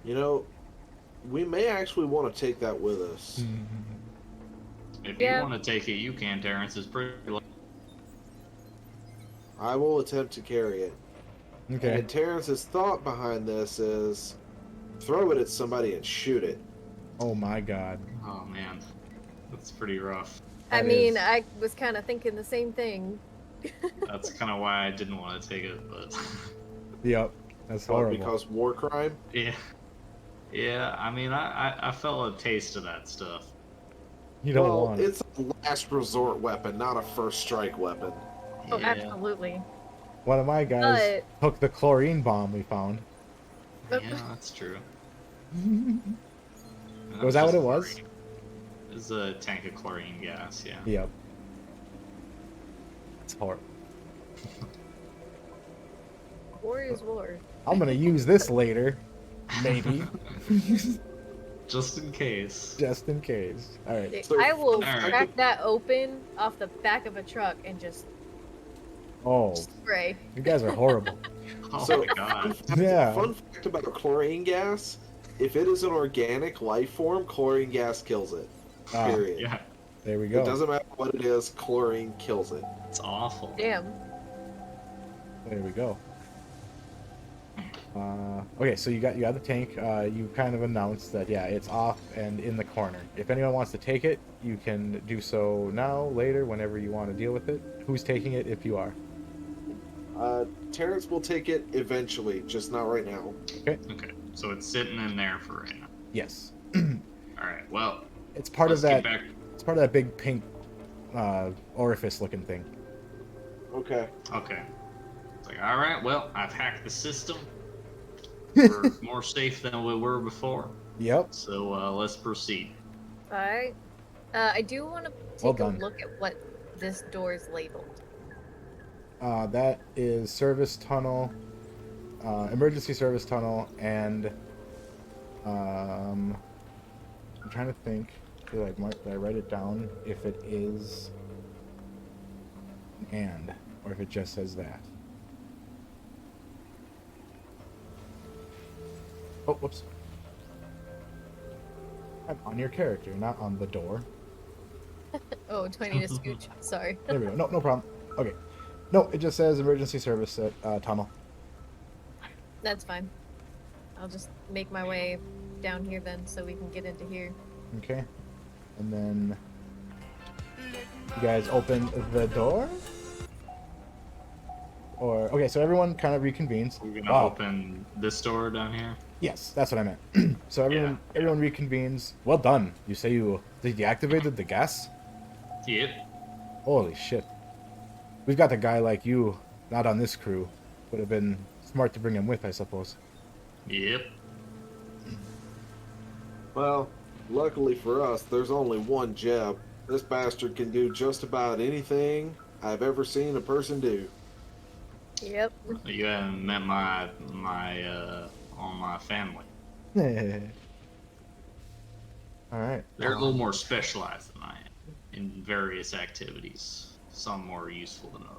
You know, we may actually want to take that with us. If Yeah. you want to take it, you can, Terrence. It's pretty. I will attempt to carry it. Okay. And Terrence's thought behind this is throw it at somebody and shoot it. Oh my god. Oh man, that's pretty rough. I That mean, is- I was kind of thinking the same thing. That's kind of why I didn't want to take it, but Yep. That's What, horrible. because war crime? yeah. I mean, I felt a taste of that stuff. You don't Well, want it. it's a last resort weapon, not a first strike weapon. Oh, Yeah. absolutely. One of my guys took the chlorine bomb we found. Yeah, that's true. Was that what it was? It was a tank of chlorine gas. Yeah. Yep. It's horrible. War is war. I'm gonna use this later. Maybe. Just in case. Just in case. Alright. So- I will Alright. crack that open off the back of a truck and just Oh, spray. you guys are horrible. Oh So- my god. Yeah. Fun fact about chlorine gas: if it is an organic life form, chlorine gas kills it. Ah, Period. Yeah. There we go. It doesn't matter what it is, chlorine kills it. It's awful. Damn. There we go. Okay, so you got the tank. You kind of announced that it's off and in the corner. If anyone wants to take it, you can do so now, later, whenever you want to deal with it. Who's taking it if you are? Terrence will take it eventually, just not right now. Okay. Okay, so it's sitting in there for right now. Yes. All right. Well, It's part of let's that. get back. It's part of that big pink orifice-looking thing. Okay. Okay. It's like, all right. Well, I've hacked the system. We're more safe than we were before. Yep. So let's proceed. Alright. I do want to Well take a done. look at what this door is labeled. That is service tunnel, emergency service tunnel, and I'm trying to think. Did I write it down? If it is an or if it just says that. Oh, whoops. I'm on your character, not on the door. Oh, do I need a scooch? Sorry. There we go. No problem. Okay. No, it just says emergency service tunnel. That's fine. I'll just make my way down here then so we can get into here. Okay. And then you guys open the door? Or okay, so everyone kind of reconvenes. We're gonna Wow. open this door down here. Yes, that's what I meant. So everyone reconvenes. Well done. You say you deactivated the gas? Yep. Holy shit. We've got a guy like you not on this crew. Would have been smart to bring him with, I suppose. Yep. Well, luckily for us, there's only one Jeb. This bastard can do just about anything I've ever seen a person do. Yep. You haven't met all my family. Alright. They're a little more specialized than I am in various activities. Some more useful than others.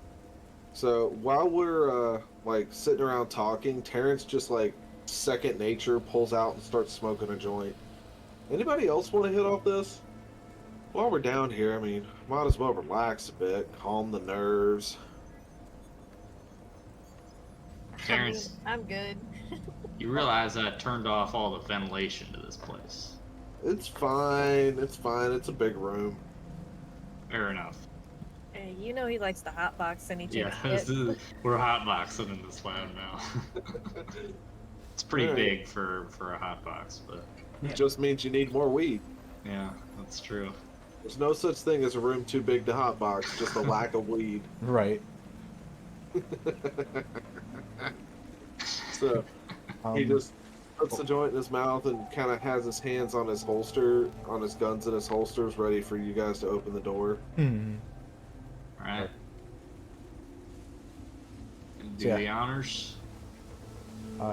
So while we're like sitting around talking, Terrence just like second nature pulls out and starts smoking a joint. Anybody else want to hit off this? While we're down here, I mean, might as well relax a bit, calm the nerves. Terrence, I'm good. you realize I turned off all the ventilation to this place. It's fine. It's fine. It's a big room. Fair enough. Hey, you know he likes the hot box and he Yeah, takes it. we're hotboxing in this lab now. It's pretty Alright. big for a hotbox, but It just means you need more weed. yeah, that's true. There's no such thing as a room too big to hotbox, just a lack of weed. Right. So he Um, just puts the joint in his mouth and kind of has his hands on his holster, on his guns in his holsters, ready for you guys to open the door. hmm. Alright. Do Yeah. the honors.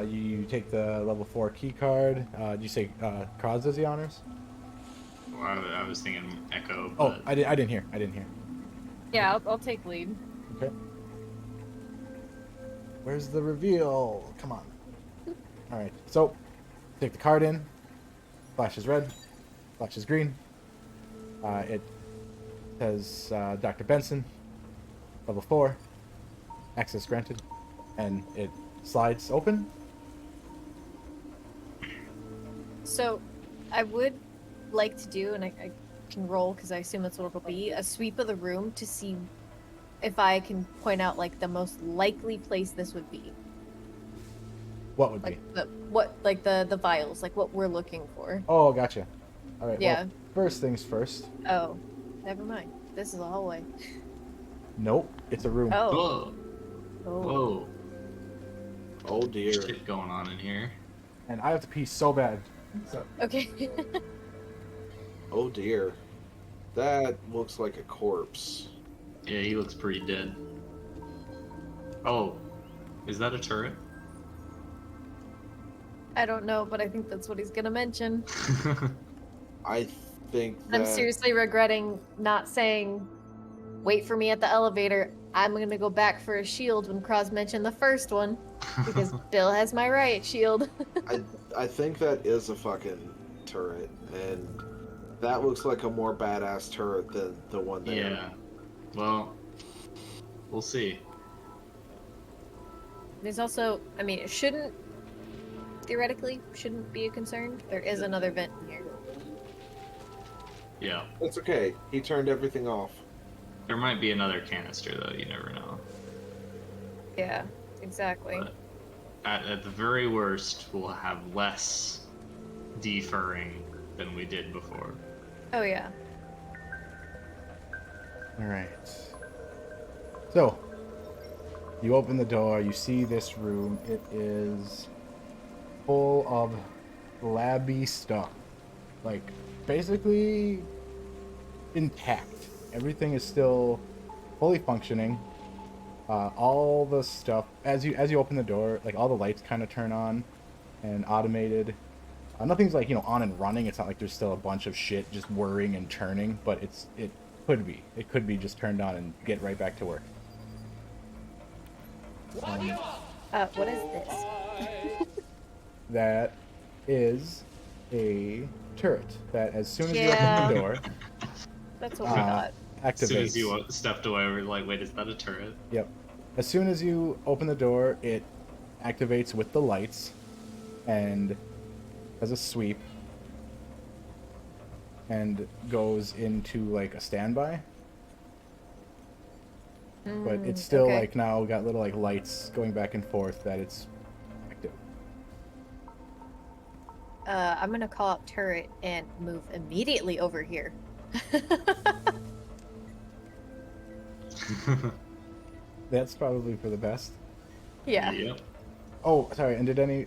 You take the level 4 key card. Did you say Kroz does the honors? Well, I was thinking Echo. Oh, But I didn't hear. Yeah, I'll take lead. Okay. Where's the reveal? Come on. All right. So, take the card in. Flashes red. Flashes green. It says Dr. Benson, level 4. Access granted, and it slides open. So, I would like to do, and I can roll because I assume that's what it'll be, a sweep of the room to see if I can point out like the most likely place this would be. What would be? Like the vials, like what we're looking for. Oh, gotcha. All right. Yeah. Well, first things first. Oh, never mind. This is a hallway. Nope. It's a room. Oh. whoa, Oh. whoa, Oh dear. shit going on in here. And I have to pee so bad. So, Okay. Oh dear. That looks like a corpse. Yeah, he looks pretty dead. Oh, is that a turret? I don't know, but I think that's what he's gonna mention. I think that... I'm seriously regretting not saying, wait for me at the elevator. I'm gonna go back for a shield when Kroz mentioned the first one. Because Bill has my riot shield. I think that is a fucking turret, and That looks like a more badass turret than the one there. Yeah. Well, we'll see. There's also, I mean, it shouldn't, theoretically, shouldn't be a concern. There is another vent in here. Yeah. It's okay. He turned everything off. There might be another canister, though. You never know. Yeah, exactly. But at the very worst, we'll have less deferring than we did before. Oh, yeah. All right. So, you open the door, you see this room. It is full of labby stuff. Like, basically intact. Everything is still fully functioning. All the stuff, as you open the door, like all the lights kind of turn on and automated. Nothing's like, on and running. It's not like there's still a bunch of shit just whirring and turning, but it could be. It could be just turned on and get right back to work. What is this? That is a turret that as soon as you Yeah. open the door, That's what we got. As soon as activates. you stepped away, we're like, wait, is that a turret? Yep. As soon as you open the door, it activates with the lights and has a sweep and goes into like a standby. But it's still okay. like now got little like lights going back and forth that it's active. I'm gonna call up turret and move immediately over here. That's probably for the best. Yeah. Yep. Oh, sorry. And did any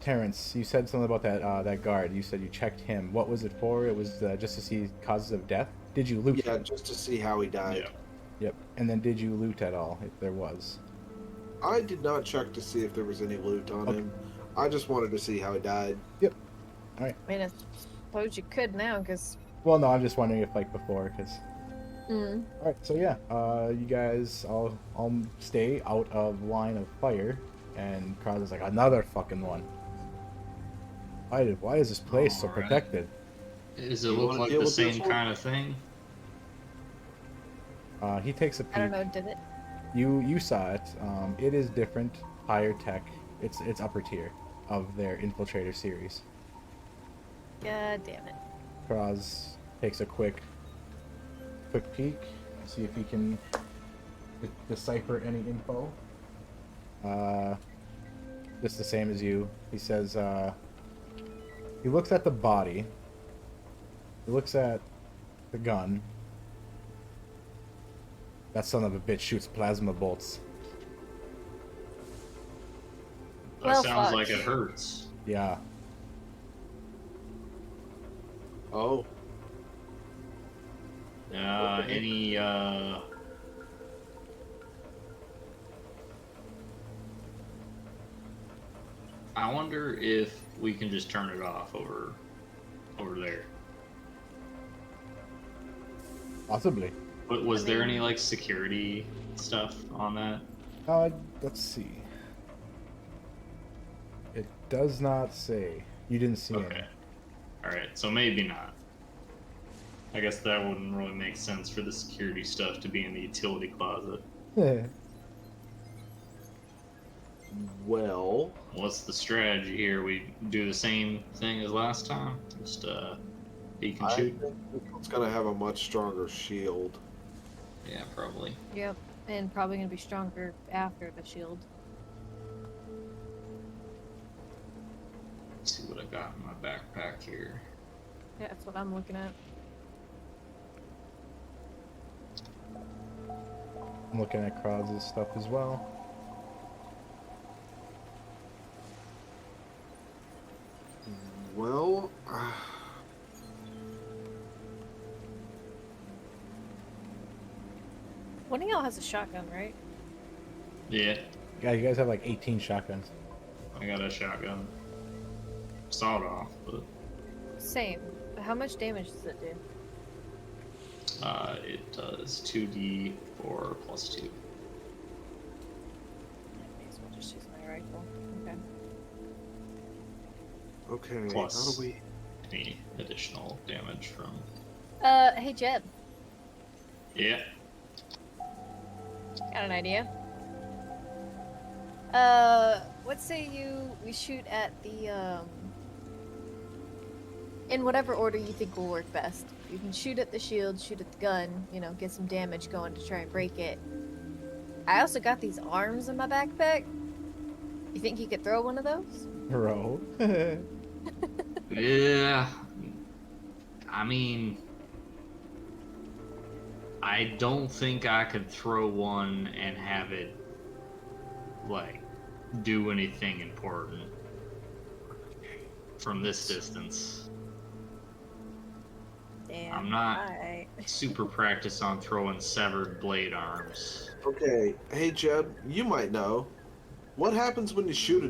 Terrence? You said something about that guard. You said you checked him. What was it for? It was just to see causes of death. Did you loot? Yeah, just to see how he died. Yeah. Yep. And then did you loot at all? If there was. I did not check to see if there was any loot on Okay. him. I just wanted to see how he died. Yep. All right. I mean, I suppose you could now, because... Well, no, I'm just wondering if like before, because. Mm. All right. So yeah, you guys all stay out of line of fire, and Kroz is like another fucking one. Why is this place so Alright. protected? Does it You look wanna like deal the with this same one? kind of thing? He takes a peek. I don't know, did it? You saw it. It is different, higher tech. It's upper tier of their infiltrator series. God damn it. Kroz takes a quick peek, see if he can decipher any info. Just the same as you. He says, he looks at the body. He looks at the gun. That son of a bitch shoots plasma bolts. That Well, sounds fuck. like it hurts. Yeah. Oh, Any I wonder if we can just turn it off over there. Possibly. But was there any like security stuff on that? Let's see. It does not say. You didn't see Okay. Alright, so maybe not. I guess that wouldn't really make sense for the security stuff to be in the utility closet. any. well, What's the strategy here? We do the same thing as last time? Just peek and I shoot? think it's gonna have a much stronger shield. Yeah, probably. Yep. And probably gonna be stronger after the shield. Let's see what I got in my backpack here. Yeah, that's what I'm looking at. I'm looking at Kroz's stuff as well. Well, One of y'all has a shotgun, right? Yeah, Yeah, you guys have like 18 shotguns. I got a shotgun. Sawed off, but Same. But how much damage does it do? it does 2d4 plus 2. May as well just use my rifle. Okay. okay. Plus. How do we? any additional damage from. Hey Jeb, Yeah. got an idea. What say we shoot at the in whatever order you think will work best. You can shoot at the shield, shoot at the gun, you know, get some damage going to try and break it. I also got these arms in my backpack. You think you could throw one of those? Bro. Yeah. I mean, I don't think I could throw one and have it, like, do anything important from this distance. Damn. I'm not Alright. super practiced on throwing severed blade arms. Okay, hey Jeb, you might know. What happens when you shoot a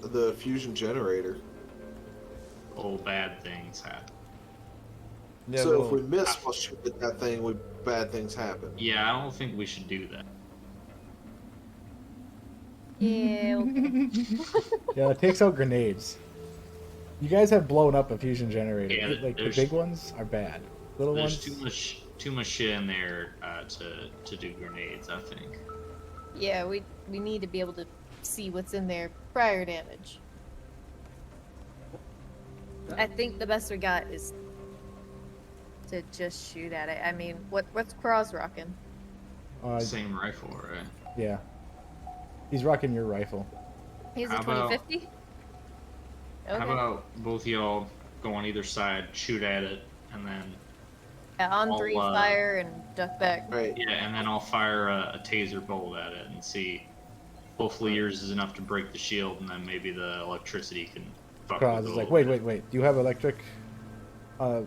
the fusion generator? Oh, bad things happen. Yeah, So if well, we miss while shooting at that thing, bad things happen. Yeah, I don't think we should do that. Yeah. Okay. Yeah, it takes out grenades. You guys have blown up a fusion generator. Yeah, Like the there's- big ones are bad. Little There's ones. too much shit in there to do grenades, I think. Yeah, we need to be able to see what's in there prior damage. I think the best we got is to just shoot at it. I mean, what's Kroz rocking? Same rifle, right? Yeah. He's rocking your rifle. He's a How about- 2050. Okay. How about both y'all go on either side, shoot at it, and then Yeah, on I'll, 3 fire and duck back. Right. yeah, and then I'll fire a taser bolt at it and see. Hopefully yours is enough to break the shield, and then maybe the electricity can fuck Kroz with is it a like, little wait. bit. Do you have electric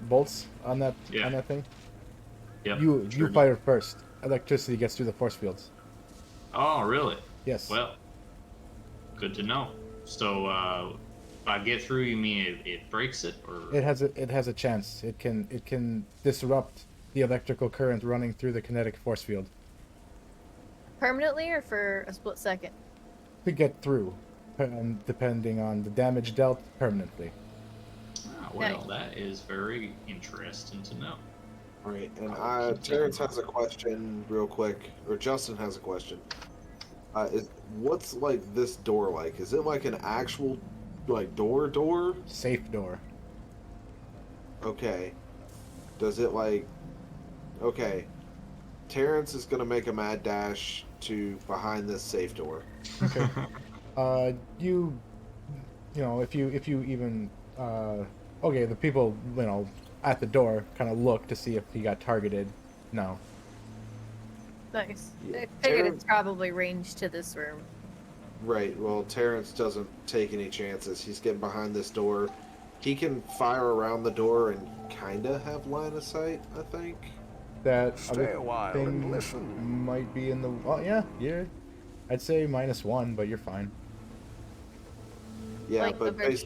bolts on that Yeah. thing? Yep, You sure do. fire first. Electricity gets through the force fields. Oh, really? Yes. Well, good to know. So, if I get through, you mean it breaks it, or It has a chance. It can disrupt the electrical current running through the kinetic force field Permanently or for a split second? to get through, depending on the damage dealt permanently. Ah, well, Nice. that is very interesting to know. Right, and I'll keep Terrence that in has a question real quick, or Justin has a question. What's like this door like? Is it like an actual like door? Safe door. Okay. Does it like? Okay. Terrence is gonna make a mad dash to behind this safe door. Okay. You know, if you even okay, the people at the door kind of look to see if he got targeted. No. Nice. Yeah. I figured Terran- it's probably ranged to this room. Right. Well, Terrence doesn't take any chances. He's getting behind this door. He can fire around the door and kinda have line of sight, I think. That Stay other a while thing and listen. might be in the. Well, yeah. I'd say -1, but you're fine. Yeah, Like the bridge.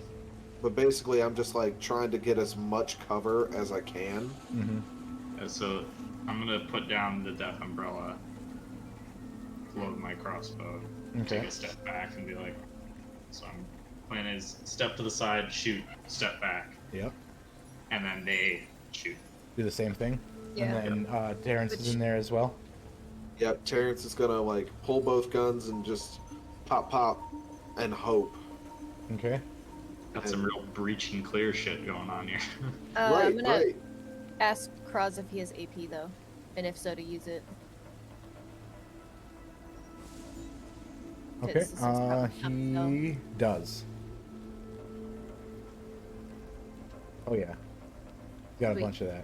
but basically, I'm just like trying to get as much cover as I can. Mm-hmm. So I'm gonna put down the death umbrella, load my crossbow, Okay. take a step back, and be like, so I'm plan is step to the side, shoot, step back, Yep. and then they shoot. Do the same thing. Yeah. And then Terrence is in there as well. Yep, Terrence is gonna like pull both guns and just pop, and hope. Okay. Got some real breach and clear shit going on here. I'm Right, gonna right. ask Kroz if he has AP though, and if so, to use it. Okay. This is probably not, He does. Oh yeah. Got a Sweet. bunch of that.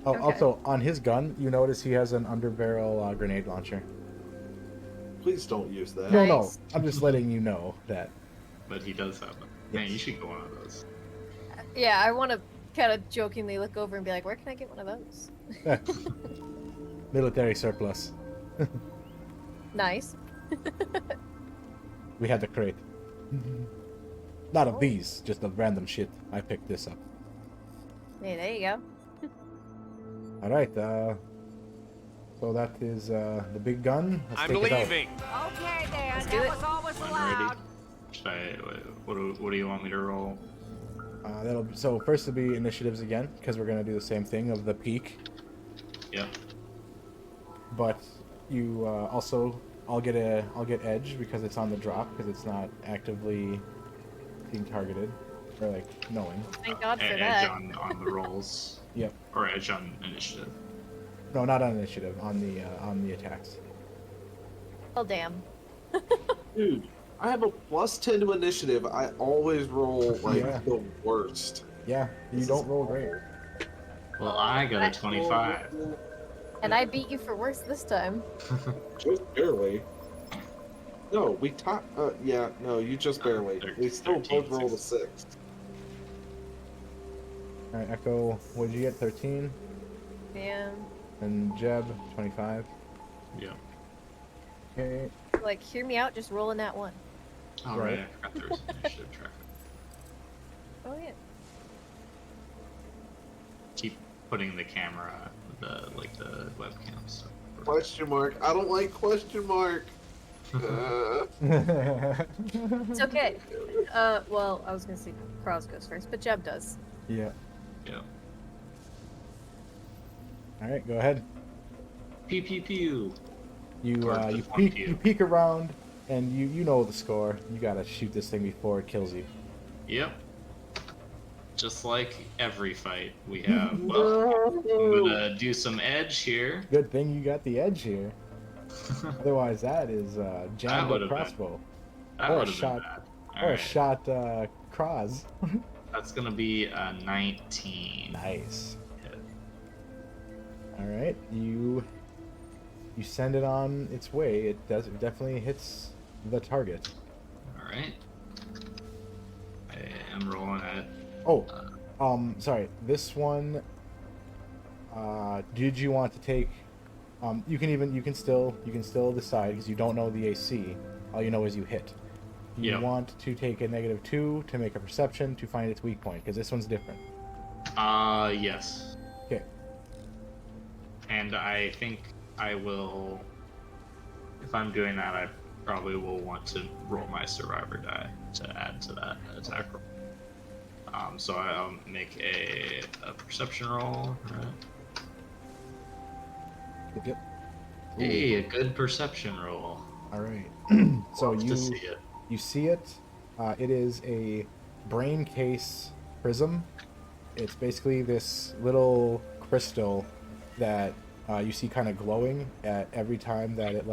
Oh, Okay. also on his gun, you notice he has an underbarrel grenade launcher. Please don't use that. No, no. Nice. I'm just letting you know that. But he does have them. Man, Yes. you should go one of those. Yeah, I want to kind of jokingly look over and be like, "Where can I get one of those?" Military surplus. Nice. We had the crate. Not of these, just of random shit. I picked this up. Hey, there you go. All right. So that is the big gun. Let's I'm take it out. leaving. Okay, then. Let's do That it. was always I'm allowed. ready. What do you want me to roll? So first will be initiatives again, because we're gonna do the same thing of the peak. Yep. But you I'll get edge because it's on the drop because it's not actively being targeted or like knowing. Thank God for Edge that. on the rolls. Yep. Or edge on initiative. No, not on initiative. On the attacks. Oh damn. Dude, I have a +10 to initiative. I always roll like Yeah. the worst. Yeah, you don't roll great. Well, I got a 25. And I beat you for worse this time. Just barely. No, we top. Yeah, no, you just barely. We still 13, both rolled a 6. All right, Echo. What did you get? 13. Yeah. And Jeb 25. Yeah. Okay. Like, hear me out, just rolling that one. All right. I forgot there was an initiative tracker. Oh yeah. Keep putting the camera, the webcam stuff. Question mark. I don't like question mark. It's okay. Well, I was gonna say Kroz goes first, but Jeb does. Yeah. Yeah. All right, go ahead. Pew pew pew. You Or you just one peek pew. you peek around and you know the score. You gotta shoot this thing before it kills you. Yep. Just like every fight we have. Well, I'm gonna do some edge here. Good thing you got the edge here. Otherwise, that is jammed would've up crossbow. That Or a would have been shot. bad. Or a Alright. shot Kroz. That's gonna be a 19. Nice. Hit. All right, you send it on its way. It definitely hits the target. Alright. I am rolling it. Oh, sorry. This one. Did you want to take? You can still decide because you don't know the AC. All you know is you hit. Do you Yep. want to take a -2 to make a perception to find its weak point? Because this one's different. Yes. Okay. And I think I will. If I'm doing that, I probably will want to roll my survivor die to add to that attack roll. So I'll make a perception roll. Right. Yep. Hey, a good perception roll. All right. So Love to see it. you see it. It is a brain case prism. It's basically this little crystal that you see kind of glowing at every time that it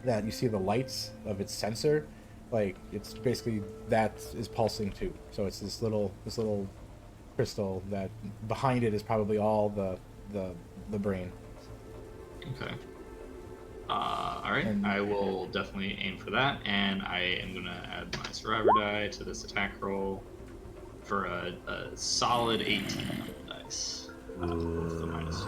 that you see the lights of its sensor. Like it's basically that is pulsing too. So it's this little crystal that behind it is probably all the brain. Okay. All right. And- I will definitely aim for that, and I am gonna add my survivor die to this attack roll for a solid 18 on the dice. With the minus.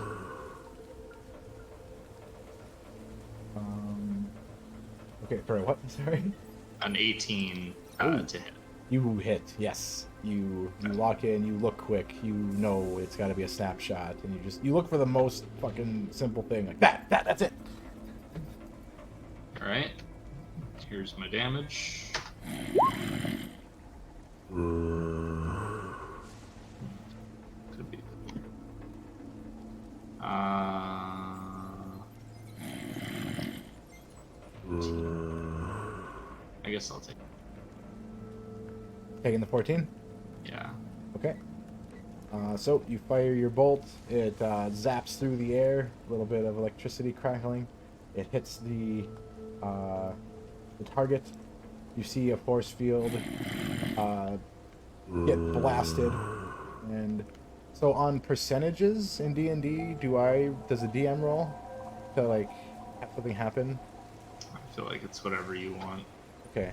Okay, sorry, what? Sorry. An 18 Ooh. to hit. You hit, yes. You lock in, you look quick, you know it's gotta be a snapshot, and you look for the most fucking simple thing, like that's it. All right. Here's my damage. Could be. I guess I'll take. Taking the 14? Yeah. Okay. So you fire your bolt, it zaps through the air, a little bit of electricity crackling. It hits the target. You see a force field get blasted. And so on percentages in D&D, does the DM roll to like have something happen? I feel like it's whatever you want. Okay.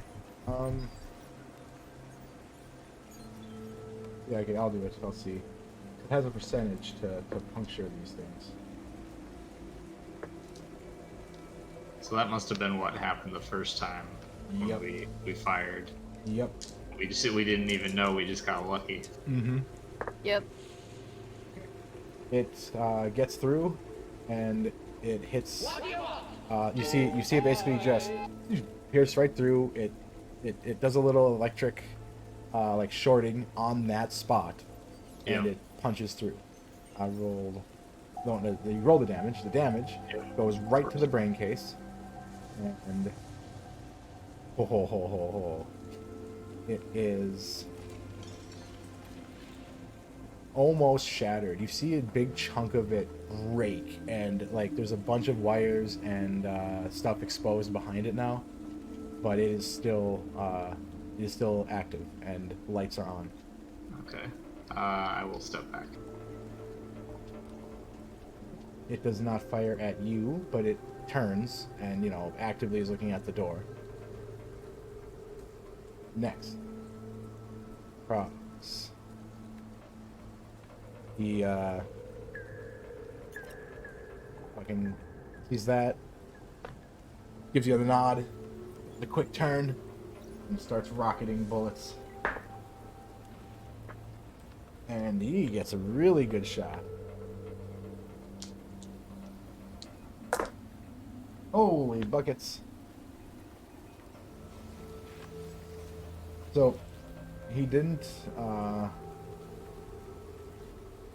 Yeah, okay, I'll do it. I'll see. It has a percentage to puncture these things. So that must have been what happened the first time when Yep. we fired. Yep. We didn't even know. We just got lucky. Mm-hmm. Yep. It gets through, and it hits. You see it basically just pierce right through. It it does a little electric, like shorting on that spot, and Yeah. it punches through. I rolled. No, no, you roll the damage. The damage Yeah. goes right to the brain case, and it is almost shattered. You see a big chunk of it break, and like there's a bunch of wires and stuff exposed behind it now, but it is still active and lights are on. Okay. I will step back. It does not fire at you, but it turns and actively is looking at the door. Next, Kroz. He fucking sees that, gives you the nod, the quick turn, and starts rocketing bullets. And he gets a really good shot. Holy buckets. So, he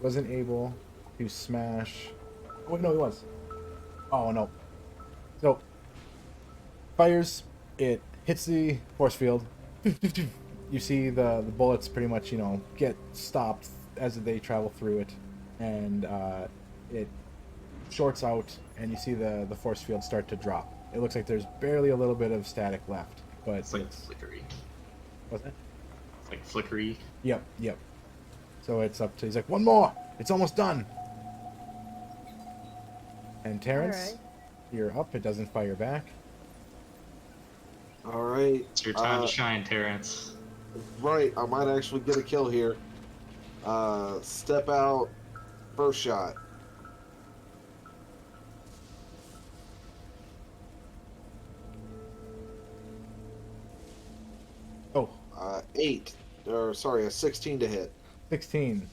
wasn't able to smash... Oh, no, he was. Oh, no. So, fires, it hits the force field. You see the bullets pretty much, get stopped as they travel through it. And it shorts out, and you see the force field start to drop. It looks like there's barely a little bit of static left, but It's like flickery. What's that? It's like flickery. Yep. So it's up to, he's like, one more! It's almost done! And Terrence, Alright. you're up. It doesn't fire back. All right. It's your time to shine, Terrence. Right, I might actually get a kill here. Step out, first shot. Oh, 16 to hit. 16.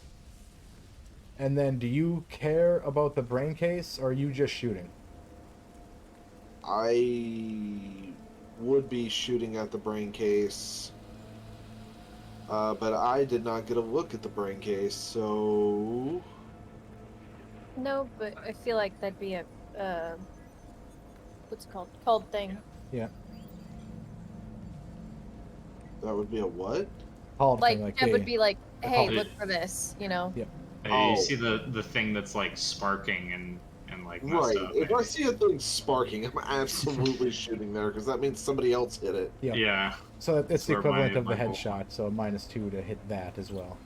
And then do you care about the brain case, or are you just shooting? I would be shooting at the brain case, but I did not get a look at the brain case, so... No, but I feel like that'd be a what's it called thing. Yeah. That would be a what? Called Like thing, like, that hey. would be like, hey, called look it. for this, you know. Yep. Hey, Oh. You see the thing that's like sparking and like messed Right, up. if I see a thing sparking, I'm absolutely shooting there, because that means somebody else hit it. Yep. Yeah. So it's That's the where equivalent my- of the my goal- headshot, so -2 to hit that as well.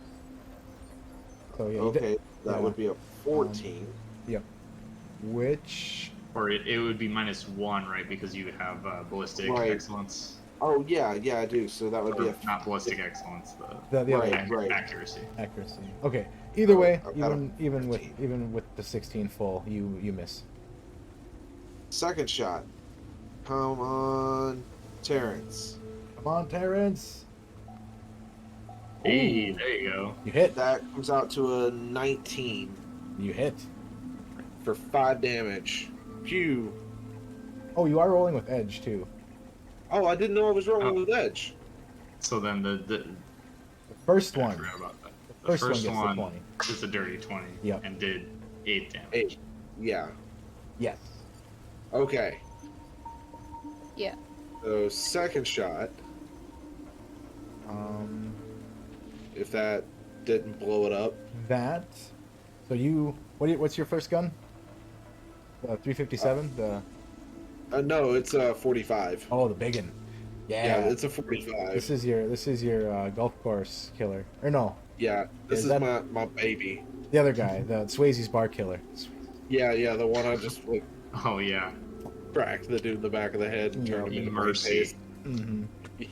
So yeah, you Okay, that yeah. would be a 14. Yep. Which Or it would be -1, right? Because you have ballistic Right. excellence. Oh, yeah, I do, so that would be Or a... not ballistic excellence, the other Right, one, right. accuracy. accuracy. Okay. Either way, I've got a even 15. with the 16 full, you miss. Second shot. Come on, Terrence. Come on, Terrence. Hey, Ooh. there you go. You hit. That comes out to a 19 You hit. for 5 damage. Pew. Oh, you are rolling with edge too. Oh, I didn't know I was rolling Oh. with edge. So then the The first I one. forgot about that. The First first one gets the one 20. is a dirty 20 Yep. and did 8 damage. 8. Yeah. Yes. Okay. Yeah. So, second shot, if that didn't blow it up. That. So you. What's your first gun? The 357. No, it's a 45. Oh, the big one. Yeah, Yeah. it's a 45. This is your golf course killer. Or no, Yeah, this Is is that- my baby. the other guy, the Swayze's bar killer. Yeah, the one I just like Oh yeah. cracked the dude in the back of the head and turned him into brain Mercy. paste. Mm-hmm.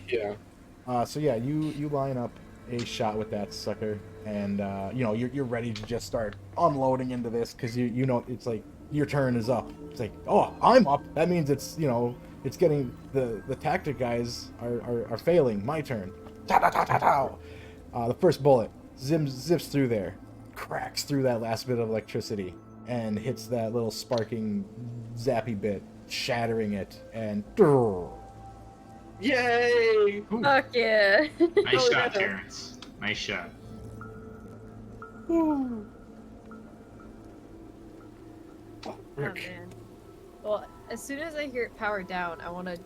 Yeah. So yeah, you line up a shot with that sucker, and you're ready to just start unloading into this because you know it's like your turn is up. It's like, oh, I'm up. That means it's it's getting the tactic guys are failing. My turn. Ta ta ta ta ta. The first bullet zips through there, cracks through that last bit of electricity, and hits that little sparking zappy bit, shattering it, and Yay! Trolly. Ooh. Fuck yeah. Nice Oh, shot, no. Terrence. Nice shot. Woo. Oh Frick. man. Well, as soon as I hear it power down, I want to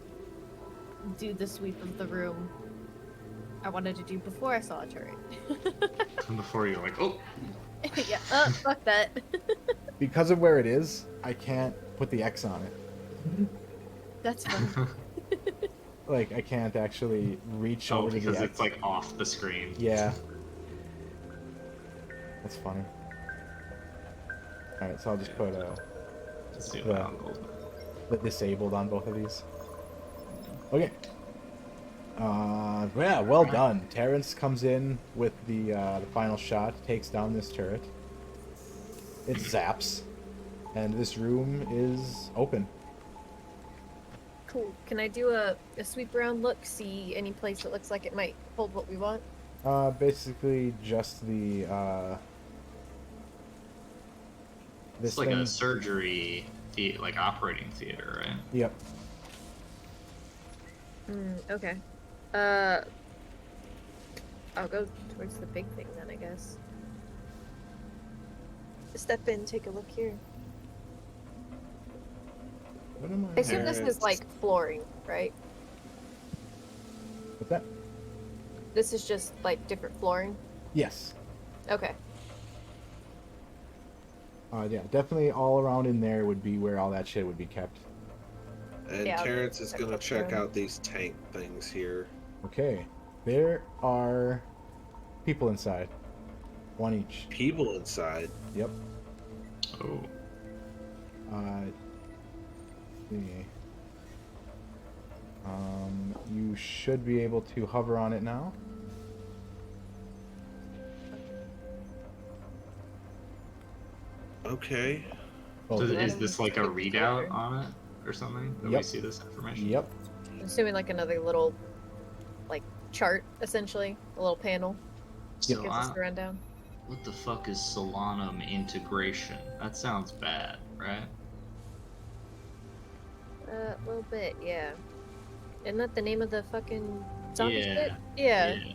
do the sweep of the room I wanted to do before I saw a turret. And before you're like, oh. Yeah, fuck that. Because of where it is, I can't put the X on it. That's fine. Like, I can't actually reach Oh, over to the because X. it's like off the screen. Yeah. That's funny. Alright, so I'll just put Let's see the- what angles. the disabled on both of these. Okay. Yeah, well done. Terrence comes in with the final shot, takes down this turret. It zaps, and this room is open. Cool. Can I do a sweep around look, see any place that looks like it might hold what we want? Basically just the this It's like thing. a surgery, like operating theater, right? Yep. Okay. I'll go towards the big thing then, I guess. Step in, take a look here. What am I assume this Terrence. is like flooring, right? What's that? This is just like different flooring? Yes. Okay. Mm-hmm. Yeah, definitely all around in there would be where all that shit would be kept. And Yeah, Terrence is I'll gonna look check around. out these tank things here. Okay. There are people inside. One each. People inside. Yep. Oh. See. You should be able to hover on it now. Okay. Both So of them. is this like a Take the readout picture. on it or something? That we Yep. see this information? Yep. I'm assuming like another little like chart, essentially. A little panel. So Gives us the rundown. what the fuck is Solanum integration? That sounds bad, right? A little bit, yeah. Isn't that the name of the fucking zombie Yeah, shit? Yeah. Yeah.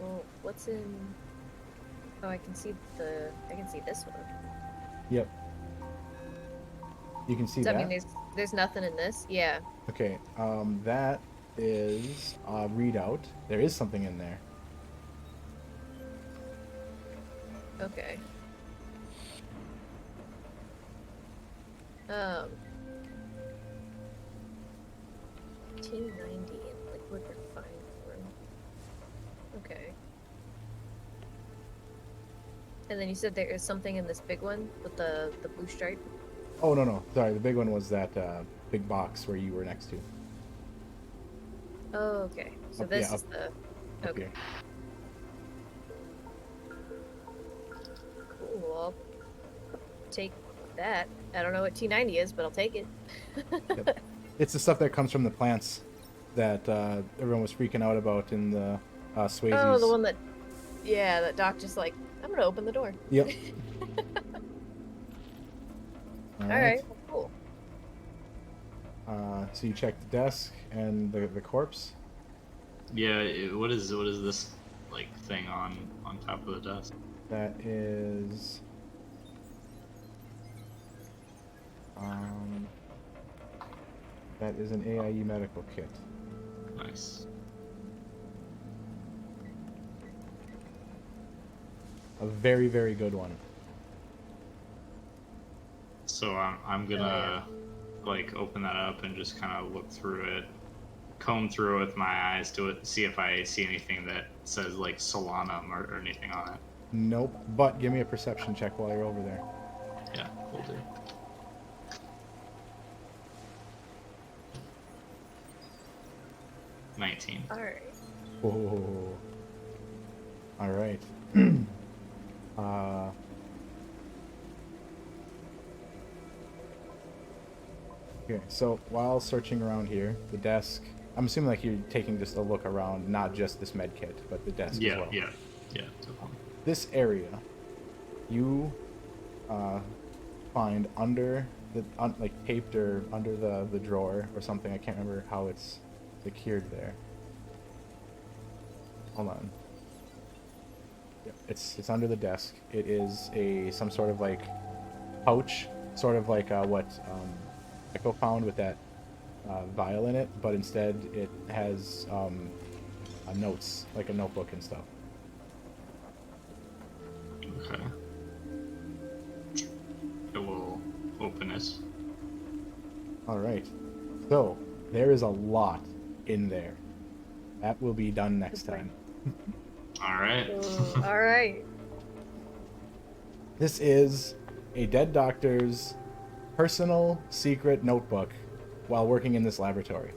Well, what's in... Oh, I can see this one. Yep. You can see Does that that. mean there's nothing in this? Yeah. Okay. That is a readout. There is something in there. Okay. T90 in liquid refined form. Okay. And then you said there is something in this big one with the blue stripe? Oh no. Sorry, the big one was that big box where you were next to. Oh, okay. So Up- this yeah, is the... Up Okay. here. Cool. I'll take that. I don't know what T90 is, but I'll take it. Yep. It's the stuff that comes from the plants that everyone was freaking out about in the Swayze's. Oh, the one that... Yeah, that Doc just like, I'm gonna open the door. Yep. Alright, cool. So you check the desk and the corpse. Yeah, what is this like thing on top of the desk? That is an A.I.E medical kit. Nice. A very, very good one. So I'm gonna like open that up and just kind of look through it, comb through it with my eyes to it, see if I see anything that says like Solanum or anything on it. Nope. But give me a perception check while you're over there. Yeah, we'll do. $19. Alright. Whoa. All right. Okay, so while searching around here, the desk, I'm assuming like you're taking just a look around, not just this med kit, but the desk as Yeah, well. yeah, definitely. This area, you find under like taped or under the drawer or something. I can't remember how it's secured there. Hold on. Yep, it's under the desk. It is some sort of like pouch, sort of like what Echo found with that vial in it, but instead it has notes, like a notebook and stuff. Okay. I will open it. All right. So there is a lot in there. That will be done next time. All right. All right. This is a dead doctor's personal secret notebook while working in this laboratory.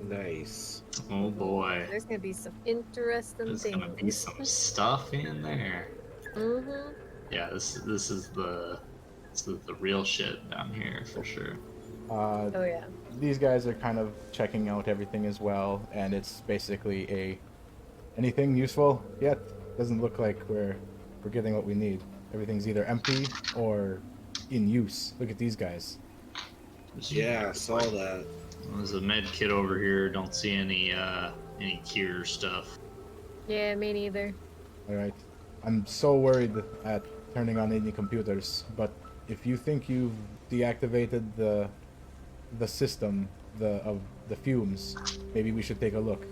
Nice. Oh boy. There's gonna be some interesting There's things. gonna be some stuff in there. Mm-hmm. Yeah, this is the real shit down here for sure. Oh yeah. These guys are kind of checking out everything as well, and it's basically anything useful yet. Doesn't look like we're getting what we need. Everything's either empty or in use. Look at these guys. Yeah, I saw that. There's a med kit over here. Don't see any cure stuff. Yeah, me neither. All right. I'm so worried at turning on any computers, but if you think you've deactivated the system of the fumes, maybe we should take a look.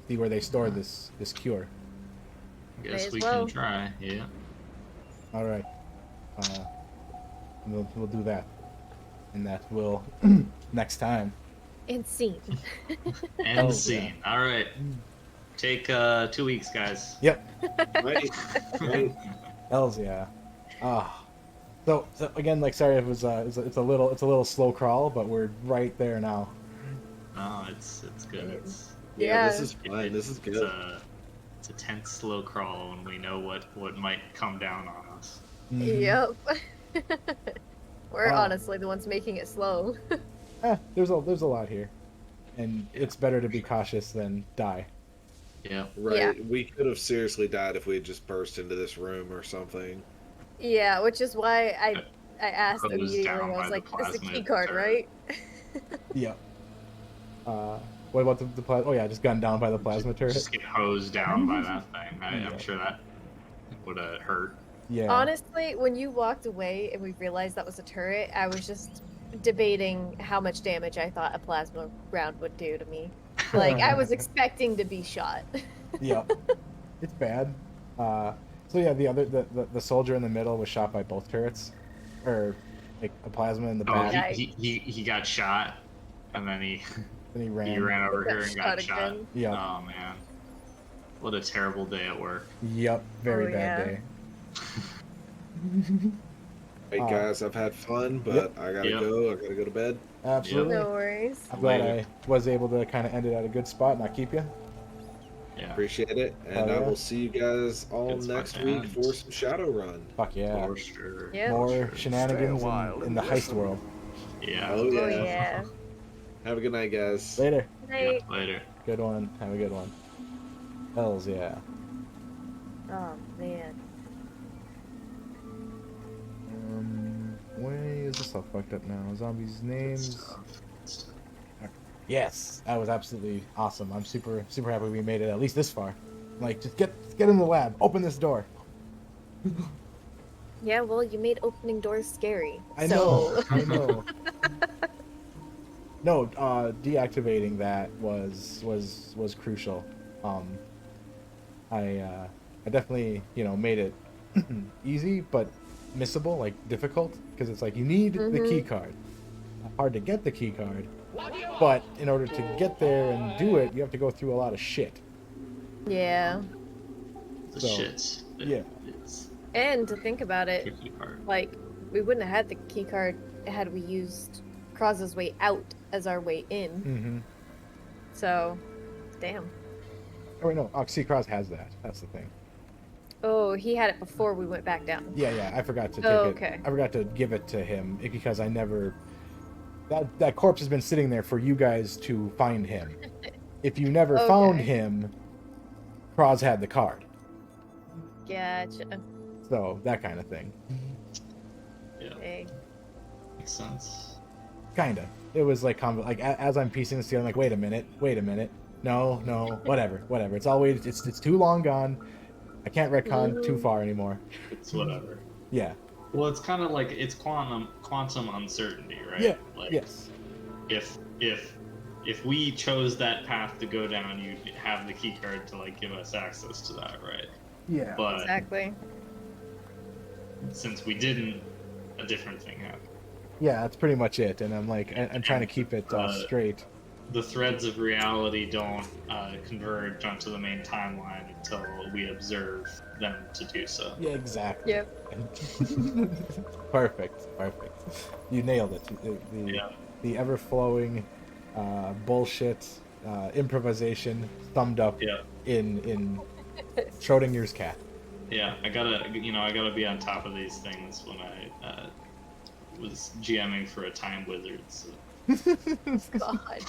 See where they store this cure. Guess May as we well. can try. Yeah. All right. We'll do that, and that will next time. And scene. And Oh, scene. All right. Take 2 weeks, guys. Yep. Right. Right. Hells yeah. Ah. So again, like, sorry, it's a little slow crawl, but we're right there now. No, it's good. It's Yeah, this Yeah. is fun. This is good. it's a tense slow crawl when we know what might come down on us. Mhm. Yep. We're Wow. honestly the ones making it slow. There's a lot here, and it's better to be cautious than die. Yeah. Right. Yeah. We could have seriously died if we had just burst into this room or something. Yeah, which is why I asked Closed immediately. down I by was the like, "This is a plasma key card, turret. right?" Yep. What about the plasma? Oh yeah, just gunned down by the plasma turret. Just get hosed down by that thing. Yeah. I'm sure that would have hurt. Yeah. Honestly, when you walked away and we realized that was a turret, I was just debating how much damage I thought a plasma round would do to me. Like, I was expecting to be shot. Yep. It's bad. So yeah, the soldier in the middle was shot by both turrets, or like a plasma in the Oh, back. Yeah. he got shot, and then he Then he ran. he ran over Got here and got shot shot. again. Yep. Oh man, what a terrible day at work. Yep. Very Oh, bad yeah. day. Hey guys, I've had fun, but I gotta Yep. go. I gotta go to bed. Absolutely. No worries. I'm glad Later. I was able to kind of end it at a good spot and not keep you. Yeah. Appreciate it, and Oh, I yeah. will see you guys all Good next spot, week man. for some Shadow Run. Fuck yeah. For sure. Yeah. More shenanigans Stay a while in and the heist listen. world. Yeah. Oh yeah. Oh yeah. Have a good night, guys. Later. Night. Later. Good one. Have a good one. Hells yeah. Oh man. Why is this all fucked up now? Zombies' names. Stuff. Yes, that was absolutely awesome. I'm super happy we made it at least this far. Like, just get in the lab. Open this door. Yeah, well, you made opening doors scary. I so... know. I know. No, deactivating that was crucial. I definitely made it easy, but missable, like difficult, because it's like you need the key card. Hard to get the key card, but in order to get there and do it, you have to go through a lot of shit. Yeah. The So, shit. yeah. It's And to think about the it, tricky part. like, we wouldn't have had the key card had we used Kroz's way out as our way in. Mm-hmm. So, damn. Oh wait, no, see, Kroz has that. That's the thing. Oh, he had it before we went back down. Yeah, I forgot to take Oh, it. okay. I forgot to give it to him because I never. That corpse has been sitting there for you guys to find him. If you never found Okay. him, Kroz had the card. Gotcha. So that kind of thing. Yeah, Hey. makes sense. Kinda. It was like as I'm piecing this together, I'm like, wait a minute. No, whatever. It's always it's too long gone. I can't retcon too far anymore. It's whatever. Yeah. Well, it's kind of like it's quantum uncertainty, right? Yeah. Like Yes. if we chose that path to go down, you'd have the key card to like give us access to that, right? Yeah. But Exactly. since we didn't, a different thing happened. Yeah, that's pretty much it. And I'm like, I'm trying to keep it straight. The threads of reality don't converge onto the main timeline until we observe them to do so. Yeah, exactly. Yep. Perfect. You nailed it. The ever-flowing bullshit improvisation summed up Yeah. in Schrodinger's cat. Yeah, I gotta be on top of these things when I was GMing for a time wizard. So. God.